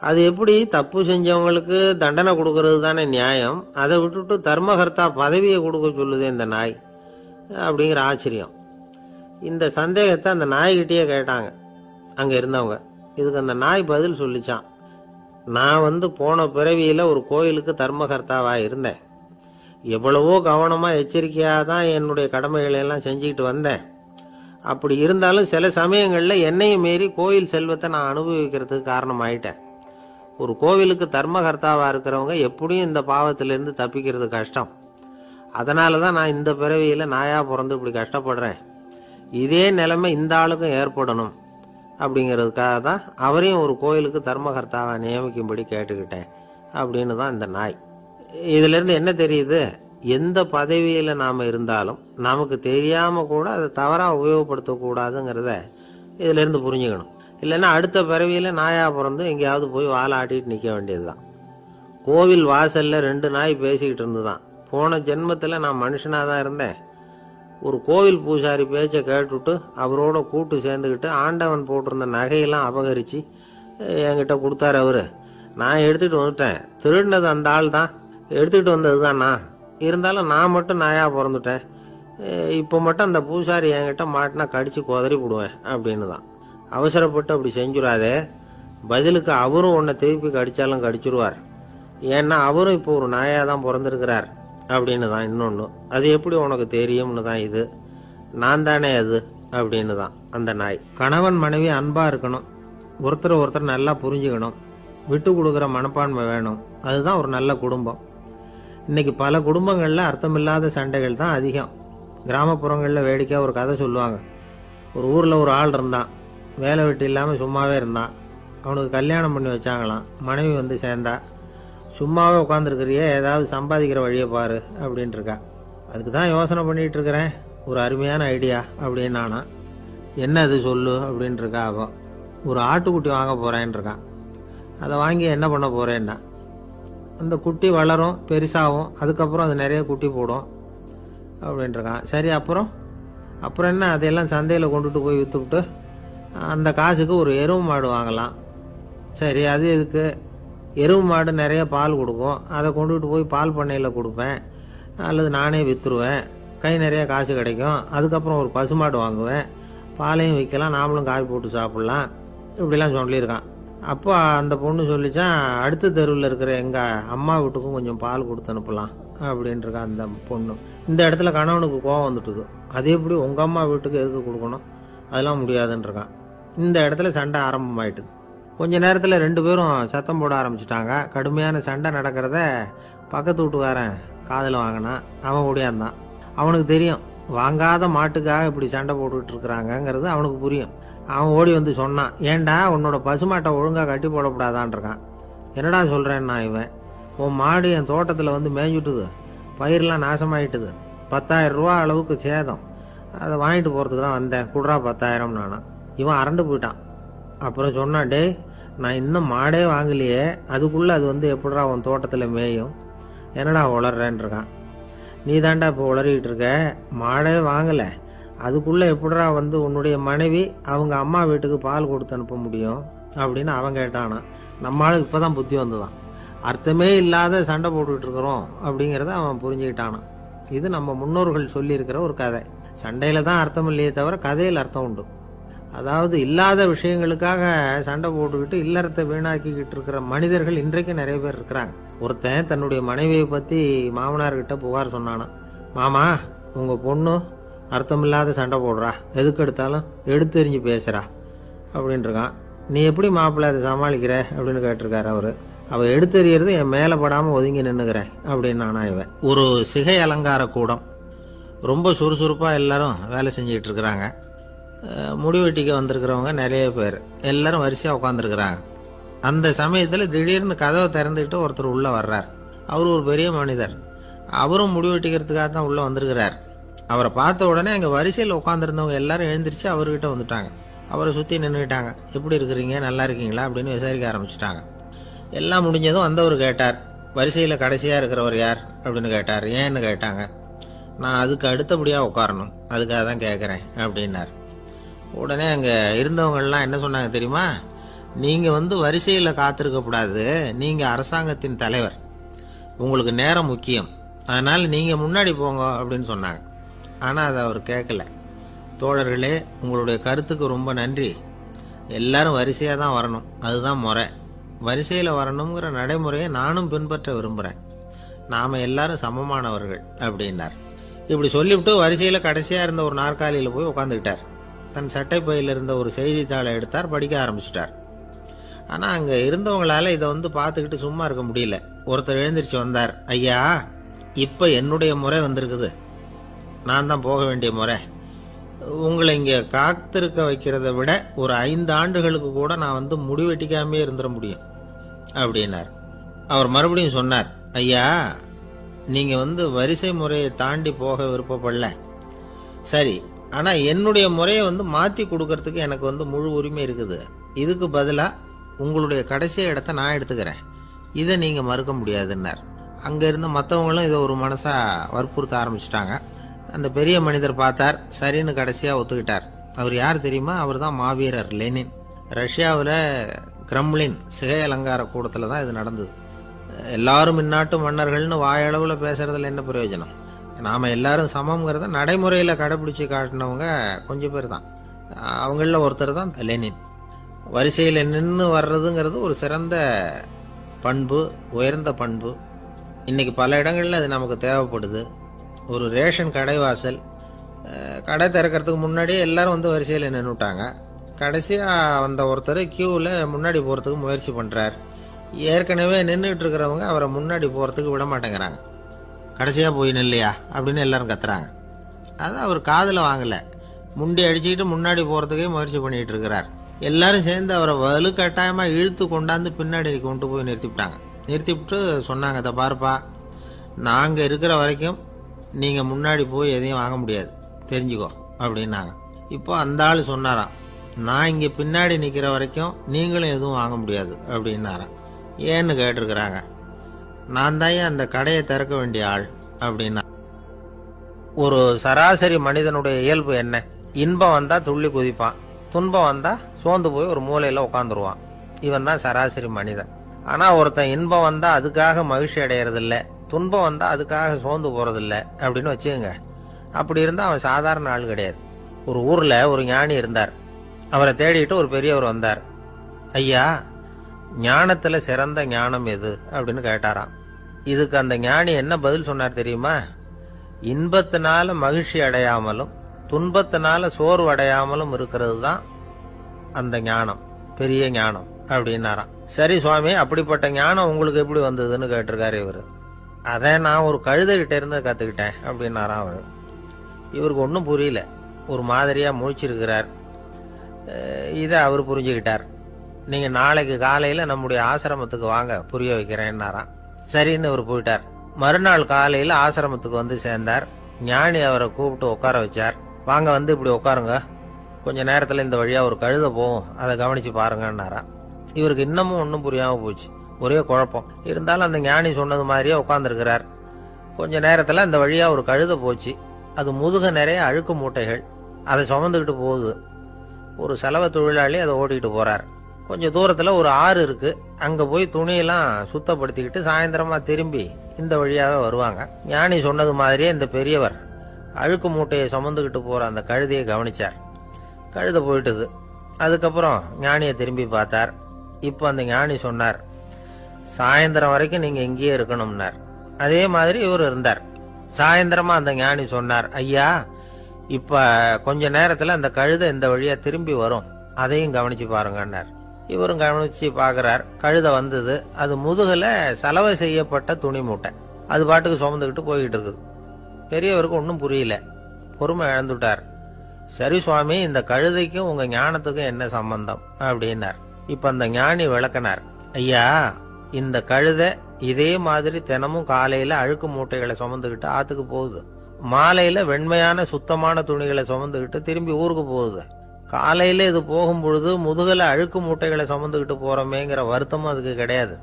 அது எப்படி தப்பு செஞ்சவங்களுக்கு தண்டனை கொடுக்கறது தானே நியாயம், அதை விட்டுட்டு தர்மகர்த்தா பதவியை கொடுக்க சொல்லுதே இந்த நாய் அப்படிங்கிற ஆச்சரியம். இந்த சந்தேகத்தை அந்த நாய்கிட்டே கேட்டாங்க அங்கே இருந்தவங்க. இதுக்கு அந்த நாய் பதில் சொல்லிச்சான். நான் போன பிறவியில் ஒரு கோயிலுக்கு தர்மகர்த்தாவாக இருந்தேன். எவ்வளவோ கவனமாக எச்சரிக்கையாக தான் என்னுடைய கடமைகளை எல்லாம் செஞ்சுக்கிட்டு வந்தேன். அப்படி இருந்தாலும் சில சமயங்களில் என்னையும் மீறி கோயில் செல்வத்தை நான் அனுபவிக்கிறதுக்கு காரணமாயிட்டேன். ஒரு கோவிலுக்கு தர்மகர்த்தாவாக இருக்கிறவங்க எப்படியும் இந்த பாவத்திலேருந்து தப்பிக்கிறது கஷ்டம். அதனால தான் நான் இந்த பிறவியில் நாயாக பிறந்து இப்படி கஷ்டப்படுறேன். இதே நிலைமை இந்த ஆளுக்கும் ஏற்படணும் அப்படிங்கிறதுக்காக தான் அவரையும் ஒரு கோயிலுக்கு தர்மகர்த்தாவை நியமிக்கும்படி கேட்டுக்கிட்டேன் அப்படின்னு தான் இந்த நாய். இதிலேருந்து என்ன தெரியுது? எந்த பதவியில் நாம் இருந்தாலும் நமக்கு தெரியாமல் கூட அதை தவறாக உபயோகப்படுத்தக்கூடாதுங்கிறத இதிலேருந்து புரிஞ்சுக்கணும். இல்லைன்னா அடுத்த பிறவியில் நாயாக பிறந்து எங்கேயாவது போய் வாழை ஆட்டிட்டு நிற்க வேண்டியது தான். கோவில் வாசலில் 2 நாய் பேசிக்கிட்டு இருந்துதான். போன ஜென்மத்தில் நான் மனுஷனாக தான் இருந்தேன். ஒரு கோவில் பூசாரி பேச்சை கேட்டுவிட்டு அவரோட கூட்டு சேர்ந்துக்கிட்டு ஆண்டவன் போட்டிருந்த நகையெல்லாம் அபகரித்து என்கிட்ட கொடுத்தாரு அவர். நான் எடுத்துகிட்டு வந்துட்டேன். திருடினது அந்த ஆள் தான், எடுத்துக்கிட்டு வந்தது தான் நான். இருந்தாலும் நான் மட்டும் நாயாக பிறந்துட்டேன். இப்போ மட்டும் அந்த பூசாரி என்கிட்ட மாட்டினா கடித்து குதறி விடுவேன் அப்படின்னு தான். அவசரப்பட்டு அப்படி செஞ்சுடாதே. பதிலுக்கு அவரும் உன்னை திருப்பி கடித்தாலும் கடிச்சிருவார். ஏன்னா அவரும் இப்போ ஒரு நாயாக தான் பிறந்திருக்கிறார் அப்படின்னு தான் இன்னொன்று. அது எப்படி உனக்கு தெரியும்னு தான் இது. நான் தானே அது அப்படின்னு தான் அந்த நாய். கணவன் மனைவி அன்பாக இருக்கணும். ஒருத்தர் நல்லா புரிஞ்சுக்கணும். விட்டு கொடுக்குற மனப்பான்மை வேணும். அதுதான் ஒரு நல்ல குடும்பம். இன்னைக்கு பல குடும்பங்களில் அர்த்தமில்லாத சண்டைகள் தான் அதிகம். கிராமப்புறங்களில் வேடிக்கையாக ஒரு கதை சொல்லுவாங்க. ஒரு ஊரில் ஒரு ஆள் இருந்தான். வேலை வெட்டி இல்லாமல் சும்மாவே இருந்தான். அவனுக்கு கல்யாணம் பண்ணி வச்சாங்களாம். மனைவி சேர்ந்தா. சும்மாவே உட்காந்துருக்கிறியே, ஏதாவது சம்பாதிக்கிற வழியை பாரு அப்படின்ட்டு இருக்கா. அதுக்கு தான் யோசனை பண்ணிகிட்டு இருக்கிறேன். ஒரு அருமையான ஐடியா அப்படின்னு நானா. என்ன அது சொல்லு அப்படின்ட்டு இருக்கா அவன். ஒரு ஆட்டுக்குட்டி வாங்க போகிறேன் இருக்கான். அதை வாங்கி என்ன பண்ண போகிறேன்னா, அந்த குட்டி வளரும், பெருசாகும், அதுக்கப்புறம் அது நிறைய குட்டி போடும் அப்படின்ட்டுருக்கான். சரி, அப்புறம் என்ன, அதையெல்லாம் சந்தையில் கொண்டுட்டு போய் விற்றுவிட்டு அந்த காசுக்கு ஒரு எருவு மாடு வாங்கலாம். சரி, அது எதுக்கு? எருவு மாடு நிறைய பால் கொடுக்கும், அதை கொண்டுகிட்டு போய் பால் பண்ணையில் கொடுப்பேன், அல்லது நானே விற்றுருவேன், கை நிறைய காசு கிடைக்கும். அதுக்கப்புறம் ஒரு பசுமாடு வாங்குவேன், பாலையும் விற்கலாம், நாமளும் காய் போட்டு சாப்பிட்லாம், இப்படிலாம் சொல்லியிருக்கான். அப்போ அந்த பொண்ணு சொல்லிச்சான், அடுத்த தெருவில் இருக்கிற எங்கள் அம்மா வீட்டுக்கும் கொஞ்சம் பால் கொடுத்து அனுப்பலாம் அப்படின்ட்டுருக்கான் அந்த பொண்ணு. இந்த இடத்துல கணவனுக்கு கோவம் வந்துட்டுது. அது எப்படி உங்கள் அம்மா வீட்டுக்கு எதுக்கு கொடுக்கணும், அதெல்லாம் முடியாதுன்றிருக்கான். இந்த இடத்துல சண்டை ஆரம்பமாயிட்டுது. கொஞ்ச நேரத்தில் 2 பேரும் சத்தம் போட ஆரம்பிச்சிட்டாங்க. கடுமையான சண்டை நடக்கிறத பக்கத்து வீட்டுக்காரன் காதில் வாங்கினான். அவன் ஓடியாந்தான். அவனுக்கு தெரியும், வாங்காத மாட்டுக்காக இப்படி சண்டை போட்டுக்கிட்டு இருக்கிறாங்கங்கிறது அவனுக்கு புரியும். அவன் ஓடி வந்து சொன்னான், ஏண்டா உன்னோட பசுமாட்டை ஒழுங்காக கட்டி போடக்கூடாதான்ருக்கான். என்னடா சொல்கிறேன்னா இவன், உன் மாடு என் தோட்டத்தில் வந்து மேய்ஞ்சுட்டுது, பயிரெலாம் நாசமாயிட்டுது, 10,000 ரூபா அளவுக்கு சேதம், அதை வாங்கிட்டு போகிறதுக்கு தான் வந்தேன், குடுறா 10,000 நானா. இவன் அரண்டு போயிட்டான். அப்புறம் சொன்னான், டே நான் இன்னும் மாடே வாங்கலையே, அதுக்குள்ளே அது வந்து எப்படிடா உன் தோட்டத்தில் மேயும், என்னடா உளர்றேன்ருக்கான். நீ தாண்டா இப்போ உளறிக்கிட்டு இருக்க, மாடே வாங்கலை, அதுக்குள்ளே எப்படிடா வந்து உன்னுடைய மனைவி அவங்க அம்மா வீட்டுக்கு பால் கொடுத்து அனுப்ப முடியும் அப்படின்னு அவன் கேட்டானா. நம்மளுக்கு இப்போ தான் புத்தி வந்துதான், அர்த்தமே இல்லாத சண்டை போட்டுக்கிட்டு இருக்கிறோம் அப்படிங்கிறத அவன் புரிஞ்சுக்கிட்டானான். இது நம்ம முன்னோர்கள் சொல்லியிருக்கிற ஒரு கதை. சண்டையில் தான் அர்த்தம் இல்லையே தவிர கதையில் அர்த்தம் உண்டு. அதாவது இல்லாத விஷயங்களுக்காக சண்டை போட்டுக்கிட்டு இல்லறத்தை வீணாக்கிக்கிட்டு இருக்கிற மனிதர்கள் இன்றைக்கு நிறைய பேர் இருக்கிறாங்க. ஒருத்தன் தன்னுடைய மனைவியை பற்றி மாமனார்கிட்ட புகார் சொன்னானா, மாமா உங்கள் பொண்ணு அர்த்தமில்லாத சண்டை போடுறா, எதுக்கு எடுத்தாலும் எடுத்தெறிஞ்சு பேசுகிறா அப்படின்ட்டுருக்கான். நீ எப்படி மாப்பிள்ளை அதை சமாளிக்கிற அப்படின்னு கேட்டிருக்காரு அவர். அவள் எடுத்தெறியறது என் மேலே படாமல் ஒதுங்கி நின்றுக்கிறேன் அப்படின்னு நானா இவன். ஒரு சிகை அலங்கார கூடம், ரொம்ப சுறுசுறுப்பாக எல்லாரும் வேலை செஞ்சுக்கிட்டு இருக்கிறாங்க. முடிவெட்டிக்க வந்திருக்கிறவங்க நிறைய பேர், எல்லாரும் வரிசையாக உட்காந்துருக்குறாங்க. அந்த சமயத்தில் திடீர்னு கதவை திறந்துக்கிட்டு ஒருத்தர் உள்ளே வர்றார். அவர் ஒரு பெரிய மனிதர். அவரும் முடிவெட்டிக்கிறதுக்காக தான் உள்ளே வந்திருக்கிறார். அவரை பார்த்த உடனே அங்கே வரிசையில் உட்காந்துருந்தவங்க எல்லாரும் எழுந்திரிச்சு அவர்கிட்ட வந்துட்டாங்க. அவரை சுற்றி நின்றுக்கிட்டாங்க. எப்படி இருக்கிறீங்க, நல்லா இருக்கீங்களா அப்படின்னு விசாரிக்க ஆரம்பிச்சிட்டாங்க. எல்லாம் முடிஞ்சதும் வந்தவர் கேட்டார், வரிசையில் கடைசியாக இருக்கிறவர் யார் அப்படின்னு கேட்டார். ஏன்னு கேட்டாங்க. நான் அதுக்கு அடுத்தபடியாக உட்காரணும், அதுக்காக தான் கேட்குறேன் அப்படின்னார். உடனே அங்கே இருந்தவங்கள்லாம் என்ன சொன்னாங்க தெரியுமா, நீங்கள் வந்து வரிசையில் காத்திருக்கக்கூடாது, நீங்கள் அரசாங்கத்தின் தலைவர், உங்களுக்கு நேரம் முக்கியம், அதனால் நீங்கள் முன்னாடி போங்க அப்படின்னு சொன்னாங்க. ஆனால் அதை அவர் கேட்கல. தோழர்களே, உங்களுடைய கருத்துக்கு ரொம்ப நன்றி, எல்லாரும் வரிசையாக தான் வரணும், அதுதான் முறை, வரிசையில் வரணுங்கிற நடைமுறையை நானும் பின்பற்ற விரும்புகிறேன், நாம் எல்லாரும் சமமானவர்கள் அப்படின்னார். இப்படி சொல்லிவிட்டு வரிசையில் கடைசியாக இருந்த ஒரு நாற்காலியில் போய் உட்காந்துக்கிட்டார். தன் சட்டை பையில் இருந்த ஒரு செய்தித்தாளை எடுத்தார், படிக்க ஆரம்பிச்சிட்டார். ஆனால் அங்கே இருந்தவங்களால இதை வந்து பார்த்துக்கிட்டு சும்மா இருக்க முடியல. ஒருத்தர் எழுந்திரிச்சு வந்தார். ஐயா, இப்போ என்னுடைய முறை வந்திருக்குது, நான் தான் போக வேண்டிய முறை, உங்களை இங்கே காத்திருக்க வைக்கிறத விட ஒரு 5 ஆண்டுகளுக்கு கூட நான் வந்து முடிவெட்டிக்காமே இருந்துட முடியும் அப்படின்னார். அவர் மறுபடியும் சொன்னார், ஐயா நீங்கள் வந்து வரிசை முறையை தாண்டி போக விருப்பப்படல, சரி, ஆனால் என்னுடைய முறையை வந்து மாற்றி கொடுக்கறதுக்கு எனக்கு வந்து முழு உரிமை இருக்குது, இதுக்கு பதிலாக உங்களுடைய கடைசி இடத்த நான் எடுத்துக்கிறேன், இதை நீங்கள் மறுக்க முடியாதுன்னார். அங்கே இருந்த மற்றவங்களும் இதை ஒரு மனசாக வற்புறுத்த ஆரம்பிச்சிட்டாங்க. அந்த பெரிய மனிதர் பார்த்தார், சரின்னு கடைசியாக ஒத்துக்கிட்டார். அவர் யார் தெரியுமா, அவர் தான் மாவீரர் லெனின். ரஷ்யாவில் கிரெம்ளின் சிகை அலங்கார கூடத்தில் தான் இது நடந்தது. எல்லாரும் இந்நாட்டு மன்னர்கள்னு வாயளவில் பேசுறதுல என்ன பிரயோஜனம், நாம் எல்லாரும் சமங்கிறத நடைமுறையில் கடைபிடிச்சி காட்டினவங்க கொஞ்சம் பேர் தான். அவங்களில் ஒருத்தர் தான் லெனின். வரிசையில் நின்று வர்றதுங்கிறது ஒரு சிறந்த பண்பு, உயர்ந்த பண்பு. இன்றைக்கி பல இடங்களில் அது நமக்கு தேவைப்படுது. ஒரு ரேஷன் கடைவாசல், கடை திறக்கிறதுக்கு முன்னாடியே எல்லாரும் வந்து வரிசையில் நின்றுட்டாங்க. கடைசியாக வந்த ஒருத்தர் கியூவில் முன்னாடி போகிறதுக்கு முயற்சி பண்ணுறார். ஏற்கனவே நின்றுட்டு இருக்கிறவங்க அவரை முன்னாடி போகிறதுக்கு விட மாட்டேங்கிறாங்க. கடைசியாக போய் நில்லையா அப்படின்னு எல்லாரும் கத்துறாங்க. அது அவர் காதில் வாங்கலை, முண்டி அடிச்சுக்கிட்டு முன்னாடி போகிறதுக்கே முயற்சி பண்ணிகிட்டு இருக்கிறார். எல்லாரும் சேர்ந்து அவரை வலுக்கட்டாயமாக இழுத்து கொண்டாந்து பின்னாடி கொண்டு போய் நிறுத்திவிட்டாங்க. நிறுத்திவிட்டு சொன்னாங்க, அதை பாருப்பா, நாங்கள் இருக்கிற வரைக்கும் நீங்கள் முன்னாடி போய் எதையும் வாங்க முடியாது, தெரிஞ்சுக்கோ அப்படின்னாங்க. இப்போ அந்த ஆள் சொன்னாராம், நான் இங்கே பின்னாடி நிற்கிற வரைக்கும் நீங்களும் எதுவும் வாங்க முடியாது அப்படின்னாராம். ஏன்னு கேட்டிருக்கிறாங்க. நான் தான் அந்த கடையை திறக்க வேண்டிய ஆள் அப்படின்னா. ஒரு சராசரி மனிதனுடைய இயல்பு என்ன? இன்பம் வந்தா துள்ளி குதிப்பான், துன்பம் வந்தா சோர்ந்து போய் ஒரு மூலையில உட்காந்துருவான். இவன் தான் சராசரி மனிதன். ஆனா ஒருத்தன் இன்பம் வந்தா அதுக்காக மகிழ்ச்சி அடையறதில்ல, துன்பம் வந்தா அதுக்காக சோர்ந்து போறதில்ல அப்படின்னு வச்சுக்கோங்க. அப்படி இருந்தா அவன் சாதாரண ஆள் கிடையாது. ஒரு ஊர்ல ஒரு ஞானி இருந்தார். அவரை தேடிட்டு ஒரு பெரியவர் வந்தார். ஐயா, ஞானத்துல சிறந்த ஞானம் எது அப்படின்னு கேட்டாராம். இதுக்கு அந்த ஞானி என்ன பதில் சொன்னார் தெரியுமா? இன்பத்தினால மகிழ்ச்சி அடையாமலும் துன்பத்தினால சோர்வு அடையாமலும் இருக்கிறது தான் அந்த ஞானம், பெரிய ஞானம் அப்படின்னாராம். சரி சுவாமி, அப்படிப்பட்ட ஞானம் உங்களுக்கு எப்படி வந்ததுன்னு கேட்டிருக்காரு இவரு. அதை நான் ஒரு கழுதைகிட்ட இருந்து கத்துக்கிட்டேன் அப்படின்னாராம் அவரு. இவருக்கு ஒன்றும் புரியல, ஒரு மாதிரியா முழிச்சிருக்கிறார். இதை அவர் புரிஞ்சுக்கிட்டார். நீங்க நாளைக்கு காலையில நம்முடைய ஆசிரமத்துக்கு வாங்க, புரிய வைக்கிறேன்னாராம். சரின்னு அவர் போயிட்டார். மறுநாள் காலையில ஆசிரமத்துக்கு வந்து சேர்ந்தார். ஞானி அவரை கூப்பிட்டு உட்கார வச்சார். வாங்க, வந்து இப்படி உட்காருங்க, கொஞ்ச நேரத்துல இந்த வழியா ஒரு கழுதை போகும், அதை கவனிச்சு பாருங்கன்னாராம். இவருக்கு இன்னமும் ஒன்றும் புரியாம போச்சு, ஒரே குழப்பம். இருந்தாலும் அந்த ஞானி சொன்னது மாதிரியே உட்கார்ந்துருக்கிறார். கொஞ்ச நேரத்துல அந்த வழியா ஒரு கழுதை போச்சு. அது முதுக நிறைய அழுக்கு மூட்டைகள், அதை சுமந்துக்கிட்டு போகுது. ஒரு செலவு தொழிலாளி அதை ஓட்டிகிட்டு போறார். கொஞ்சம் தூரத்துல ஒரு ஆறு இருக்கு. அங்க போய் துணியெல்லாம் சுத்தப்படுத்திக்கிட்டு சாயந்தரமா திரும்பி இந்த வழியாவே வருவாங்க. ஞானி சொன்னது மாதிரியே இந்த பெரியவர் அழுக்கு மூட்டையை சுமந்துக்கிட்டு போற அந்த கழுதையை கவனிச்சார். கழுதை போயிட்டுது. அதுக்கப்புறம் ஞானியை திரும்பி பார்த்தார். இப்போ அந்த ஞானி சொன்னார், சாயந்தரம் வரைக்கும் நீங்க இங்கேயே இருக்கணும்னார். அதே மாதிரி இவர் இருந்தார். சாயந்தரமா அந்த ஞானி சொன்னார், ஐயா, இப்ப கொஞ்ச நேரத்துல அந்த கழுதை இந்த வழியா திரும்பி வரும், அதையும் கவனிச்சு பாருங்கன்னார். இவரும் கவனிச்சு பாக்குறார். கழுதை வந்தது. அது முதுகுல சலவை செய்யப்பட்ட துணி மூட்டை, அது பாட்டுக்கு சுமந்துக்கிட்டு போய்கிட்டு இருக்குது. பெரியவருக்கு ஒன்றும் புரியல, பொறுமை இழந்துட்டார். சரி சுவாமி, இந்த கழுதைக்கும் உங்க ஞானத்துக்கும் என்ன சம்பந்தம் அப்படின்னார். இப்ப அந்த ஞானி விளக்கினார். ஐயா, இந்த கழுதை இதே மாதிரி தினமும் காலையில அழுக்கு மூட்டைகளை சுமந்துக்கிட்டு ஆத்துக்கு போகுது, மாலையில வெண்மையான சுத்தமான துணிகளை சுமந்துக்கிட்டு திரும்பி ஊருக்கு போகுது. காலையில இது போகும் பொழுது முதுகல அழுக்கு மூட்டைகளை சுமந்துக்கிட்டு போறோமேங்கிற வருத்தமும் அதுக்கு கிடையாது.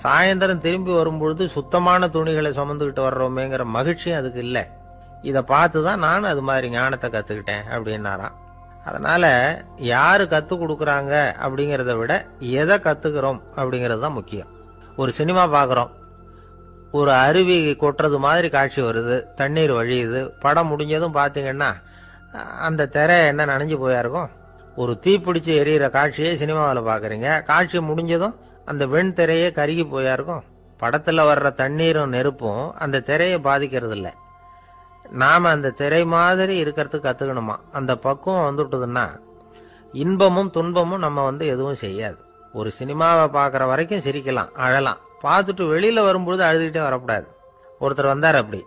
சாயந்தரம் திரும்பி வரும்பொழுது சுத்தமான துணிகளை சுமந்துக்கிட்டு வர்றோமேங்கிற மகிழ்ச்சியும் அதுக்கு இல்லை. இதை பார்த்துதான் நானும் அது மாதிரி ஞானத்தை கத்துக்கிட்டேன் அப்படின்னாராம். அதனால யாரு கத்து கொடுக்கறாங்க அப்படிங்கறத விட எதை கத்துக்கிறோம் அப்படிங்கிறது தான் முக்கியம். ஒரு சினிமா பாக்குறோம், ஒரு அருவி கொட்டுறது மாதிரி காட்சி வருது, தண்ணீர் வழியுது. படம் முடிஞ்சதும் பாத்தீங்கன்னா அந்த திரை என்ன நனைஞ்சு போயா இருக்கும். ஒரு தீப்பிடிச்சு எரியிற காட்சியை சினிமாவில் பாக்குறீங்க, காட்சி முடிஞ்சதும் அந்த வெண் திரையே கருகி போயா இருக்கும். படத்துல வர்ற தண்ணீரும் நெருப்பும் அந்த திரையை பாதிக்கிறது இல்லை. நாம அந்த திரை மாதிரி இருக்கிறதுக்கு கத்துக்கணுமா. அந்த பக்குவம் வந்துட்டுதுன்னா இன்பமும் துன்பமும் நம்ம எதுவும் செய்யாது. ஒரு சினிமாவை பாக்குற வரைக்கும் சிரிக்கலாம், அழலாம். பார்த்துட்டு வெளியில வரும்பொழுது அழுதுகிட்டே வரக்கூடாது. ஒருத்தர் வந்தார், அப்படி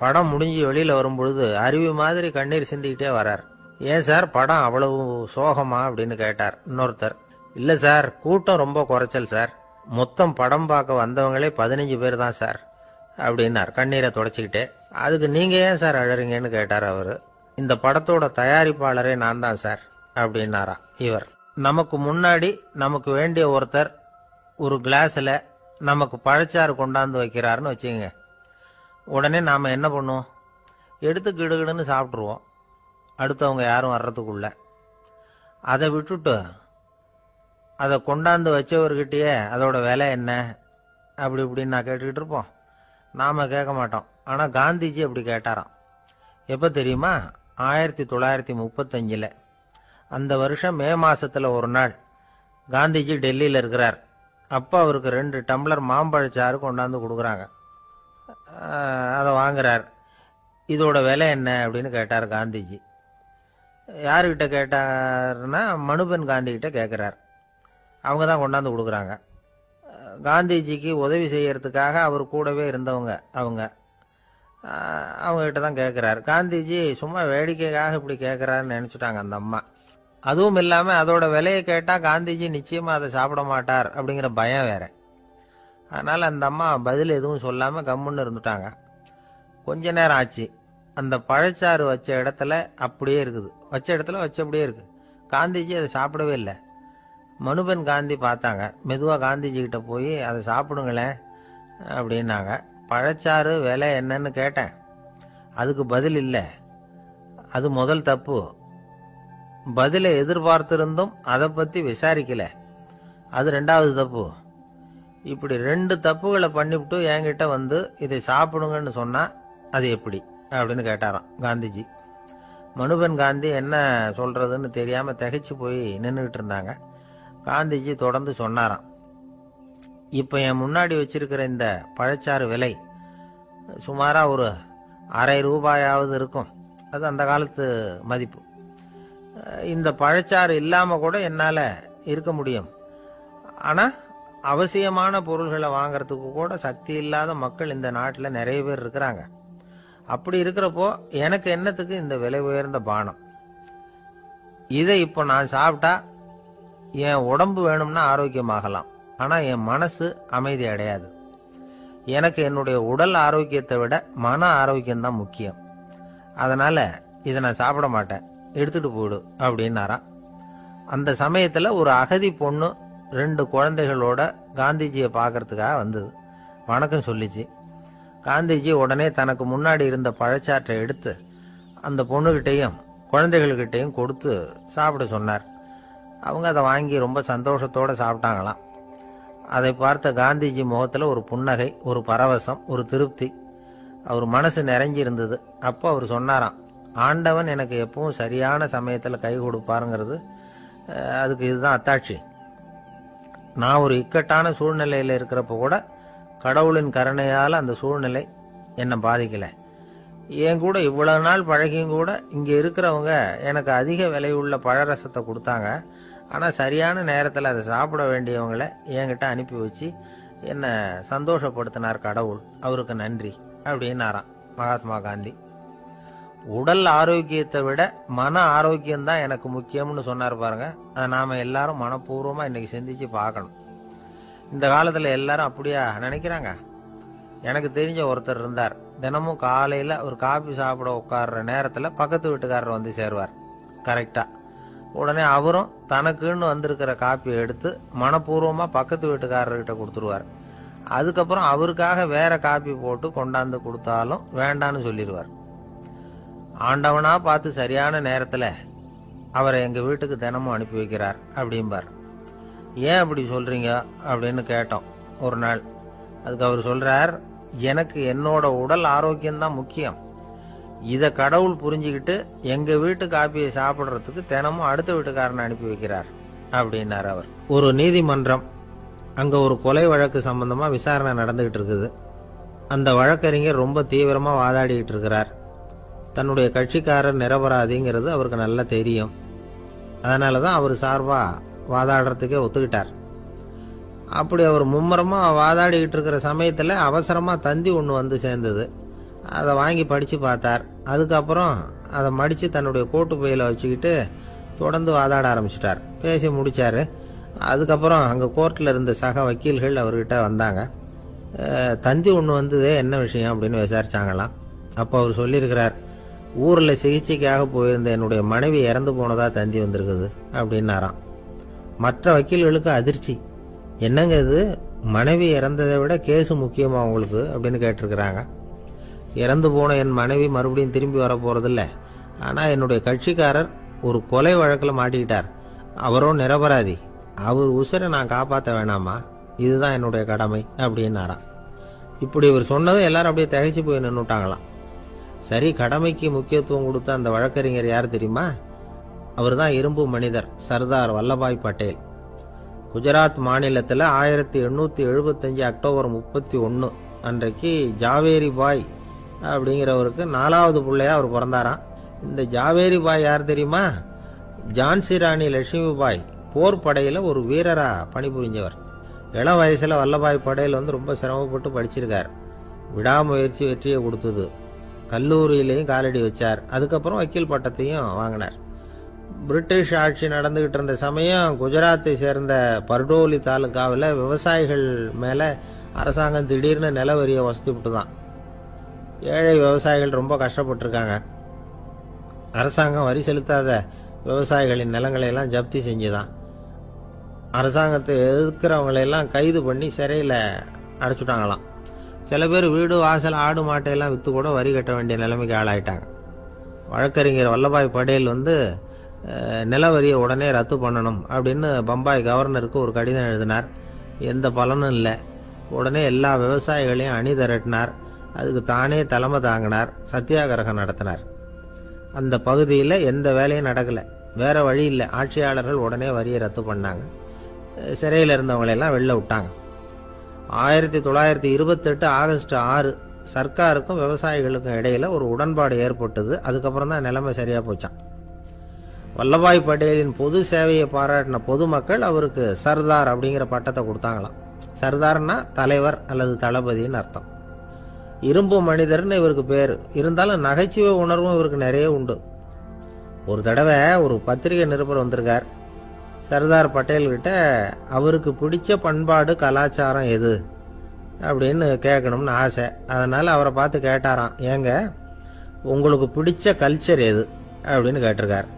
படம் முடிஞ்சு வெளியில வரும்பொழுது அருவி மாதிரி கண்ணீர் சிந்திக்கிட்டே வர்றார். ஏன் சார் படம் அவ்வளவு சோகமா அப்படின்னு கேட்டார். இன்னொருத்தர், இல்ல சார், கூட்டம் ரொம்ப குறைச்சல் சார், மொத்தம் படம் பார்க்க வந்தவங்களே 15 பேர் தான் சார் அப்படின்னார் கண்ணீரை தொடச்சிக்கிட்டே. அதுக்கு நீங்க ஏன் சார் அழறீங்கன்னு கேட்டார் அவரு. இந்த படத்தோட தயாரிப்பாளரே நான் தான் சார் அப்படின்னாரா இவர். நமக்கு முன்னாடி நமக்கு வேண்டிய ஒருத்தர் ஒரு கிளாஸ்ல நமக்கு பழச்சாறு கொண்டாந்து வைக்கிறாருன்னு வச்சுக்கோங்க. உடனே நாம என்ன பண்ணுவோம்? எடுத்து கிடுகிடுன்னு சாப்பிட்ருவோம், அடுத்தவங்க யாரும் வர்றதுக்குள்ள. அதை விட்டுட்டு அதை கொண்டாந்து வச்சவர்கிட்டயே அதோட விலை என்ன அப்படி இப்படின்னு நான் கேட்டுக்கிட்டு இருப்போம். நாம கேட்க மாட்டோம். ஆனா காந்திஜி அப்படி கேட்டாராம். எப்ப தெரியுமா? 1935. அந்த வருஷம் மே மாசத்துல ஒரு நாள் காந்திஜி டெல்லியில இருக்கிறார். அப்ப அவருக்கு 2 டம்ளர் மாம்பழச்சாறு கொண்டாந்து கொடுக்குறாங்க. அதை வாங்குறார். இதோட விலை என்ன அப்படின்னு கேட்டார் காந்திஜி. யாருக்கிட்ட கேட்டாருன்னா மனுபென் காந்தி கிட்ட கேட்கிறார். அவங்க தான் கொண்டாந்து கொடுக்குறாங்க. காந்திஜிக்கு உதவி செய்யறதுக்காக அவர் கூடவே இருந்தவங்க அவங்க கிட்ட தான் கேட்கிறார். காந்திஜி சும்மா வேடிக்கைக்காக இப்படி கேட்கிறாருன்னு நினைச்சுட்டாங்க அந்த அம்மா. அதுவும் இல்லாம அதோட விலையை கேட்டா காந்திஜி நிச்சயமா அதை சாப்பிட மாட்டார் அப்படிங்கிற பயம் வேற. அதனால அந்த அம்மா பதில் எதுவும் சொல்லாம கம்முன்னு இருந்துட்டாங்க. கொஞ்ச நேரம் ஆச்சு. அந்த பழச்சாறு வச்ச இடத்துல அப்படியே இருக்குது, வச்ச இடத்துல வச்சபடியே இருக்கு. காந்திஜி அதை சாப்பிடவே இல்லை. மனுபென் காந்தி பார்த்தாங்க. மெதுவாக காந்திஜி கிட்ட போய் அதை சாப்பிடுங்களேன் அப்படின்னாங்க. பழச்சாறு விலை என்னன்னு கேட்டேன். அதுக்கு பதில் இல்லை. அது முதல் தப்பு. பதிலை எதிர்பார்த்திருந்தும் அதை பற்றி விசாரிக்கல, அது ரெண்டாவது தப்பு. இப்படி 2 தப்புகளை பண்ணிவிட்டு என்கிட்ட வந்து இதை சாப்பிடுங்கன்னு சொன்னா அது எப்படி அப்படின்னு கேட்டாராம் காந்திஜி. மனுபென் காந்தி என்ன சொல்றதுன்னு தெரியாம திகைச்சு போய் நின்றுகிட்டு இருந்தாங்க. காந்திஜி தொடர்ந்து சொன்னாராம், இப்போ என் முன்னாடி வச்சிருக்கிற இந்த பழச்சாறு விலை சுமாரா ஒரு ₹1/2 இருக்கும். அது அந்த காலத்து மதிப்பு. இந்த பழச்சாறு இல்லாம கூட என்னால இருக்க முடியும். ஆனா அவசியமான பொருள்களை வாங்கறதுக்கு கூட சக்தி இல்லாத மக்கள் இந்த நாட்டில் நிறைய பேர் இருக்கிறாங்க. அப்படி இருக்கிறப்போ எனக்கு என்னத்துக்கு இந்த விலை உயர்ந்த பானம்? இதை இப்போ நான் சாப்பிட்டா என் உடம்பு வேணும்னா ஆரோக்கியமாகலாம், ஆனா என் மனசு அமைதி அடையாது. எனக்கு என்னுடைய உடல் ஆரோக்கியத்தை விட மன ஆரோக்கியம்தான் முக்கியம். அதனால இதை நான் சாப்பிட மாட்டேன், எடுத்துட்டு போயிடு அப்படின்னாராம். அந்த சமயத்துல ஒரு அகதி பொண்ணு 2 குழந்தைகளோட காந்திஜியை பார்க்கறதுக்காக வந்தது. வணக்கம் சொல்லிச்சு. காந்திஜி உடனே தனக்கு முன்னாடி இருந்த பழச்சாற்றை எடுத்து அந்த பொண்ணுகிட்டையும் குழந்தைகள்கிட்டையும் கொடுத்து சாப்பிட சொன்னார். அவங்க அதை வாங்கி ரொம்ப சந்தோஷத்தோட சாப்பிட்டாங்களாம். அதை பார்த்த காந்திஜி முகத்துல ஒரு புன்னகை, ஒரு பரவசம், ஒரு திருப்தி. அவர் மனசு நிறைஞ்சி இருந்தது. அப்போ அவர் சொன்னாராம், ஆண்டவன் எனக்கு எப்பவும் சரியான சமயத்துல கை கொடுப்பாருங்கிறது அதுக்கு இதுதான் அத்தாட்சி. நான் ஒரு இக்கட்டான சூழ்நிலையில் இருக்கிறப்ப கூட கடவுளின் கருணையால் அந்த சூழ்நிலை என்னை பாதிக்கலை. என் கூட இவ்வளவு நாள் பழகியும் கூட இங்கே இருக்கிறவங்க எனக்கு அதிக விலையுள்ள பழரசத்தை கொடுத்தாங்க. ஆனால் சரியான நேரத்தில் அதை சாப்பிட வேண்டியவங்களை என்கிட்ட அனுப்பி வச்சு என்னை சந்தோஷப்படுத்தினார் கடவுள், அவருக்கு நன்றி அப்படின்னாராம் மகாத்மா காந்தி. உடல் ஆரோக்கியத்தை விட மன ஆரோக்கியம்தான் எனக்கு முக்கியம்னு சொன்னார் பாருங்க. அதை நாம எல்லாரும் மனப்பூர்வமா இன்னைக்கு சிந்திச்சு பார்க்கணும். இந்த காலத்துல எல்லாரும் அப்படியா நினைக்கிறாங்க? எனக்கு தெரிஞ்ச ஒருத்தர் இருந்தார். தினமும் காலையில ஒரு காபி சாப்பிட உட்கார்ற நேரத்துல பக்கத்து வீட்டுக்காரர் வந்து சேருவார் கரெக்டா. உடனே அவரும் தனக்குன்னு வந்திருக்கிற காப்பியை எடுத்து மனப்பூர்வமா பக்கத்து வீட்டுக்காரர்கிட்ட கொடுத்துருவார். அதுக்கப்புறம் அவருக்காக வேற காப்பி போட்டு கொண்டாந்து கொடுத்தாலும் வேண்டான்னு சொல்லிடுவார். ஆண்டவனா பார்த்து சரியான நேரத்துல அவரை எங்க வீட்டுக்கு தினமும் அனுப்பி வைக்கிறார் அப்படிம்பார். ஏன் அப்படி சொல்றீங்க அப்படின்னு கேட்டோம் ஒரு நாள். அதுக்கு அவர் சொல்றார், எனக்கு என்னோட உடல் ஆரோக்கியம்தான் முக்கியம். இதை கடவுள் புரிஞ்சுக்கிட்டு எங்க வீட்டு காப்பியை சாப்பிட்றதுக்கு தினமும் அடுத்த வீட்டுக்காரனை அனுப்பி வைக்கிறார் அப்படின்னார் அவர். ஒரு நீதிமன்றம், அங்க ஒரு கொலை வழக்கு சம்பந்தமா விசாரணை நடந்துகிட்டு இருக்குது. அந்த வழக்கறிஞர் ரொம்ப தீவிரமா வாதாடிக்கிட்டு இருக்கிறார். தன்னுடைய கட்சிக்காரர் நிரபராதிங்கிறது அவருக்கு நல்லா தெரியும். அதனாலதான் அவர் சார்பா வாதாடுறதுக்கே ஒத்துக்கிட்டார். அப்படி அவர் மும்முரமா வாதாடிக்கிட்டு இருக்கிற சமயத்துல அவசரமா தந்தி ஒன்று வந்து சேர்ந்தது. அதை வாங்கி படிச்சு பார்த்தார். அதுக்கப்புறம் அதை மடிச்சு தன்னுடைய கோட்டு பையில வச்சுக்கிட்டு தொடர்ந்து வாதாட ஆரம்பிச்சிட்டார். பேசி முடிச்சாரு. அதுக்கப்புறம் அங்க கோர்ட்ல இருந்த சக வக்கீல்கள் அவர்கிட்ட வந்தாங்க. தந்தி ஒன்று வந்ததே, என்ன விஷயம் அப்படின்னு விசாரிச்சாங்களாம். அப்போ அவர் சொல்லியிருக்கிறார், ஊர்ல சிகிச்சைக்காக போயிருந்த என்னுடைய மனைவி இறந்து போனதா தந்தி வந்திருக்குது அப்படின்னாராம். மற்ற வக்கீல்களுக்கு அதிர்ச்சி. என்னங்க இது, மனைவி இறந்ததை விட கேஸ் முக்கியமா உங்களுக்கு அப்படின்னு கேட்டிருக்கிறாங்க. இறந்து போன என் மனைவி மறுபடியும் திரும்பி வர போறதில்ல, ஆனா என்னுடைய கட்சிக்காரர் ஒரு கொலை வழக்கில் மாட்டிக்கிட்டார். அவரும் நிரபராதி. அவர் உசுரை நான் காப்பாற்ற வேணாமா? இதுதான் என்னுடைய கடமை அப்படின்னாராம். இப்படி இவர் சொன்னதும் எல்லாரும் அப்படியே திகைச்சு போய் நின்றுட்டாங்களாம். சரி, கடமைக்கு முக்கியத்துவம் கொடுத்த அந்த வழக்கறிஞர் யார் தெரியுமா? அவர் தான் இரும்பு மனிதர் சர்தார் வல்லபாய் பட்டேல். குஜராத் மாநிலத்தில் 1875 அக்டோபர் 31 அன்றைக்கு ஜாவேரி பாய் அப்படிங்கிறவருக்கு 4வது பிள்ளையா அவர் பிறந்தாராம். இந்த ஜாவேரி பாய் யார் தெரியுமா? ஜான்சி ராணி லட்சுமி பாய் போர் படையில ஒரு வீரரா பணிபுரிஞ்சவர். இளம் வயசுல வல்லபாய் பட்டேல் ரொம்ப சிரமப்பட்டு படிச்சிருக்கார். விடாமுயற்சி வெற்றியை கொடுத்தது. கல்லூரியிலையும் காலடி வச்சார். அதுக்கப்புறம் வக்கீல் பட்டத்தையும் வாங்கினார். பிரிட்டிஷ் ஆட்சி நடந்துகிட்டு இருந்த சமயம் குஜராத்தை சேர்ந்த பர்டோலி தாலுகாவில் விவசாயிகள் மேல அரசாங்கம் திடீர்னு நில வரியை வசதி விட்டுதான். ஏழை விவசாயிகள் ரொம்ப கஷ்டப்பட்டிருக்காங்க. அரசாங்கம் வரி செலுத்தாத விவசாயிகளின் நிலங்களை எல்லாம் ஜப்தி செஞ்சுதான். அரசாங்கத்தை எதிர்க்கிறவங்களையெல்லாம் கைது பண்ணி சிறையில் அடைச்சுட்டாங்களாம். சில பேர் வீடு வாசல் ஆடு மாட்டையெல்லாம் விற்று கூட வரி கட்ட வேண்டிய நிலைமைக்கு ஆளாயிட்டாங்க. வழக்கறிஞர் வல்லபாய் படேல் நில வரியை உடனே ரத்து பண்ணணும் அப்படின்னு பம்பாய் கவர்னருக்கு ஒரு கடிதம் எழுதினார். எந்த பலனும் இல்லை. உடனே எல்லா விவசாயிகளையும் அணி திரட்டினார். அதுக்கு தானே தலைமை தாங்கினார். சத்தியாகிரகம் நடத்தினார். அந்த பகுதியில் எந்த வேலையும் நடக்கலை. வேற வழி இல்லை. ஆட்சியாளர்கள் உடனே வரியை ரத்து பண்ணாங்க. சிறையில் இருந்தவங்களெல்லாம் வெளில விட்டாங்க. 1928 ஆகஸ்ட் 6 சர்க்காருக்கும் விவசாயிகளுக்கும் இடையில ஒரு உடன்பாடு ஏற்பட்டது. அதுக்கப்புறம் தான் நிலைமை சரியா போச்சான். வல்லபாய் படேலின் பொது சேவையை பாராட்டின பொதுமக்கள் அவருக்கு சர்தார் அப்படிங்கிற பட்டத்தை கொடுத்தாங்களாம். சர்தார்னா தலைவர் அல்லது தளபதின்னு அர்த்தம். இரும்பு மனிதர்னு இவருக்கு பேர். இருந்தாலும் நகைச்சுவை உணர்வும் இவருக்கு நிறைய உண்டு. ஒரு தடவை ஒரு பத்திரிகை நிருபர் வந்திருக்கார். சர்தார் பட்டேல் கிட்ட அவருக்கு பிடிச்ச பண்பாடு கலாச்சாரம் எது அப்படின்னு கேட்கணும்னு ஆசை. அதனால அவரை பார்த்து கேட்டாராம், ஏங்க உங்களுக்கு பிடிச்ச கல்ச்சர் எது அப்படின்னு கேட்டிருக்கார்.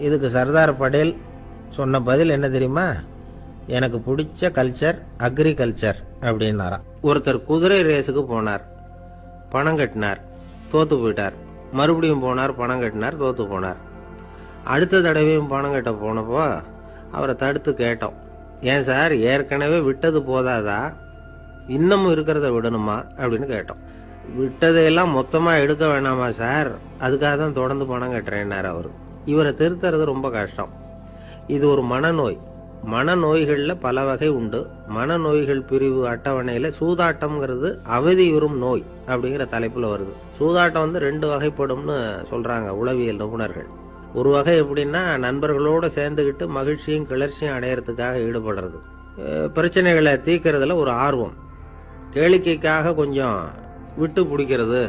இதுக்கு சர்தார் பட்டேல் சொன்ன பதில் என்ன தெரியுமா? எனக்கு பிடிச்ச கல்ச்சர் அக்ரிகல்ச்சர் அப்படின்னாராம். ஒருத்தர் குதிரை ரேஸுக்கு போனார். பணம் கட்டினார், தோத்து போயிட்டார். மறுபடியும் போனார், பணம் கட்டினார், தோத்து போனார். அடுத்த தடவையும் பணம் கட்ட போனப்போ அவரை தடுத்து கேட்டோம், ஏன் சார் ஏற்கனவே விட்டது போதாதா, இன்னமும் இருக்கிறத விடணுமா அப்படின்னு கேட்டோம். விட்டதையெல்லாம் மொத்தமாக எடுக்க வேணாமா சார், அதுக்காக தான் தொடர்ந்து பணம் கட்டுறேன்னார் அவர். இவரை திருத்துறது ரொம்ப கஷ்டம். இது ஒரு மனநோய். மனநோய்களில் பல வகை உண்டு. மனநோய்கள் பிரிவு அட்டவணையில் சூதாட்டம்ங்கிறது அவதியுறும் நோய் அப்படிங்கிற தலைப்பில் வருது. சூதாட்டம் 2 வகைப்படும்னு சொல்கிறாங்க உளவியல் நிபுணர்கள். ஒரு வகை எப்படின்னா, நண்பர்களோடு சேர்ந்துக்கிட்டு மகிழ்ச்சியும் கிளர்ச்சியும் அடையிறதுக்காக ஈடுபடுறது. பிரச்சனைகளை தீர்க்கறதுல ஒரு ஆர்வம். கேளிக்கைக்காக கொஞ்சம் விட்டு பிடிக்கிறது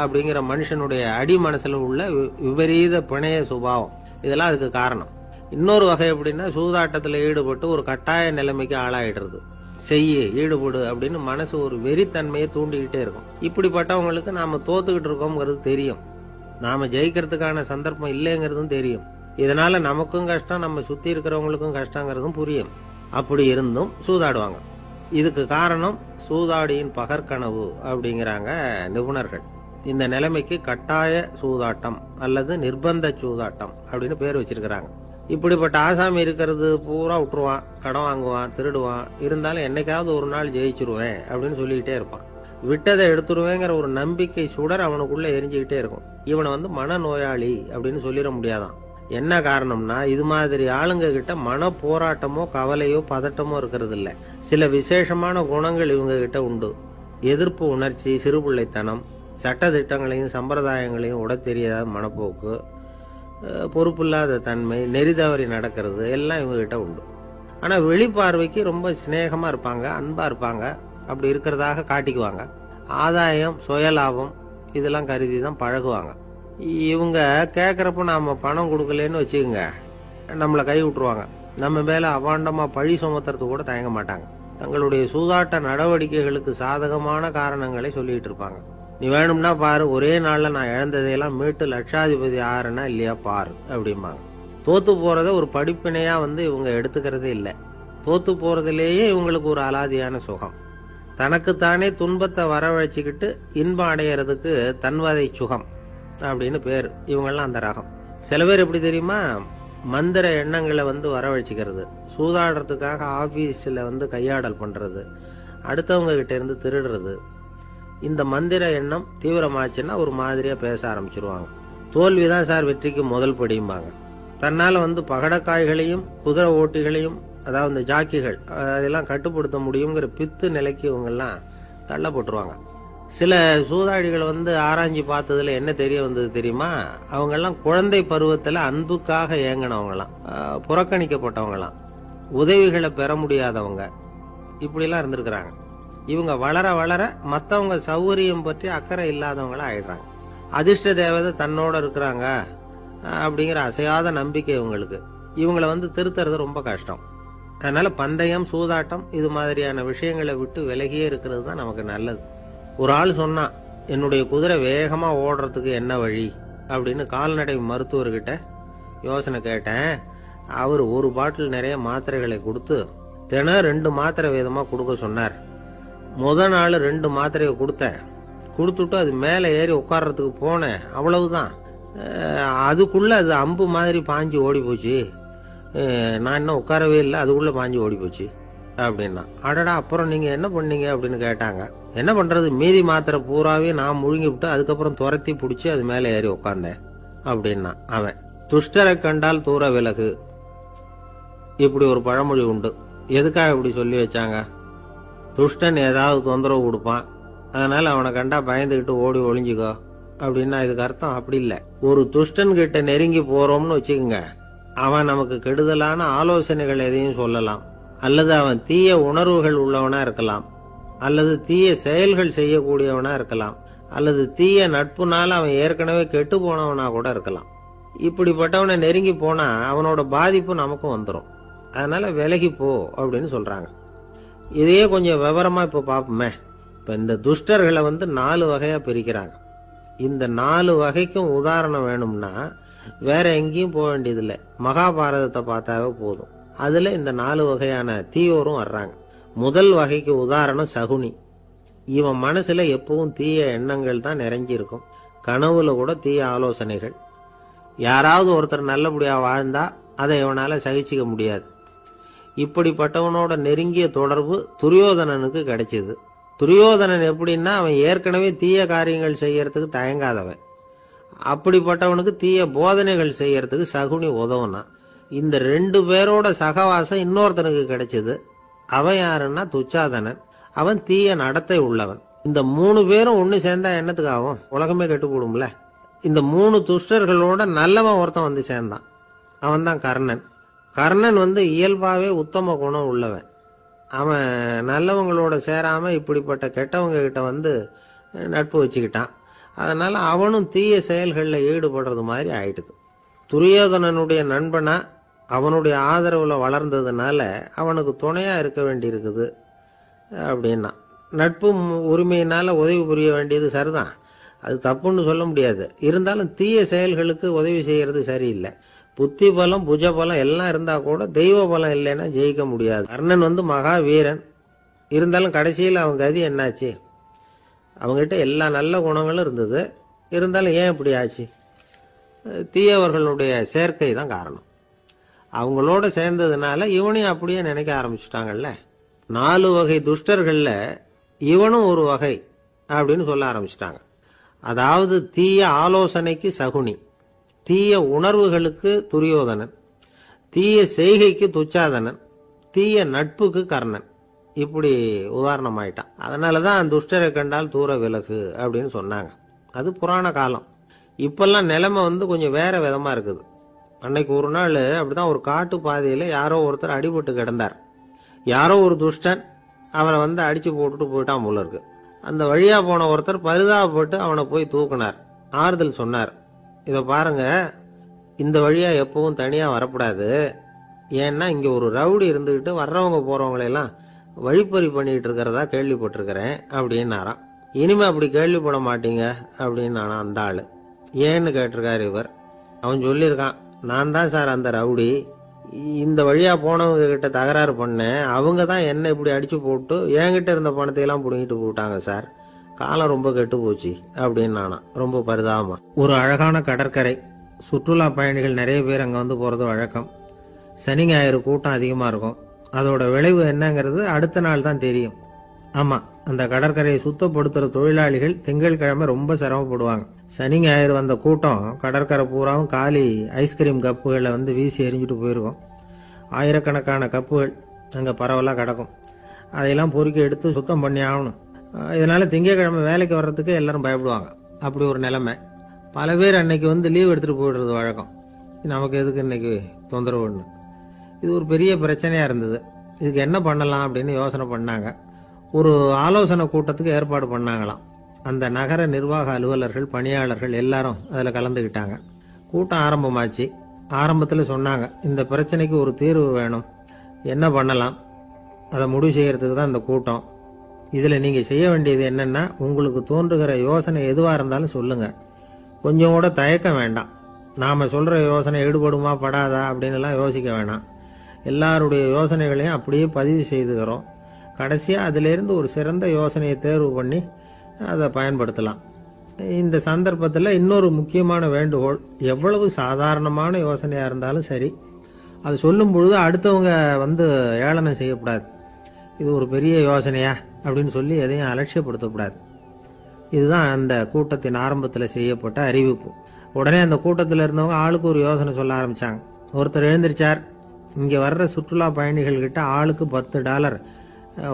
அப்படிங்கிற மனுஷனுடைய அடி மனசில் உள்ள விபரீத பிணைய சுபாவம், இதெல்லாம் அதுக்கு காரணம். இன்னொரு வகை எப்படின்னா, சூதாட்டத்தில் ஈடுபட்டு ஒரு கட்டாய நிலைமைக்கு ஆளாயிடுறது. ஈடுபடு அப்படின்னு மனசு ஒரு வெறித்தன்மையை தூண்டிக்கிட்டே இருக்கும். இப்படிப்பட்டவங்களுக்கு நாம தோத்துக்கிட்டு இருக்கோம்ங்கிறது தெரியும். நாம ஜெயிக்கிறதுக்கான சந்தர்ப்பம் இல்லைங்கிறதும் தெரியும். இதனால நமக்கும் கஷ்டம், நம்ம சுத்தி இருக்கிறவங்களுக்கும் கஷ்டங்கிறதும் புரியும். அப்படி இருந்தும் சூதாடுவாங்க. இதுக்கு காரணம் சூதாடியின் பகற்கனவு அப்படிங்கிறாங்க நிபுணர்கள். இந்த நிலைமைக்கு கட்டாய சூதாட்டம் அல்லது நிர்பந்த சூதாட்டம் அப்படின்னு பேர் வச்சிருக்கிறாங்க. இப்படிப்பட்ட ஆசாமி இருக்கிறது பூரா விட்டுருவான், கடன் வாங்குவான், திருடுவான். இருந்தாலும் என்னைக்காவது ஒரு நாள் ஜெயிச்சிருவேன் அப்படின்னு சொல்லிக்கிட்டே இருப்பான். விட்டதை எடுத்துருவேங்கிற ஒரு நம்பிக்கை சுடர் அவனுக்குள்ள எரிஞ்சுக்கிட்டே இருக்கும். இவனை மனநோயாளி அப்படின்னு சொல்லிட முடியாதான். என்ன காரணம்னா, இது மாதிரி ஆளுங்க கிட்ட மன போராட்டமோ கவலையோ பதட்டமோ இருக்கிறது இல்லை. சில விசேஷமான குணங்கள் இவங்க கிட்ட உண்டு. எதிர்ப்பு உணர்ச்சி, சிறுபிள்ளைத்தனம், சட்ட திட்டங்களையும் சம்பிரதாயங்களையும் உட தெரியாத மனப்போக்கு, பொறுப்பில்லாத தன்மை, நெறிதவறி நடக்கிறது எல்லாம் இவங்க கிட்ட உண்டு. ஆனா வெளிப்பார்வைக்கு ரொம்ப சிநேகமா இருப்பாங்க, அன்பா இருப்பாங்க. அப்படி இருக்கிறதாக காட்டிக்குவாங்க. ஆதாயம், சுயலாபம் இதெல்லாம் கருதி தான் பழகுவாங்க. இவங்க கேட்குறப்ப நாம பணம் கொடுக்கலன்னு வச்சுக்கோங்க, நம்மளை கை விட்டுருவாங்க. நம்ம மேல அபாண்டமா பழி சுமத்துறது கூட தயங்க மாட்டாங்க. தங்களுடைய சூதாட்ட நடவடிக்கைகளுக்கு சாதகமான காரணங்களை சொல்லிட்டு இருப்பாங்க. நீ வேணும்னா பாரு, ஒரே நாள்ல நான் இழந்ததையெல்லாம் மீட்டு லட்சாதிபதி ஆறனா இல்லையா பாரு அப்படிம்பாங்க. தோத்து போறத ஒரு படிப்பினையா இவங்க எடுத்துக்கிறதே இல்லை. தோத்து போறதுலேயே இவங்களுக்கு ஒரு அலாதியான சுகம். தனக்குத்தானே துன்பத்தை வரவழைச்சிக்கிட்டு இன்பம் அடையிறதுக்கு தன்வதை சுகம் அப்படின்னு பேர். இவங்கெல்லாம் அந்த ரகம். சில பேர் எப்படி தெரியுமா, மந்திர எண்ணங்களை வரவழைச்சிக்கிறது, சூதாடுறதுக்காக ஆபீஸ்ல கையாடல் பண்றது, அடுத்தவங்க கிட்ட இருந்து திருடுறது. இந்த மந்திர எண்ணம் தீவிரமாச்சுன்னா ஒரு மாதிரியா பேச ஆரம்பிச்சிருவாங்க. தோல்விதான் சார் வெற்றிக்கு முதல் படியும்பாங்க. தன்னால பகடக்காய்களையும் குதிரை ஓட்டிகளையும், அதாவது இந்த ஜாக்கிகள், அதெல்லாம் கட்டுப்படுத்த முடியுங்கிற பித்து நிலைக்கு இவங்கெல்லாம் தள்ளப்பட்டுருவாங்க. சில சூதாடிகள் ஆராய்ச்சி பார்த்ததுல என்ன தெரிய வந்தது தெரியுமா, அவங்கெல்லாம் குழந்தை பருவத்துல அன்புக்காக ஏங்கினவங்களாம், புறக்கணிக்கப்பட்டவங்களாம், உதவிகளை பெற முடியாதவங்க, இப்படிலாம் இருந்திருக்கிறாங்க. இவங்க வளர வளர மற்றவங்க சௌகரியம் பற்றி அக்கறை இல்லாதவங்களா ஆயிடுறாங்க. அதிர்ஷ்ட தேவதை தன்னோட இருக்கிறாங்க அப்படிங்கிற அசையாத நம்பிக்கை இவங்களுக்கு. இவங்களை திருத்துறது ரொம்ப கஷ்டம். அதனால பந்தயம், சூதாட்டம் இது மாதிரியான விஷயங்களை விட்டு விலகியே இருக்கிறது தான் நமக்கு நல்லது. ஒரு ஆள் சொன்னான், என்னுடைய குதிரை வேகமாக ஓடுறதுக்கு என்ன வழி அப்படின்னு கால்நடை மருத்துவர்கிட்ட யோசனை கேட்டேன். அவர் ஒரு பாட்டில் நிறைய மாத்திரைகளை கொடுத்து தினம் 2 மாத்திரை விதமாக கொடுக்க சொன்னார். நாள் 2 மாத்திரையை கொடுத்துட்டு அது மேலே ஏறி உட்கார்றதுக்கு போனேன். அவ்வளவுதான். அதுக்குள்ளே அது அம்பு மாதிரி பாஞ்சு ஓடி போச்சு. நான் இன்னும் உட்காரவே இல்லை, அதுக்குள்ளே பாஞ்சு ஓடி போச்சு அப்படின்னா. அடடா, அப்புறம் நீங்கள் என்ன பண்ணீங்க அப்படின்னு கேட்டாங்க. என்ன பண்ணுறது, மீதி மாத்திரை பூராவே நான் முழுங்கி விட்டு அதுக்கப்புறம் துரத்தி பிடிச்சி அது மேலே ஏறி உட்காந்தேன் அப்படின்னா அவன். துஷ்டரை கண்டால் தூர விலகு, இப்படி ஒரு பழமொழி உண்டு. எதுக்காக இப்படி சொல்லி வச்சாங்க? துஷ்டன் ஏதாவது தொந்தரவு கொடுப்பான், அதனால அவனை கண்டா பயந்துக்கிட்டு ஓடி ஒளிஞ்சுக்கோ அப்படின்னா இதுக்கு அர்த்தம் அப்படி இல்லை. ஒரு துஷ்டன் கிட்ட நெருங்கி போறோம்னு வச்சுக்கோங்க, அவன் நமக்கு கெடுதலான ஆலோசனைகள் எதையும் சொல்லலாம், அல்லது அவன் தீய உணர்வுகள் உள்ளவனா இருக்கலாம், அல்லது தீய செயல்கள் செய்யக்கூடியவனா இருக்கலாம், அல்லது தீய நட்புனால அவன் ஏற்கனவே கெட்டு போனவனா கூட இருக்கலாம். இப்படிப்பட்டவனை நெருங்கி போனா அவனோட பாதிப்பு நமக்கும் வந்துடும். அதனால விலகி போ அப்படின்னு சொல்றாங்க. இதையே கொஞ்சம் விவரமா இப்ப பாப்போமே. இப்ப இந்த துஷ்டர்களை 4 வகையா பிரிக்கிறாங்க. இந்த 4 வகைக்கும் உதாரணம் வேணும்னா வேற எங்கேயும் போக வேண்டியதில்லை, மகாபாரதத்தை பார்த்தாவே போதும். அதுல இந்த 4 வகையான தீயோரும் வர்றாங்க. முதல் வகைக்கு உதாரணம் சகுனி. இவன் மனசுல எப்பவும் தீய எண்ணங்கள் தான் நிறைஞ்சி இருக்கும். கனவுல கூட தீய ஆலோசனைகள். யாராவது ஒருத்தர் நல்லபடியா வாழ்ந்தா அதை இவனால சகிச்சிக்க முடியாது. இப்படிப்பட்டவனோட நெருங்கிய தொடர்பு துரியோதனனுக்கு கிடைச்சது. துரியோதனன் எப்படின்னா, அவன் ஏற்கனவே தீய காரியங்கள் செய்யறதுக்கு தயங்காதவன். அப்படிப்பட்டவனுக்கு தீய போதனைகள் செய்யறதுக்கு சகுனி உதவுனான். இந்த 2 பேரோட சகவாசம் இன்னொருத்தனுக்கு கிடைச்சது. அவன் யாருன்னா துச்சாதனன். அவன் தீய நடத்தை உள்ளவன். இந்த 3 பேரும் ஒண்ணு சேர்ந்தா என்னத்துக்கு ஆகும்? உலகமே கெட்டு போடும்ல. இந்த 3 துஷ்டர்களோட நல்லவன் ஒருத்தன் சேர்ந்தான். அவன் தான் கர்ணன். கர்ணன் இயல்பாவே உத்தம குணம் உள்ளவன். அவன் நல்லவங்களோட சேராம இப்படிப்பட்ட கெட்டவங்க கிட்ட நட்பு வச்சுக்கிட்டான். அதனால அவனும் தீய செயல்களில் ஈடுபடுறது மாதிரி ஆயிடுது. துரியோதனனுடைய நண்பனா அவனுடைய ஆதரவுல வளர்ந்ததுனால அவனுக்கு துணையா இருக்க வேண்டி இருக்குது அப்படின்னா. நட்பு உரிமையினால உதவி புரிய வேண்டியது சரிதான், அது தப்புன்னு சொல்ல முடியாது. இருந்தாலும் தீய செயல்களுக்கு உதவி செய்யறது சரியில்லை. புத்தி பலம் புஜ பலம் எல்லாம் இருந்தா கூட தெய்வ பலம் இல்லைன்னா ஜெயிக்க முடியாது. கர்ணன் மகா வீரன். இருந்தாலும் கடைசியில் அவன் கதி என்னாச்சு? அவங்ககிட்ட எல்லா நல்ல குணங்களும் இருந்தது. இருந்தாலும் ஏன் இப்படி ஆச்சு? தீயவர்களுடைய சேர்க்கை தான் காரணம். அவங்களோட சேர்ந்ததுனால இவனையும் அப்படியே நினைக்க ஆரம்பிச்சுட்டாங்கல்ல. 4 வகை துஷ்டர்கள்ல இவனும் ஒரு வகை அப்படின்னு சொல்ல ஆரம்பிச்சிட்டாங்க. அதாவது தீய ஆலோசனைக்கு சகுனி, தீய உணர்வுகளுக்கு துரியோதனன், தீய செய்கைக்கு துச்சாதனன், தீய நட்புக்கு கர்ணன். இப்படி உதாரணம் ஆயிட்டான். அதனாலதான் துஷ்டரை கண்டால் தூர விலகு அப்படின்னு சொன்னாங்க. அது புராண காலம். இப்பெல்லாம் நிலைமை கொஞ்சம் வேற விதமா இருக்குது. அன்னைக்கு ஒரு நாள் அப்படிதான் ஒரு காட்டு பாதையில யாரோ ஒருத்தர் அடிபட்டு கிடந்தார். யாரோ ஒரு துஷ்டன் அவனை அடிச்சு போட்டுட்டு போயிட்டான் போல இருக்கு. அந்த வழியா போன ஒருத்தர் பரிதாபப்பட்டு அவனை போய் தூக்குனார், ஆறுதல் சொன்னார். இதை பாருங்க, இந்த வழியா எப்பவும் தனியா வரக்கூடாது. ஏன்னா இங்க ஒரு ரவுடி இருந்துகிட்டு வர்றவங்க போறவங்களெல்லாம் வழிப்பறி பண்ணிட்டு இருக்கிறதா கேள்விப்பட்டிருக்கிறேன் அப்படின்னாராம். இனிமே அப்படி கேள்விப்பட மாட்டீங்க அப்படின்னு அந்த ஆளு. ஏன்னு கேட்டிருக்காரு இவர். அவன் சொல்லியிருக்கான், நான் தான் சார் அந்த ரவுடி. இந்த வழியா போனவங்க கிட்ட தகராறு பண்ணேன். அவங்க தான் என்ன இப்படி அடிச்சு போட்டு என்கிட்ட இருந்த பணத்தை எல்லாம் புடுங்கிட்டு போட்டாங்க சார். காலம் ரொம்ப கெட்டு போச்சு அப்படின்னு நானா ரொம்ப பரிதாபமா. ஒரு அழகான கடற்கரை. சுற்றுலா பயணிகள் நிறைய பேர் அங்க போறது வழக்கம். சனி ஞாயிறு கூட்டம் அதிகமா இருக்கும். அதோட விளைவு என்னங்கிறது அடுத்த நாள் தான் தெரியும். ஆமா, அந்த கடற்கரையை சுத்தப்படுத்துற தொழிலாளிகள் திங்கட்கிழமை ரொம்ப சிரமப்படுவாங்க. சனி ஞாயிறு வந்த கூட்டம் கடற்கரை பூராவும் காலி ஐஸ்கிரீம் கப்புகளை வீசி எறிஞ்சிட்டு போயிருக்கும். ஆயிரக்கணக்கான கப்புகள் அங்க பரவலா கிடக்கும். அதையெல்லாம் பொறுக்கி எடுத்து சுத்தம் பண்ணி ஆகணும். இதனால திங்கட்கிழமை வேலைக்கு வர்றதுக்கு எல்லாரும் பயப்படுவாங்க. அப்படி ஒரு நிலைமை. பல பேர் அன்னைக்கு லீவ் எடுத்துட்டு போயிடுறது வழக்கம். நமக்கு எதுக்கு இன்னைக்கு தொந்தரவுன்னு. இது ஒரு பெரிய பிரச்சனையா இருந்தது. இதுக்கு என்ன பண்ணலாம் அப்படின்னு யோசனை பண்ணாங்க. ஒரு ஆலோசனை கூட்டத்துக்கு ஏற்பாடு பண்ணாங்களாம். அந்த நகர நிர்வாக அலுவலர்கள், பணியாளர்கள் எல்லாரும் அதில் கலந்துக்கிட்டாங்க. கூட்டம் ஆரம்பமாச்சு. ஆரம்பத்தில் சொன்னாங்க, இந்த பிரச்சனைக்கு ஒரு தீர்வு வேணும், என்ன பண்ணலாம், அதை முடிவு செய்யறதுக்கு தான் இந்த கூட்டம். இதில் நீங்கள் செய்ய வேண்டியது என்னென்னா, உங்களுக்கு தோன்றுகிற யோசனை எதுவாக இருந்தாலும் சொல்லுங்கள். கொஞ்சம் கூட தயக்கம் வேண்டாம். நாம் சொல்கிற யோசனை ஈடுபடுமா படாதா அப்படின்னுலாம் யோசிக்க வேணாம். எல்லாருடைய யோசனைகளையும் அப்படியே பதிவு செய்துக்கிறோம். கடைசியாக அதிலிருந்து ஒரு சிறந்த யோசனையை தேர்வு பண்ணி அதை பயன்படுத்தலாம். இந்த சந்தர்ப்பத்தில் இன்னொரு முக்கியமான வேண்டுகோள், எவ்வளவு சாதாரணமான யோசனையாக இருந்தாலும் சரி, அது சொல்லும் பொழுது அடுத்தவங்க ஏளனம் செய்யக்கூடாது. இது ஒரு பெரிய யோசனையா அப்படின்னு சொல்லி எதையும் அலட்சியப்படுத்தக்கூடாது. இதுதான் அந்த கூட்டத்தின் ஆரம்பத்தில் செய்யப்பட்ட அறிவிப்பு. உடனே அந்த கூட்டத்தில் இருந்தவங்க ஆளுக்கு ஒரு யோசனை சொல்ல ஆரம்பித்தாங்க. ஒருத்தர் எழுந்திருச்சார், இங்கே வர்ற சுற்றுலா பயணிகள்கிட்ட ஆளுக்கு $10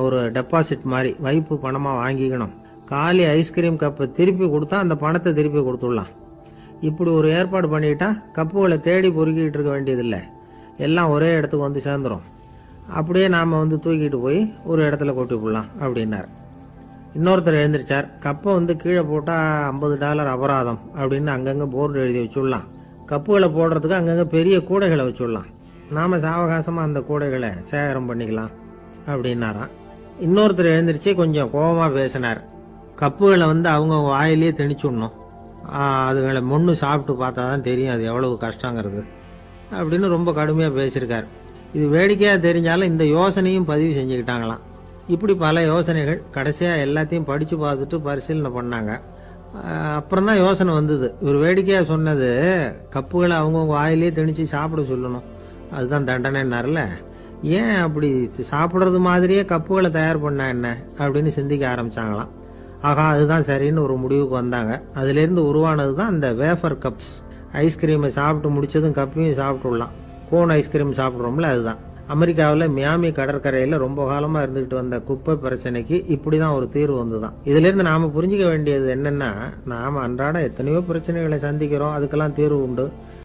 ஒரு டெபாசிட் மாதிரி வைப்பு பணமாக வாங்கிக்கணும். காலி ஐஸ்கிரீம் கப்பை திருப்பி கொடுத்தா அந்த பணத்தை திருப்பி கொடுத்துடலாம். இப்படி ஒரு ஏற்பாடு பண்ணிக்கிட்டா கப்புகளை தேடி பொறுக்கிட்டு இருக்க வேண்டியதில்லை, எல்லாம் ஒரே இடத்துக்கு சேர்ந்துடும். அப்படியே நாம் தூக்கிட்டு போய் ஒரு இடத்துல கொட்டி போடலாம் அப்படின்னார். இன்னொருத்தர் எழுந்திருச்சார், கப்பை கீழே போட்டால் $50 அபராதம் அப்படின்னு அங்கங்கே போர்டு எழுதி வச்சுடலாம். கப்புகளை போடுறதுக்கு அங்கங்கே பெரிய கூடைகளை வச்சுடலாம். நாம் சாவகாசமாக அந்த கூடைகளை சேகரம் பண்ணிக்கலாம் அப்படின்னாராம். இன்னொருத்தர் எழுந்திருச்சு கொஞ்சம் கோபமாக பேசினார். கப்புகளை அவங்க வாயிலேயே திணிச்சுடணும், அதுகளை மொன்று சாப்பிட்டு பார்த்தா தான் தெரியும் அது எவ்வளவு கஷ்டங்கிறது அப்படின்னு ரொம்ப கடுமையாக பேசியிருக்கார். இது வேடிக்கையாக தெரிஞ்சாலும் இந்த யோசனையும் பதிவு செஞ்சுக்கிட்டாங்களாம். இப்படி பல யோசனைகள். கடைசியாக எல்லாத்தையும் படித்து பார்த்துட்டு பரிசீலனை பண்ணாங்க. அப்புறம் தான் யோசனை வந்தது. இவர் வேடிக்கையாக சொன்னது கப்புகளை அவங்கவுங்க வாயிலேயே திணிச்சு சாப்பிட சொல்லணும், அதுதான் தண்டனைன்னார்ல. ஏன் அப்படி சாப்பிட்றது மாதிரியே கப்புகளை தயார் பண்ணா என்ன அப்படின்னு சிந்திக்க ஆரம்பிச்சாங்களாம். ஆகா, அதுதான் சரின்னு ஒரு முடிவுக்கு வந்தாங்க. அதுலேருந்து உருவானது தான் இந்த வேஃபர் கப்ஸ். ஐஸ்கிரீமை சாப்பிட்டு முடிச்சதும் கப்பையும் சாப்பிட்டுடலாம். கோன் ஐஸ்கிரீம் சாப்பிட்றோம்ல, அதுதான். அமெரிக்காவில் மியாமி கடற்கரையில் ரொம்ப காலமாக இருந்துகிட்டு வந்த குப்பை பிரச்சனைக்கு இப்படி தான் ஒரு தீர்வு வந்துதான். இதுலேருந்து நாம் புரிஞ்சிக்க வேண்டியது என்னென்னா, நாம் அன்றாட எத்தனையோ பிரச்சனைகளை சந்திக்கிறோம், அதுக்கெல்லாம் தீர்வு உண்டு.